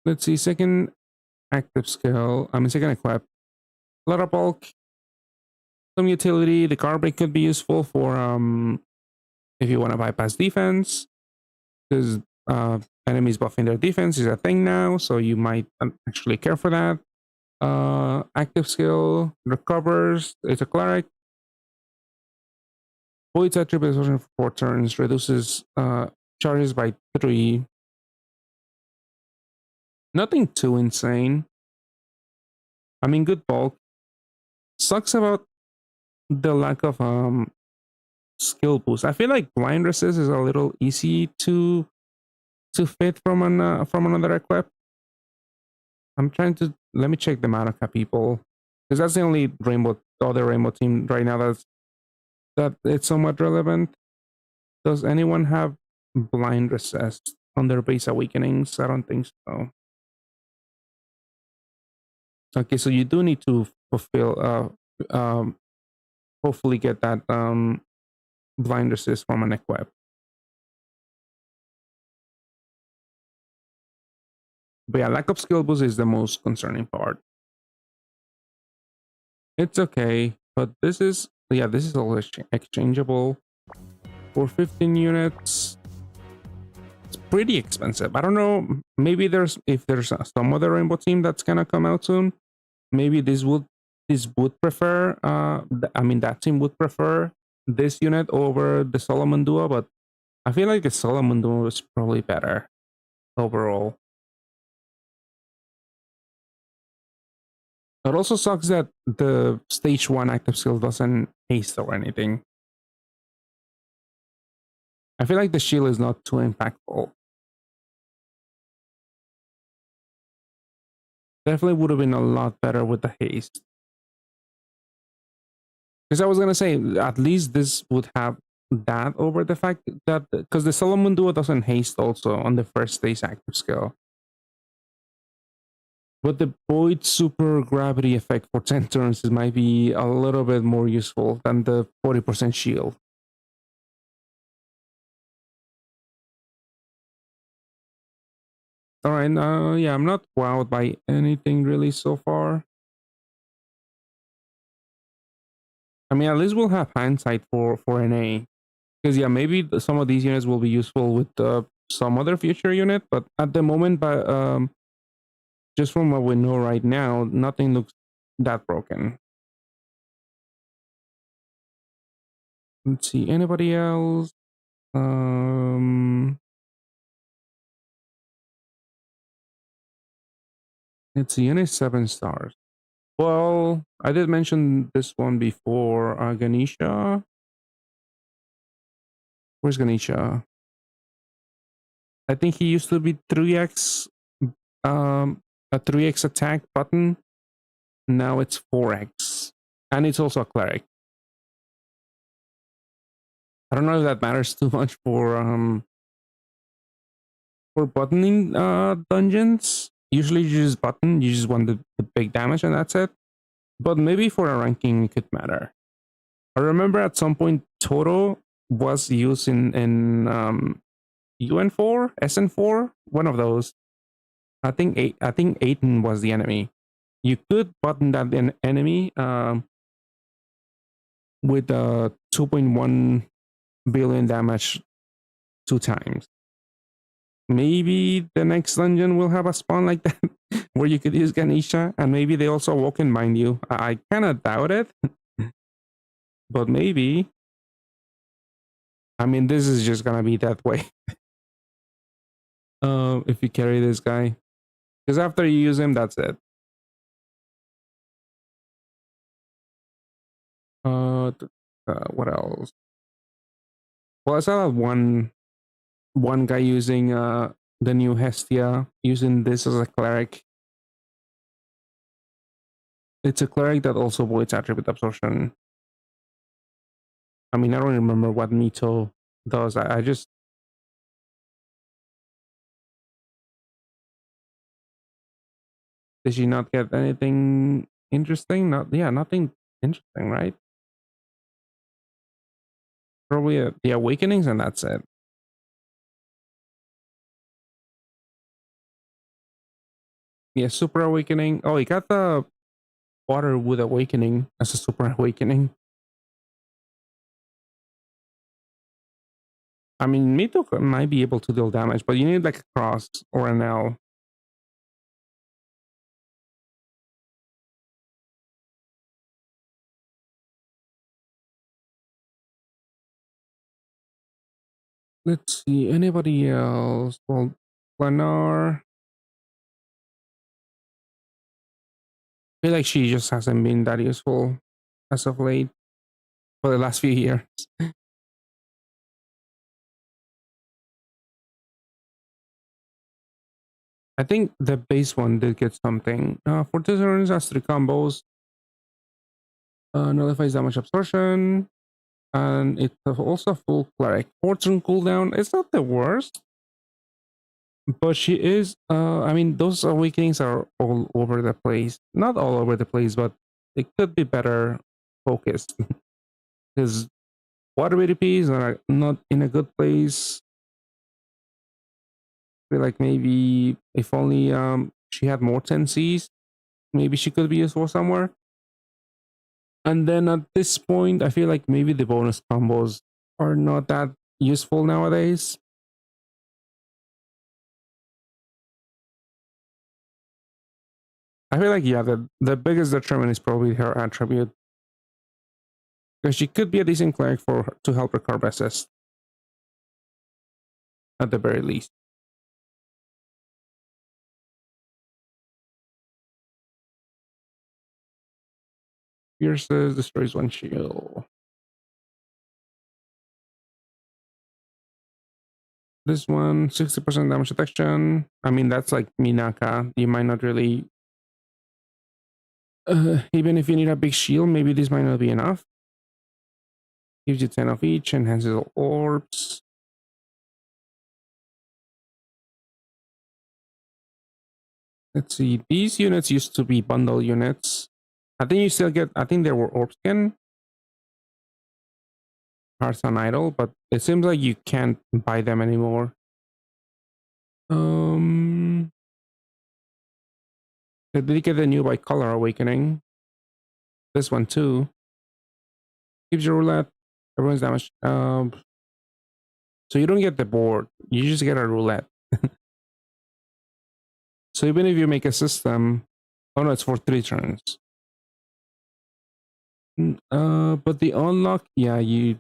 Let's see, second active skill. I mean, second equip. A lot of bulk. Some utility. The carbon could be useful for if you want to bypass defense. Because enemies buffing their defense is a thing now, so you might actually care for that. Active skill recovers. It's a cleric. Voids attribute for 4 turns. Reduces charges by 3. Nothing too insane. I mean, good bulk. Sucks about the lack of skill boost. I feel like blind resist is a little easy to fit from another equip. I'm trying to let me check the Madoka people because that's the only other rainbow team right now that it's somewhat relevant. Does anyone have blind resist on their base awakenings? I don't think so. Okay, so you do need to fulfill hopefully get that blind resist from an equip. But yeah, lack of skill boost is the most concerning part. It's okay, but this is all exchangeable for 15 units. It's pretty expensive. I don't know. Maybe if there's some other rainbow team that's gonna come out soon. Maybe this would prefer. I mean that team would prefer this unit over the Solomon Duo, but I feel like the Solomon Duo is probably better overall. It also sucks that the stage 1 active skill doesn't haste or anything. I feel like the shield is not too impactful. Definitely would have been a lot better with the haste. Because I was gonna say, at least this would have that over the fact that because the Solomon Duo doesn't haste also on the first stage active skill. But the Void Super Gravity effect for 10 turns might be a little bit more useful than the 40% shield. Alright, yeah, I'm not wowed by anything really so far. I mean, at least we'll have hindsight for NA. Because yeah, maybe some of these units will be useful with some other future unit, but at the moment, just from what we know right now, nothing looks that broken. Let's see, anybody else? Let's see, NA 7 stars. Well, I did mention this one before. Ganesha. Where's Ganesha? I think he used to be 3x, a 3x attack button. Now it's 4x, and it's also a cleric. I don't know if that matters too much for buttoning dungeons. Usually you just button, you just want the big damage and that's it. But maybe for a ranking it could matter. I remember at some point Toto was used in UN4, SN4, one of those. I think Aiden was the enemy. You could button that enemy with 2.1 billion damage 2 times. Maybe the next dungeon will have a spawn like that where you could use Ganesha, and maybe they also walk and mind you. I kind of doubt it, but maybe. I mean, this is just gonna be that way. If you carry this guy, because after you use him, that's it. What else? Well, I saw that one guy using the new Hestia, using this as a cleric. It's a cleric that also voids attribute absorption. I mean, I don't remember what Mito does. I just did she not get anything interesting? Nothing interesting, right? Probably the awakenings, and that's it. Yeah, super awakening. Oh, he got the water with awakening as a super awakening. I mean, Mito might be able to deal damage, but you need like a cross or an L. Let's see, anybody else? Well, Planar. I feel like she just hasn't been that useful as of late for the last few years. I think the base one did get something. For 2 turns, has 3 combos. Nullifies damage absorption. And it's also full cleric. 4 turn cooldown. It's not the worst. But she is, I mean, those awakenings are all over the place. Not all over the place, but it could be better focused. Because water BDPs are not in a good place. I feel like maybe if only she had more 10Cs, maybe she could be useful somewhere. And then at this point, I feel like maybe the bonus combos are not that useful nowadays. I feel like, yeah, the biggest detriment is probably her attribute. Because she could be a decent cleric to help her carb assist. At the very least. Pierces, destroys 1 shield. This one, 60% damage detection. I mean, that's like Minaka. You might not really... even if you need a big shield, maybe this might not be enough. Gives you 10 of each, enhances all orbs. Let's see, these units used to be bundle units. I think you still get, I think there were orb skin. Hearts on idle, but it seems like you can't buy them anymore. They did get the new bicolor awakening. This one too. Gives you roulette. Everyone's damage. So you don't get the board. You just get a roulette. So even if you make a system, oh no, it's for 3 turns. But the unlock, yeah, you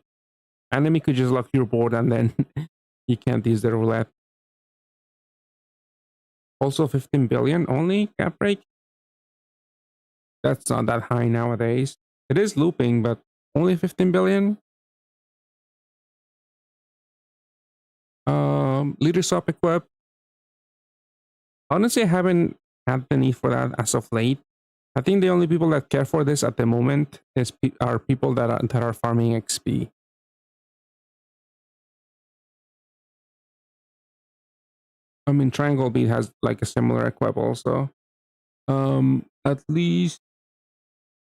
enemy could just lock your board and then you can't use the roulette. Also 15 billion only cap break. That's not that high nowadays. It is looping, but only 15 billion. Leader swap equip. Honestly, I haven't had the need for that as of late. I think the only people that care for this at the moment are people that are farming XP. I mean, Triangle Beat has like a similar equip also. At least,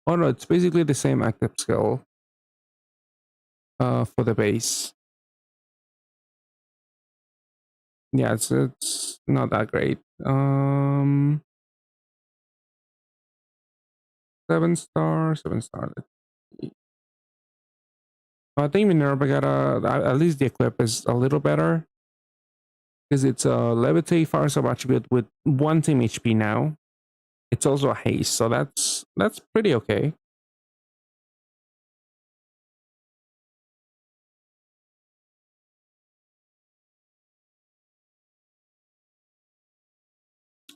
oh no, it's basically the same active skill. For the base. Yeah, it's not that great. 7 star, 7 star. I think Minerva got at least the equip is a little better. Because it's a levitate fire sub attribute with 1 team HP now. It's also a haste, so that's pretty okay.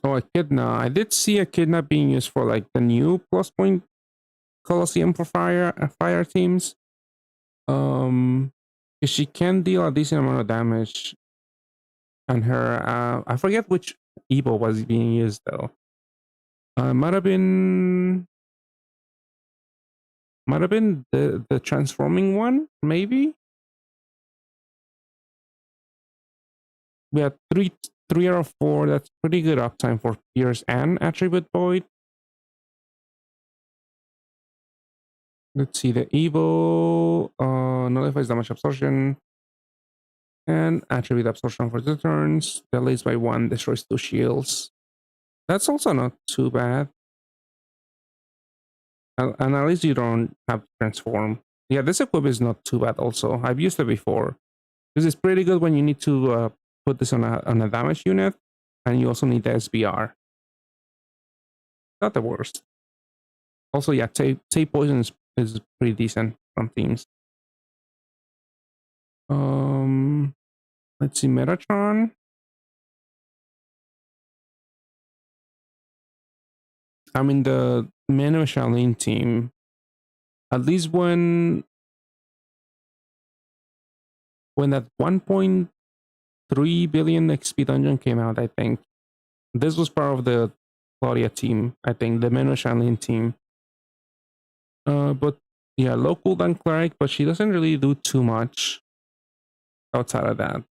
Oh, Echidna. I did see Echidna being used for like the new plus point Colosseum for fire teams. She can deal a decent amount of damage. And her, I forget which Evo was being used though. Might have been the transforming one, maybe. We had three out of 4. That's pretty good uptime for Pierce and Attribute Void. Let's see, the Evo nullifies damage absorption and attribute absorption for 2 turns. Delays by 1, destroys 2 shields. That's also not too bad. And at least you don't have to transform. Yeah, this equip is not too bad also. I've used it before. This is pretty good when you need to put this on a damage unit, and you also need the SBR. Not the worst. Also, yeah, tape poison is pretty decent from teams. Let's see, Metatron. I mean, the Manu Shaolin team, at least when that 1.3 billion XP dungeon came out, I think This was part of the Claudia team, I think, the Menu Shanlin team. But yeah, low cooldown cleric, but she doesn't really do too much outside of that.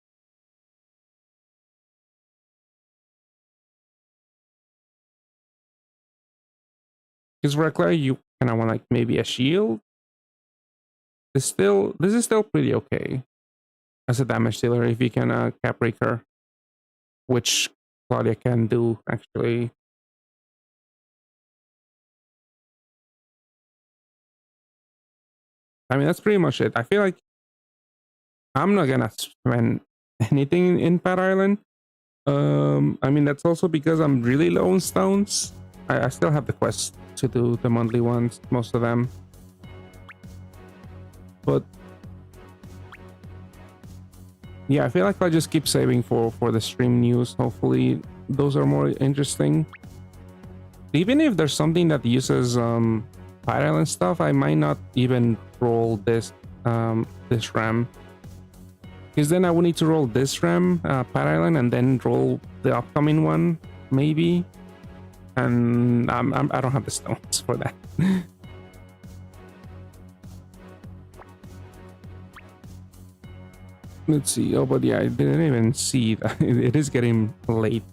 Because for a cleric, you kind of want like maybe a shield. This is still pretty okay as a damage dealer if you can cap break her, which Claudia can do actually. I mean, that's pretty much it. I feel like I'm not gonna spend anything in Pat Island. I mean, that's also because I'm really low on stones. I still have the quest to do, the monthly ones, most of them. But yeah, I feel like I'll just keep saving for the stream news. Hopefully those are more interesting. Even if there's something that uses Pat Island stuff, I might not even roll this this RAM. Because then I would need to roll this RAM, Pat Island, and then roll the upcoming one, maybe. And I don't have the stones for that. Let's see. Oh, but yeah, I didn't even see that. It is getting late.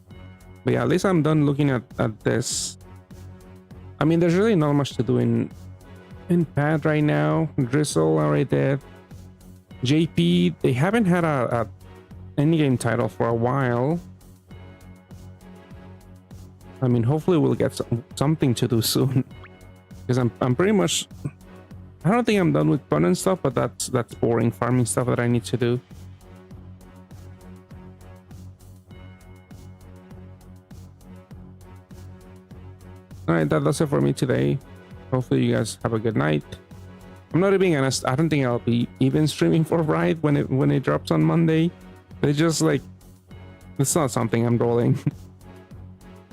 But yeah, at least I'm done looking at this. I mean, there's really not much to do in Pat right now. Drizzle already dead. JP, they haven't had a endgame title for a while. I mean, hopefully we'll get something to do soon. Because I'm pretty much... I don't think I'm done with fun and stuff, but that's boring farming stuff that I need to do. Alright, that's it for me today. Hopefully you guys have a good night. I'm not being honest, I don't think I'll be even streaming for Ride when it drops on Monday. It's just like, it's not something I'm rolling.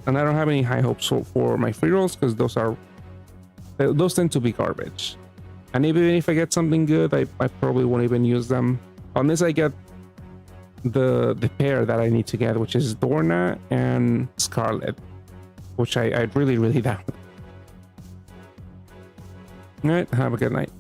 And I don't have any high hopes for my free rolls because those tend to be garbage. And even if I get something good, I probably won't even use them unless I get the pair that I need to get, which is Dorna and Scarlet, which I really doubt. All right, have a good night.